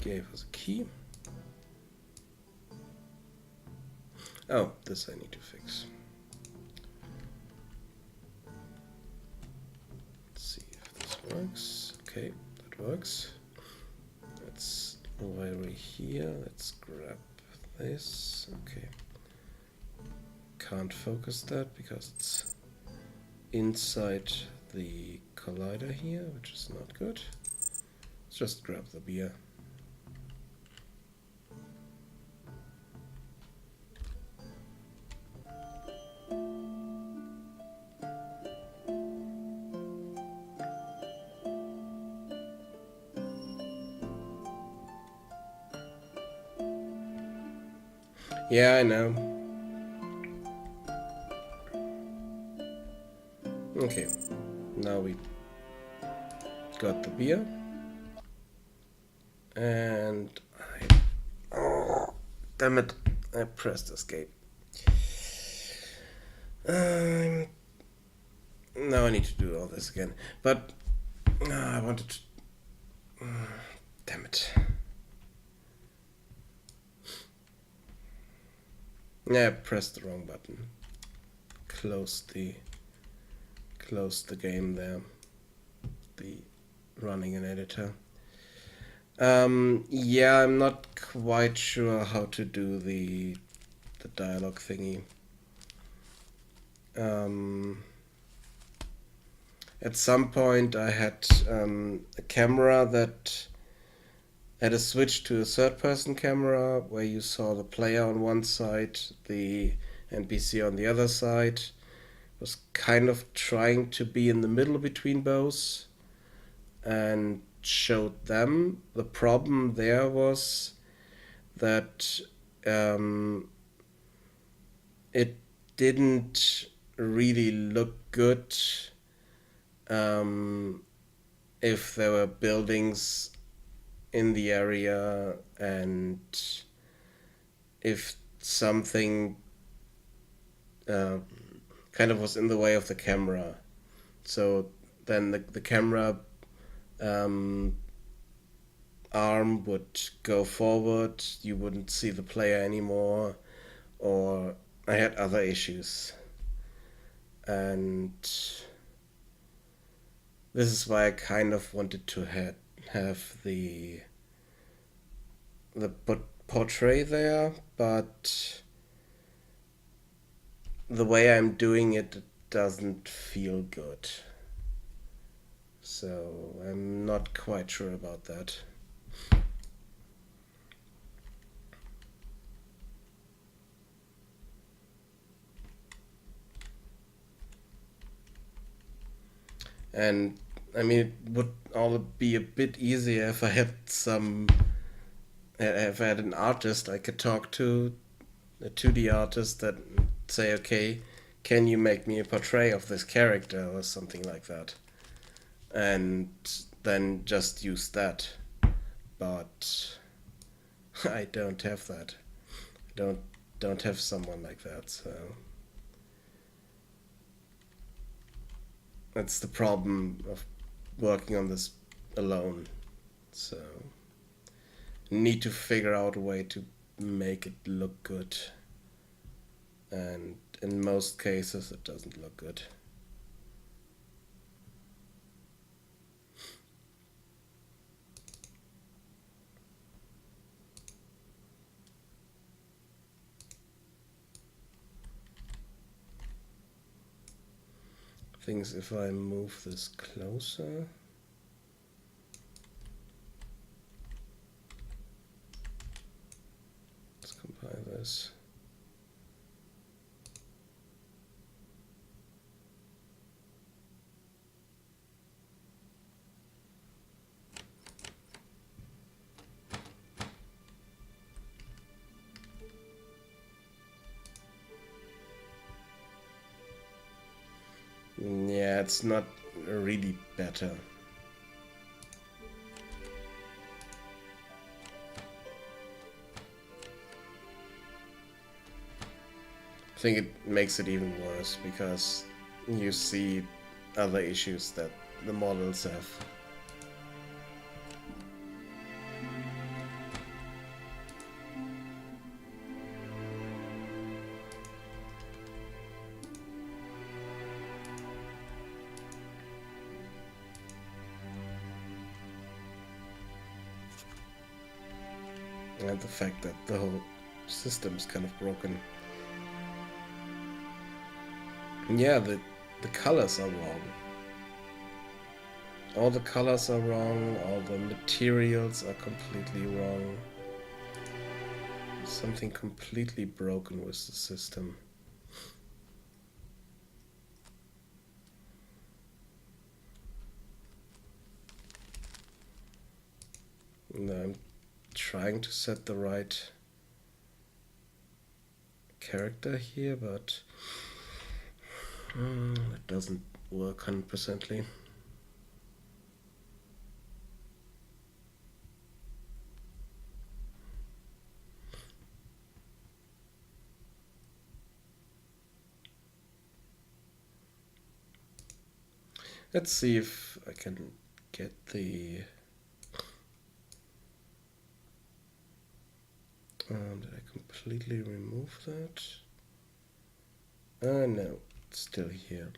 gave us a key. Oh, this I need to fix. Let's see if this works. Okay, that works. Let's while we're here, let's grab this. Okay. Can't focus that because it's inside the collider here, which is not good. Let's just grab the beer. Yeah, I know. Okay, now we got the beer. And oh, damn it, I pressed escape. Now I need to do all this again. But I wanted to... damn it. Yeah, I pressed the wrong button. Close the game there. The running an editor. Yeah, I'm not quite sure how to do the dialogue thingy. At some point I had a camera that had a switch to a third-person camera where you saw the player on one side, the NPC on the other side. Was kind of trying to be in the middle between both and showed them. The problem there was that it didn't really look good if there were buildings in the area and if something kind of was in the way of the camera. So then the camera arm would go forward, you wouldn't see the player anymore, or I had other issues. And this is why I kind of wanted to have the portray there, but the way I'm doing it doesn't feel good. So I'm not quite sure about that. And I mean, it would all be a bit easier if I had if I had an artist I could talk to, a 2D artist that say, okay, can you make me a portrait of this character or something like that, and then just use that. But I don't have that. I don't have someone like that. So that's the problem of working on this alone. So need to figure out a way to make it look good, and in most cases it doesn't look good. Things if I move this closer. Let's compile this. Yeah, it's not really better. I think it makes it even worse because you see other issues that the models have. And the fact that the whole system is kind of broken. And yeah, the colors are wrong. All the colors are wrong, all the materials are completely wrong. Something completely broken with the system. And I'm trying to set the right character here, but it doesn't work 100%. Let's see if I can get the... did I completely remove that? No, it's still here.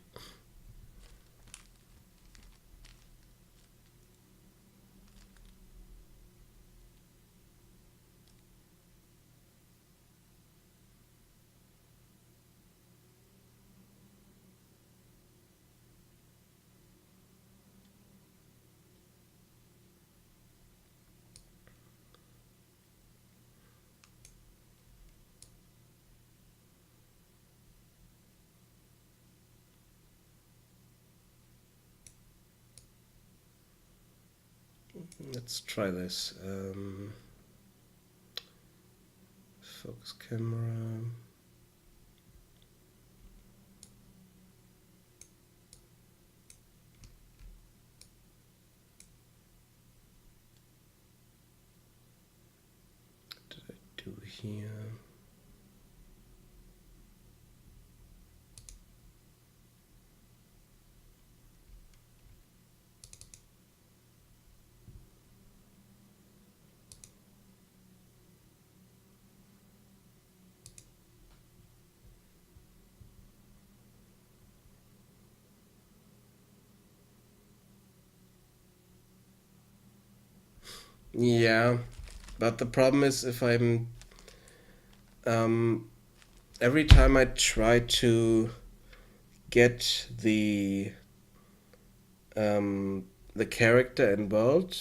Let's try this. Focus camera. What did I do here? Yeah, but the problem is if I'm um, every time I try to get um, the character and world,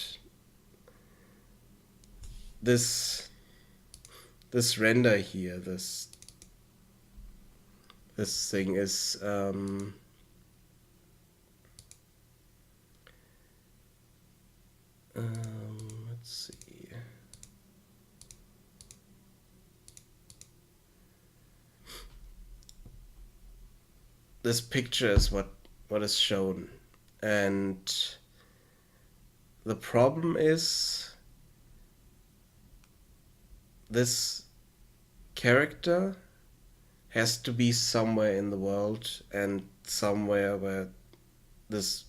this this render here, this thing is let's see. This picture is what is shown, and the problem is this character has to be somewhere in the world and somewhere where this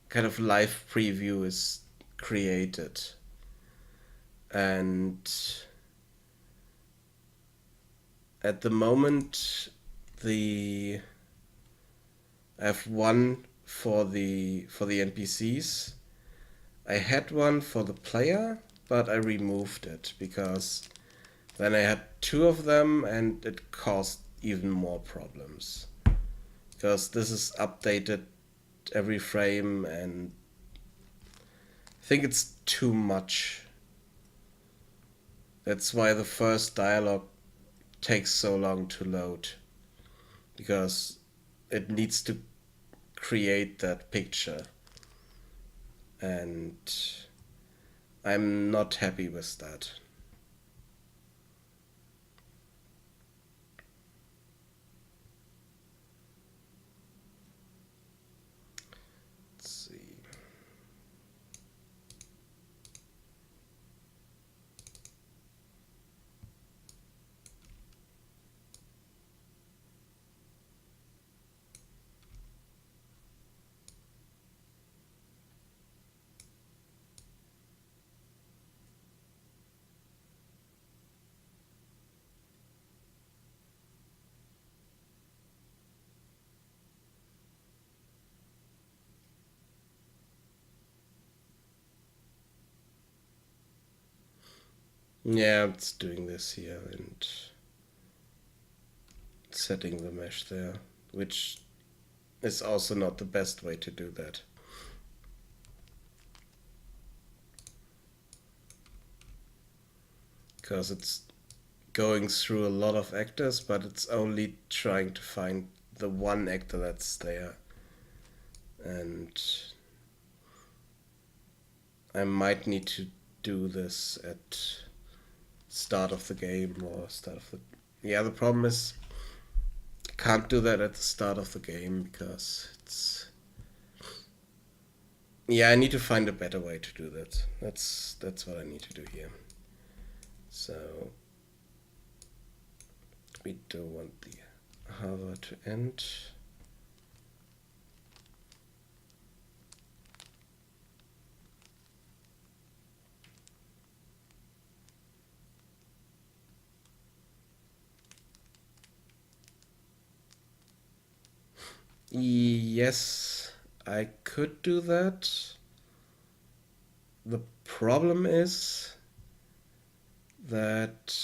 kind of live preview is created. And at the moment, the I have one for the NPCs. I had one for the player, but I removed it because then I had two of them and it caused even more problems. Because this is updated every frame and I think it's too much. That's why the first dialogue takes so long to load. Because it needs to create that picture. And I'm not happy with that. Let's see. Yeah, it's doing this here and setting the mesh there, which is also not the best way to do that. Because it's going through a lot of actors, but it's only trying to find the one actor that's there. And I might need to do this at start of the game or start of the... Yeah, the problem is I can't do that at the start of the game because it's... Yeah, I need to find a better way to do that. That's what I need to do here. So we don't want the hover to end. Yes, I could do that. The problem is that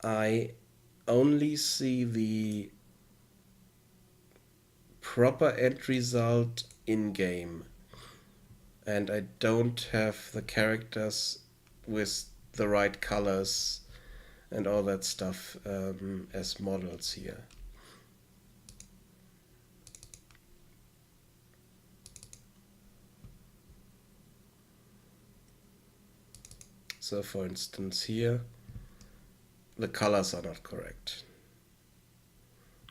I only see the proper end result in game, and I don't have the characters with the right colors and all that stuff as models here. So for instance here, the colors are not correct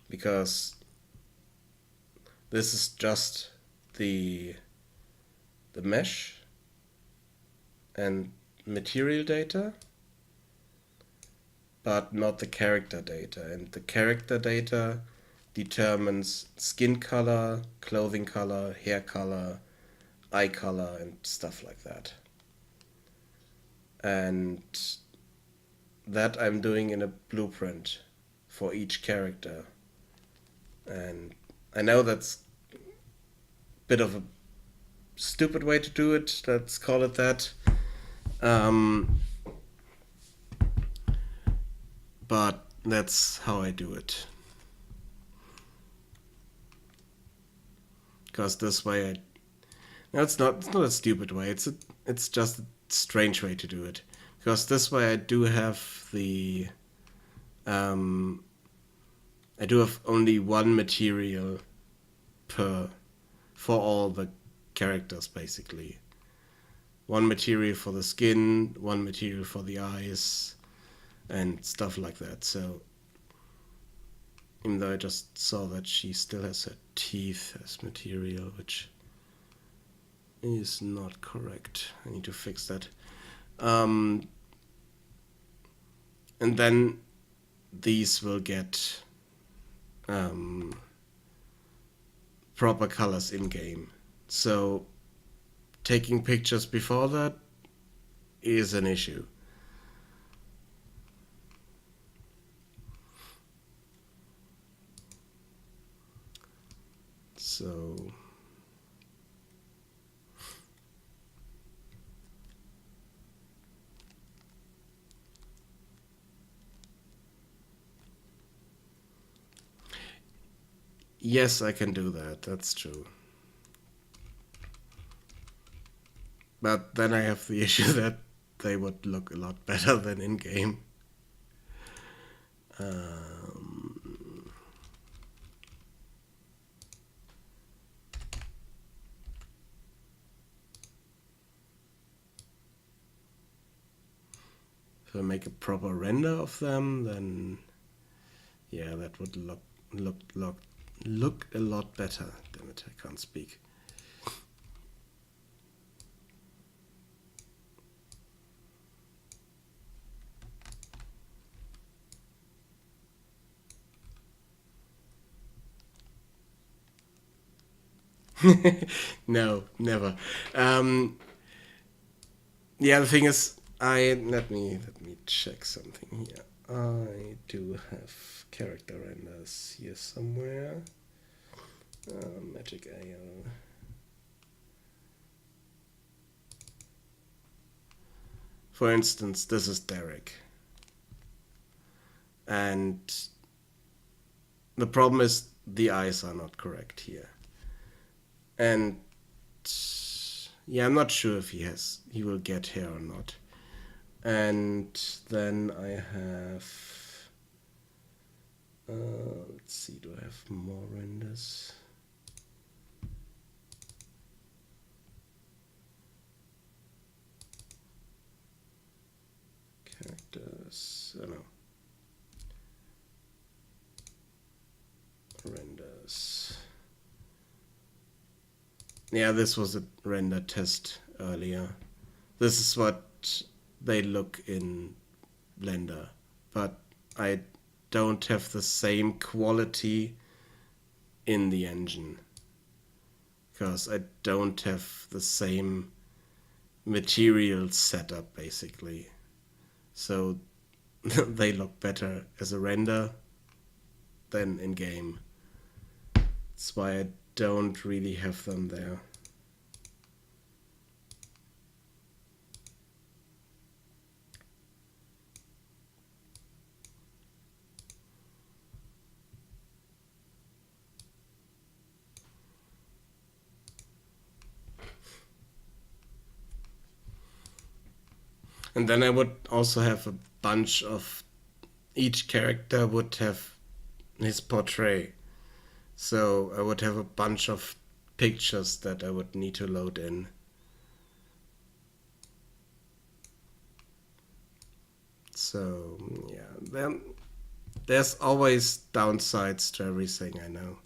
because this is just the mesh and material data, but not the character data. And the character data determines skin color, clothing color, hair color, eye color, and stuff like that. And that I'm doing in a blueprint for each character. And I know that's a bit of a stupid way to do it, let's call it that. Um, but that's how I do it. Because this way no, it's not a stupid way. It's just a strange way to do it. Because this way I do have I do have only one material for all the characters, basically. One material for the skin, one material for the eyes, and stuff like that. So even though I just saw that she still has her teeth as material, which is not correct. I need to fix that. And then these will get proper colors in game. So taking pictures before that is an issue. So yes, I can do that. That's true. But then I have the issue that they would look a lot better than in game. If I make a proper render of them, then yeah, that would look a lot better. Damn it, I can't speak. No, never. Yeah, the thing is, let me check something here. I do have character renders here somewhere. MagicAle. For instance, this is Derek. And the problem is the eyes are not correct here. And yeah, I'm not sure if he will get hair or not. And then I have let's see, do I have more renders? Characters, oh no. Renders. Yeah, this was a render test earlier. This is what they look in Blender, but I don't have the same quality in the engine because I don't have the same material setup basically. So they look better as a render than in game. That's why I don't really have them there. And then I would also have a bunch of, each character would have his portrait. So I would have a bunch of pictures that I would need to load in. So yeah, there's always downsides to everything, I know.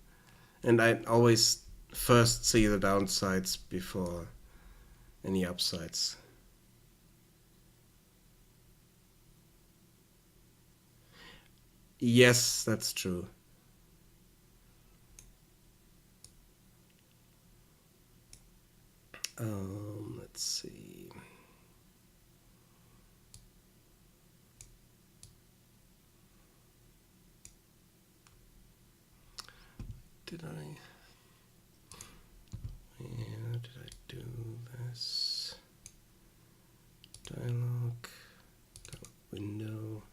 And I always first see the downsides before any upsides. Yes, that's true. Let's see. Did I do this. Dialog window.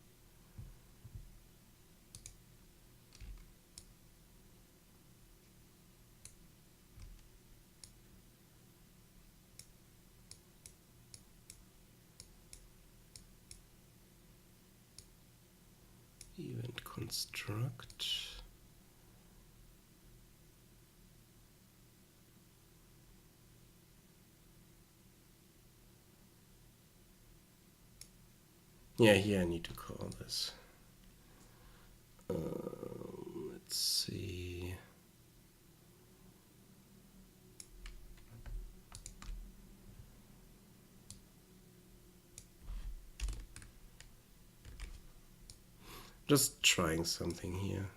Event construct. Yeah, here I need to call this. Let's see. Just trying something here.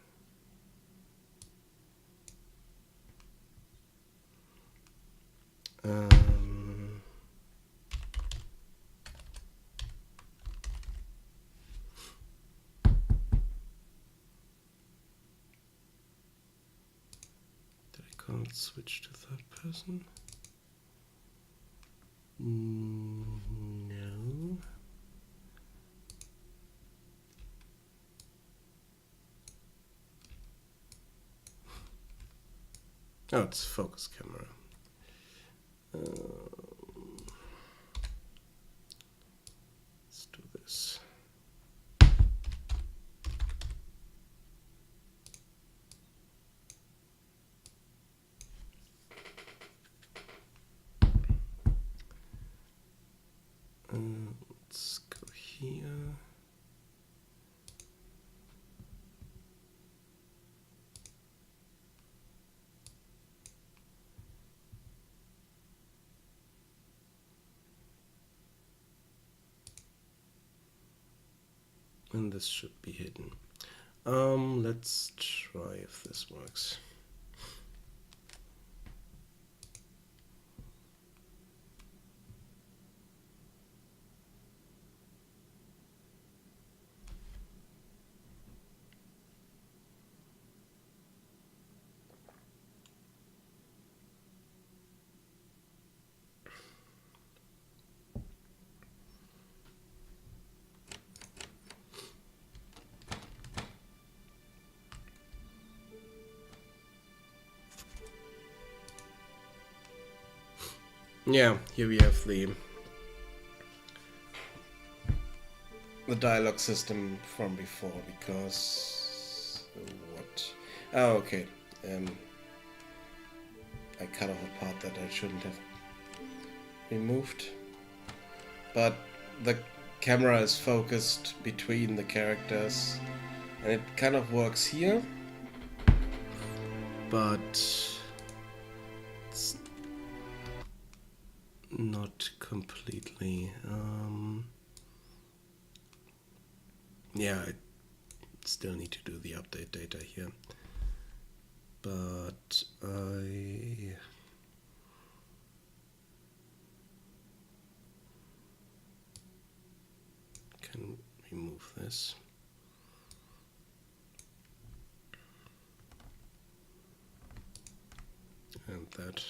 Can't switch to third person. No. Oh, it's focus camera. Let's do this. Let's go here. And this should be hidden. Let's try if this works. Yeah, here we have the dialogue system from before, because what? Oh, okay. I cut off a part that I shouldn't have removed. But the camera is focused between the characters, and it kind of works here, but it's not completely. Yeah, I still need to do the update data here, but I can remove this. And that.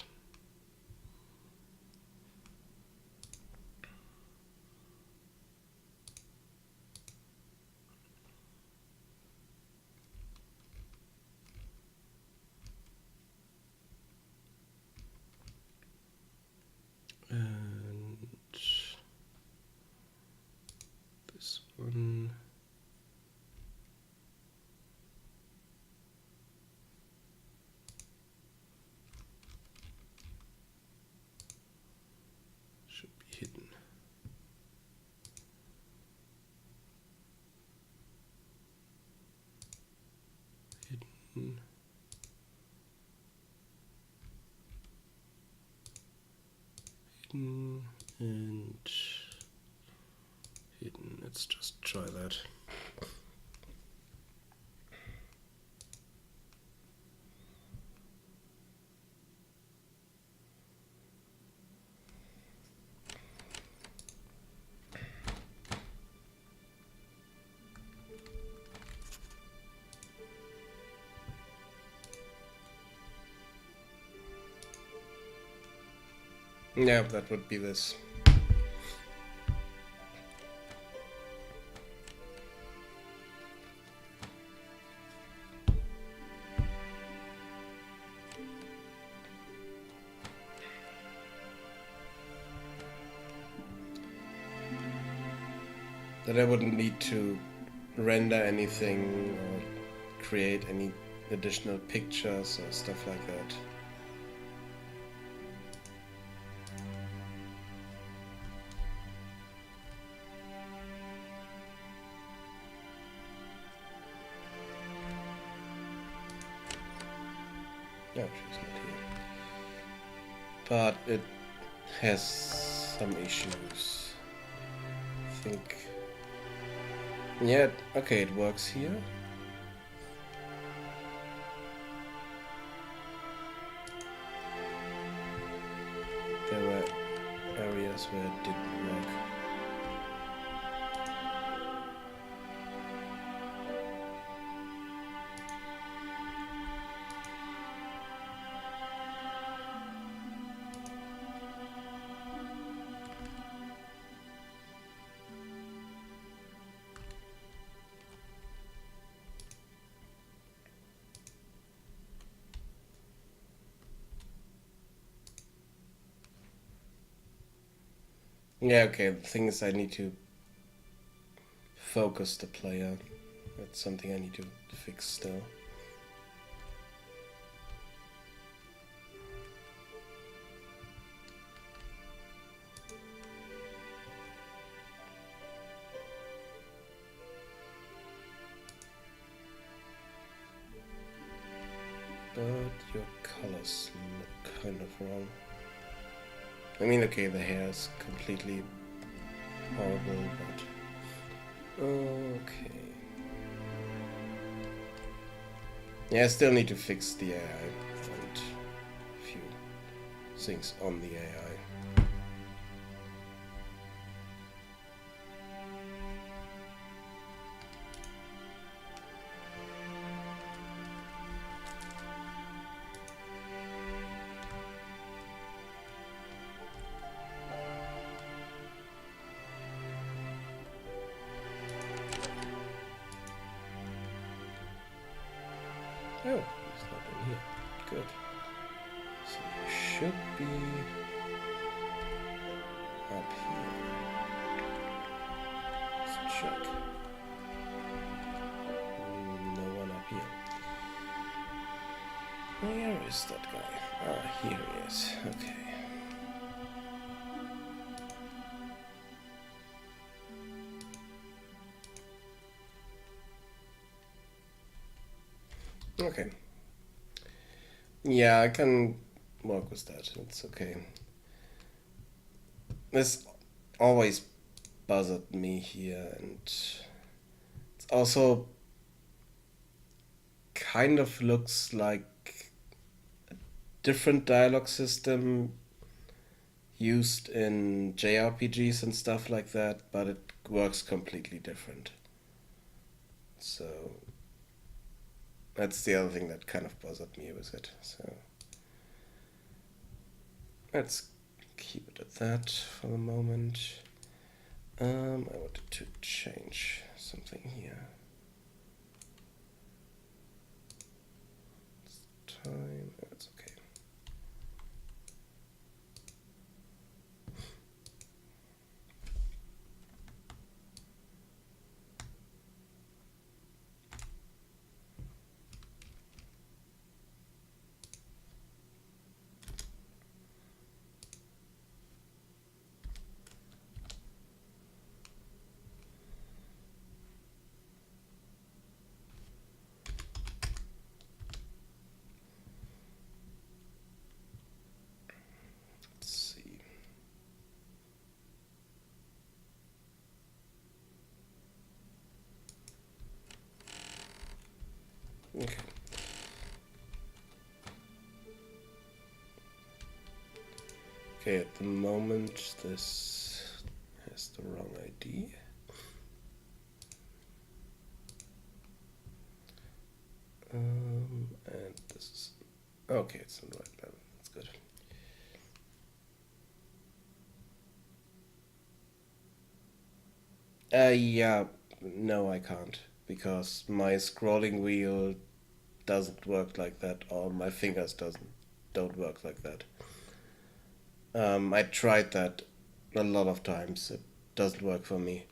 And this one. Should be hidden. Hidden. Hidden and hidden. Let's just try that. Yeah, that would be this. That I wouldn't need to render anything or create any additional pictures or stuff like that. No, she's not here. But it has some issues. I think. Yeah, okay, it works here. There were areas where it didn't work. Yeah, okay, the thing is I need to focus the player. That's something I need to fix still. But your colors look kind of wrong. I mean, okay, the hair is completely horrible, but... Okay. Yeah, I still need to fix the AI and a few things on the AI. Oh, he's not in here. Good. So he should be up here. Let's check. No one up here. Where is that guy? Ah, here he is. Okay. Okay. Yeah, I can work with that. It's okay. This always bothered me here, and it's also kind of looks like a different dialogue system used in JRPGs and stuff like that, but it works completely different. So that's the other thing that kind of bothered me with it. So let's keep it at that for the moment. I wanted to change something here. It's time. That's okay. Let's see. Okay. Okay, at the moment this has the wrong ID. And this is okay, it's on the right level. That's good. Yeah, no, I can't because my scrolling wheel doesn't work like that, or my fingers don't work like that. I tried that a lot of times. It doesn't work for me.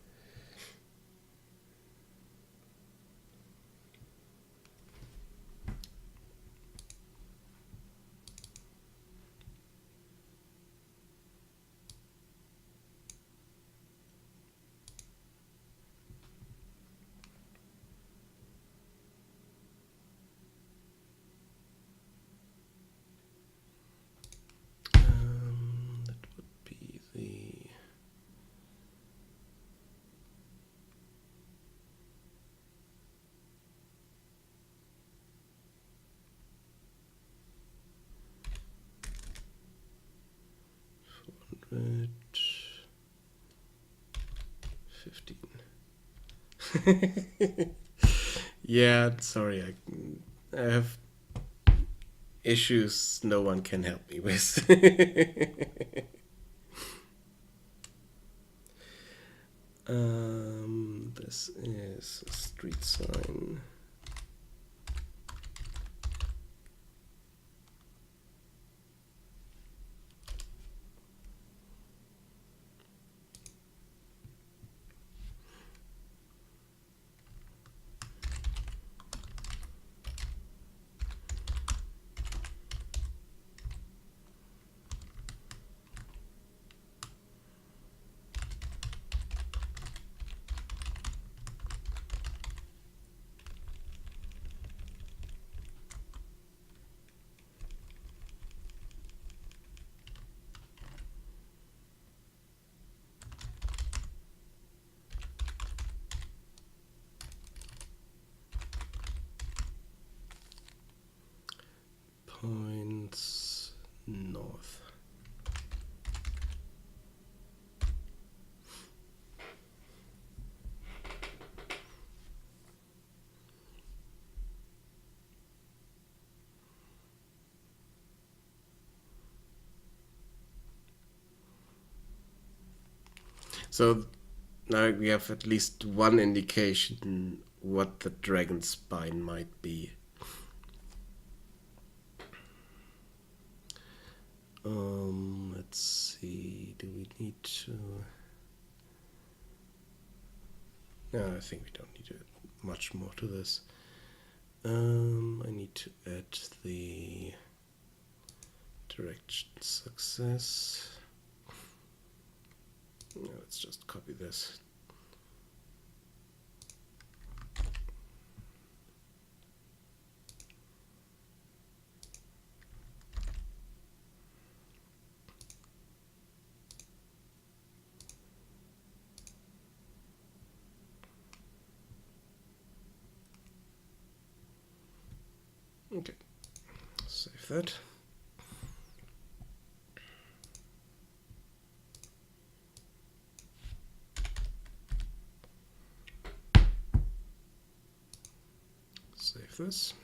'That would be the red 15. Yeah, sorry, I have issues no one can help me with. This is a street sign. Points north. So now we have at least one indication what the dragon spine might be. Let's see. Do we need to? No, I think we don't need to add much more to this. I need to add the direction success. No, let's just copy this. Okay, save that. Save this.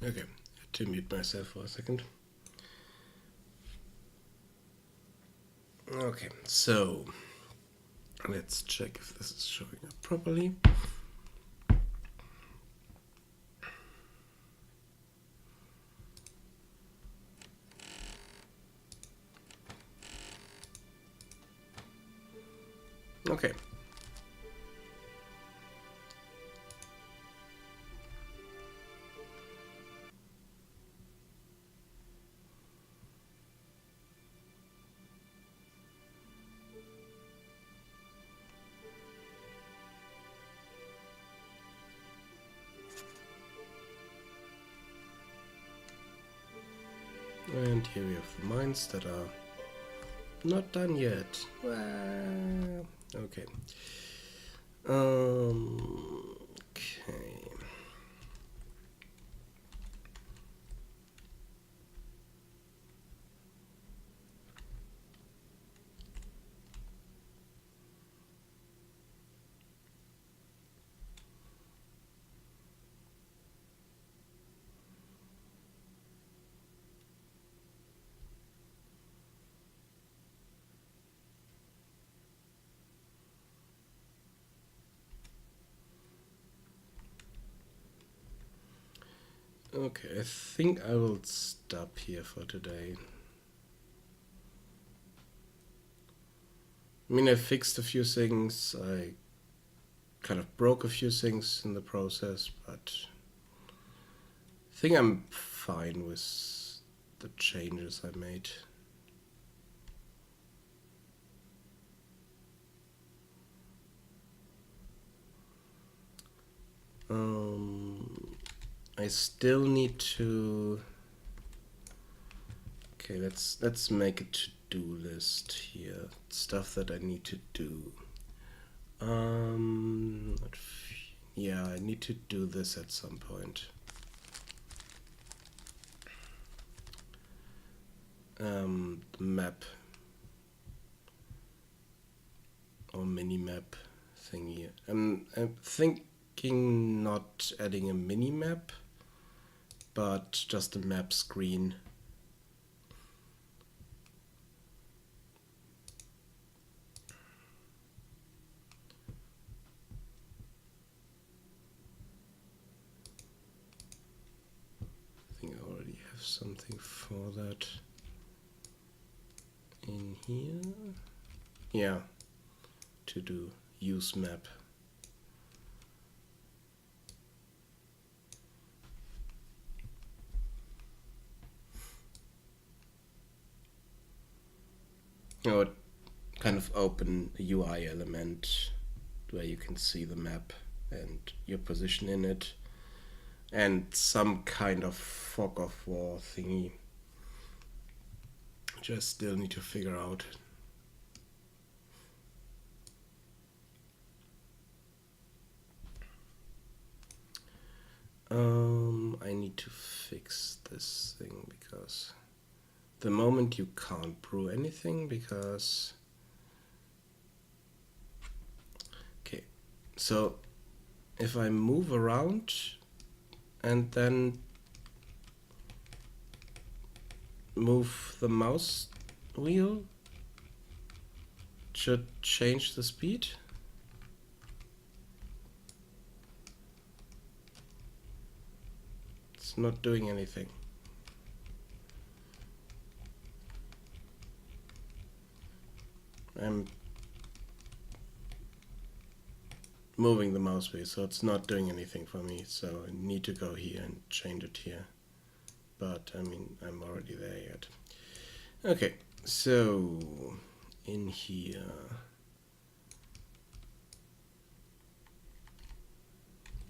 Okay, I had to mute myself for a second. Okay, so let's check if this is showing up properly. Okay. And here we have the mines that are not done yet. Well, okay. Okay. Okay, I think I will stop here for today. I mean, I fixed a few things, I kind of broke a few things in the process, but I think I'm fine with the changes I made. I still need to. Okay, let's make a to-do list here. Stuff that I need to do. Yeah, I need to do this at some point. The map or mini map thingy. I'm thinking not adding a mini map, but just a map screen. I think I already have something for that in here. Yeah, to do use map. I would kind of open a UI element where you can see the map and your position in it, and some kind of fog of war thingy, which I still need to figure out. I need to fix this thing because the moment you can't brew anything because. Okay, so if I move around and then move the mouse wheel, it should change the speed. It's not doing anything. I'm moving the mouse wheel, so it's not doing anything for me, so I need to go here and change it here. But I mean, I'm already there yet. Okay, so in here,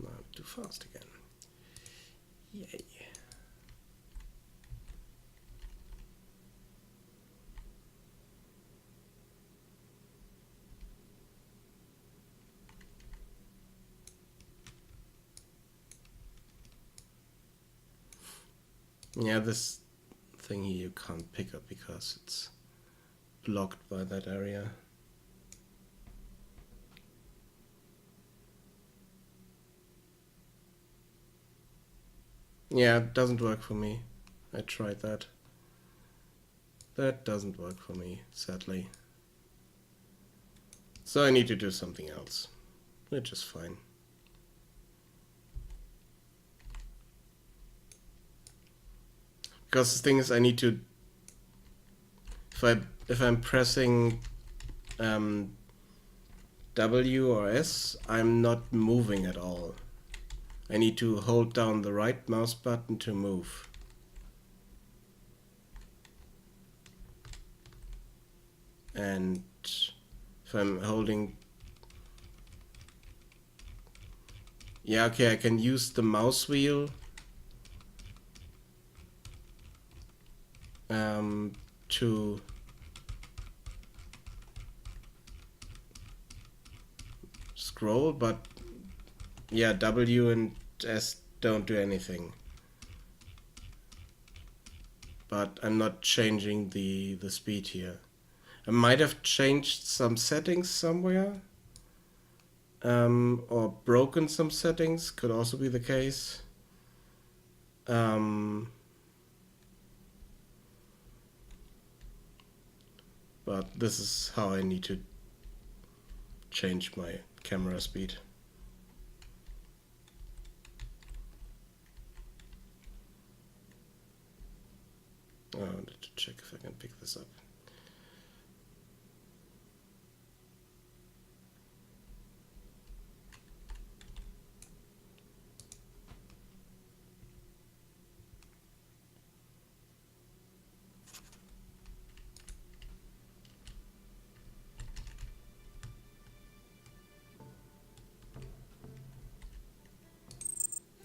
no, too fast again. Yay. Yeah, this thing here you can't pick up because it's blocked by that area. Yeah, it doesn't work for me. I tried that. That doesn't work for me, sadly. So I need to do something else, which is fine. Because the thing is, I need to. If I'm pressing W or S, I'm not moving at all. I need to hold down the right mouse button to move. And if I'm holding. Yeah, okay, I can use the mouse wheel to scroll, but yeah, W and S don't do anything. But I'm not changing the speed here. I might have changed some settings somewhere. Or broken some settings, could also be the case. But this is how I need to change my camera speed. Oh, I wanted to check if I can pick this up.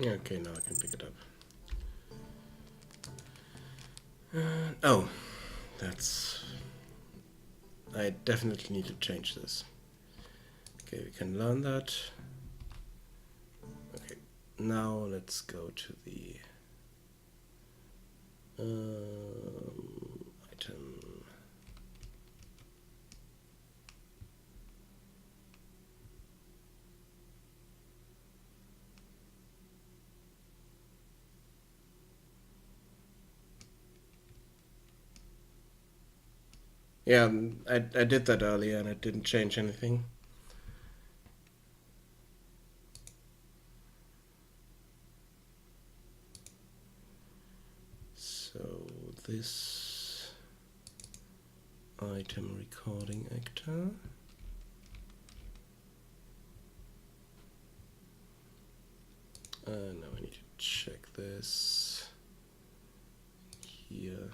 Okay, now I can pick it up. Oh, that's... I definitely need to change this. Okay, we can learn that. Okay, now let's go to the item. Yeah, I did that earlier and it didn't change anything. So this item recording actor. Now I need to check this here.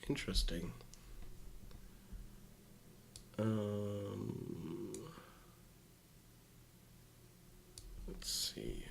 Interesting. Let's see.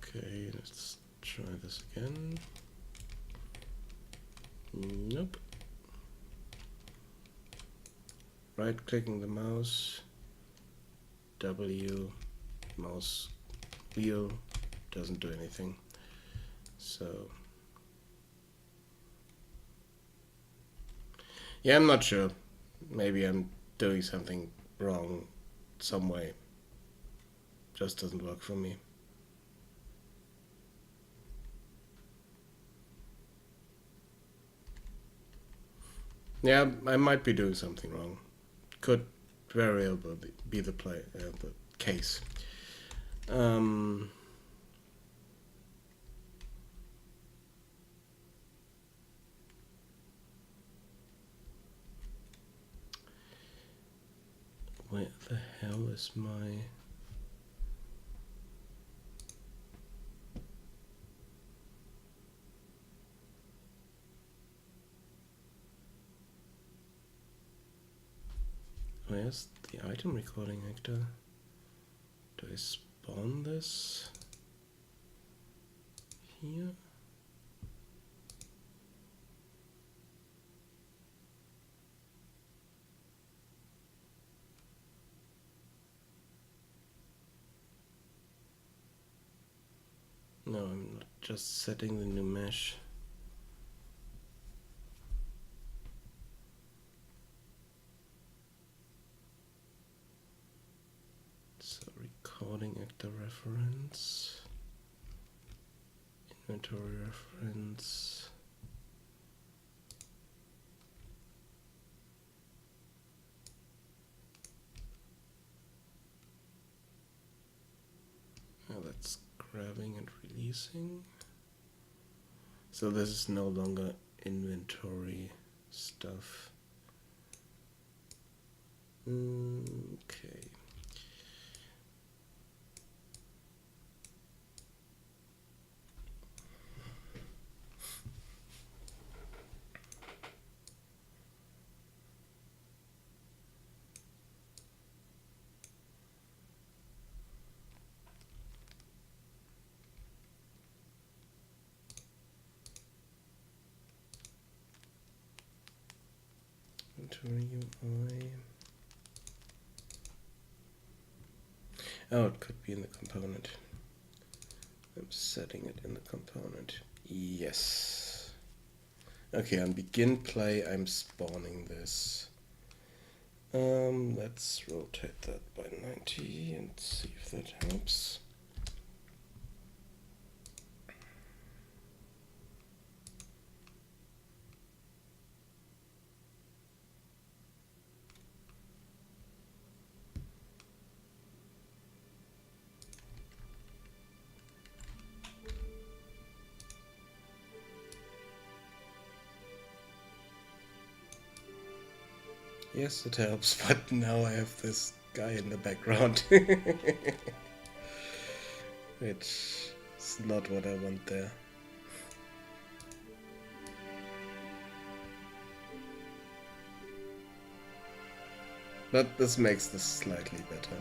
Okay, let's try this again. Nope. Right-clicking the mouse, W, mouse wheel, doesn't do anything. So, yeah, I'm not sure. Maybe I'm doing something wrong some way. Just doesn't work for me. Yeah, I might be doing something wrong. Could very well be the case. Where the hell is my... Where's the item recording actor? Do I spawn this here? No, I'm not just setting the new mesh. So recording actor reference, inventory reference. Now that's grabbing and releasing. So this is no longer inventory stuff. Okay. Inventory UI. Oh, it could be in the component. I'm setting it in the component. Yes. Okay, on begin play, I'm spawning this. Let's rotate that by 90 and see if that helps. Yes, it helps, but now I have this guy in the background. Which is not what I want there. But this makes this slightly better.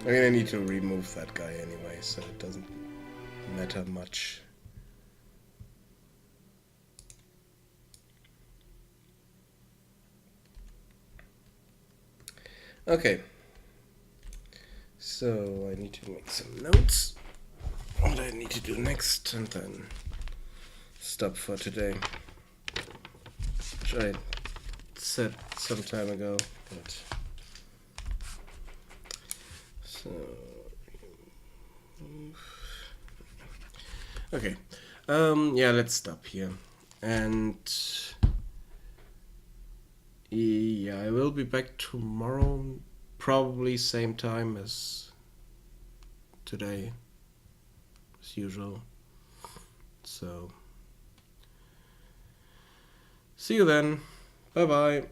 I mean, I need to remove that guy anyway, so it doesn't matter much. Okay, so I need to make some notes. What I need to do next, and then stop for today. Which I said some time ago, but so okay. Yeah, let's stop here, and yeah, I will be back tomorrow, probably same time as today, as usual. So, see you then. Bye bye.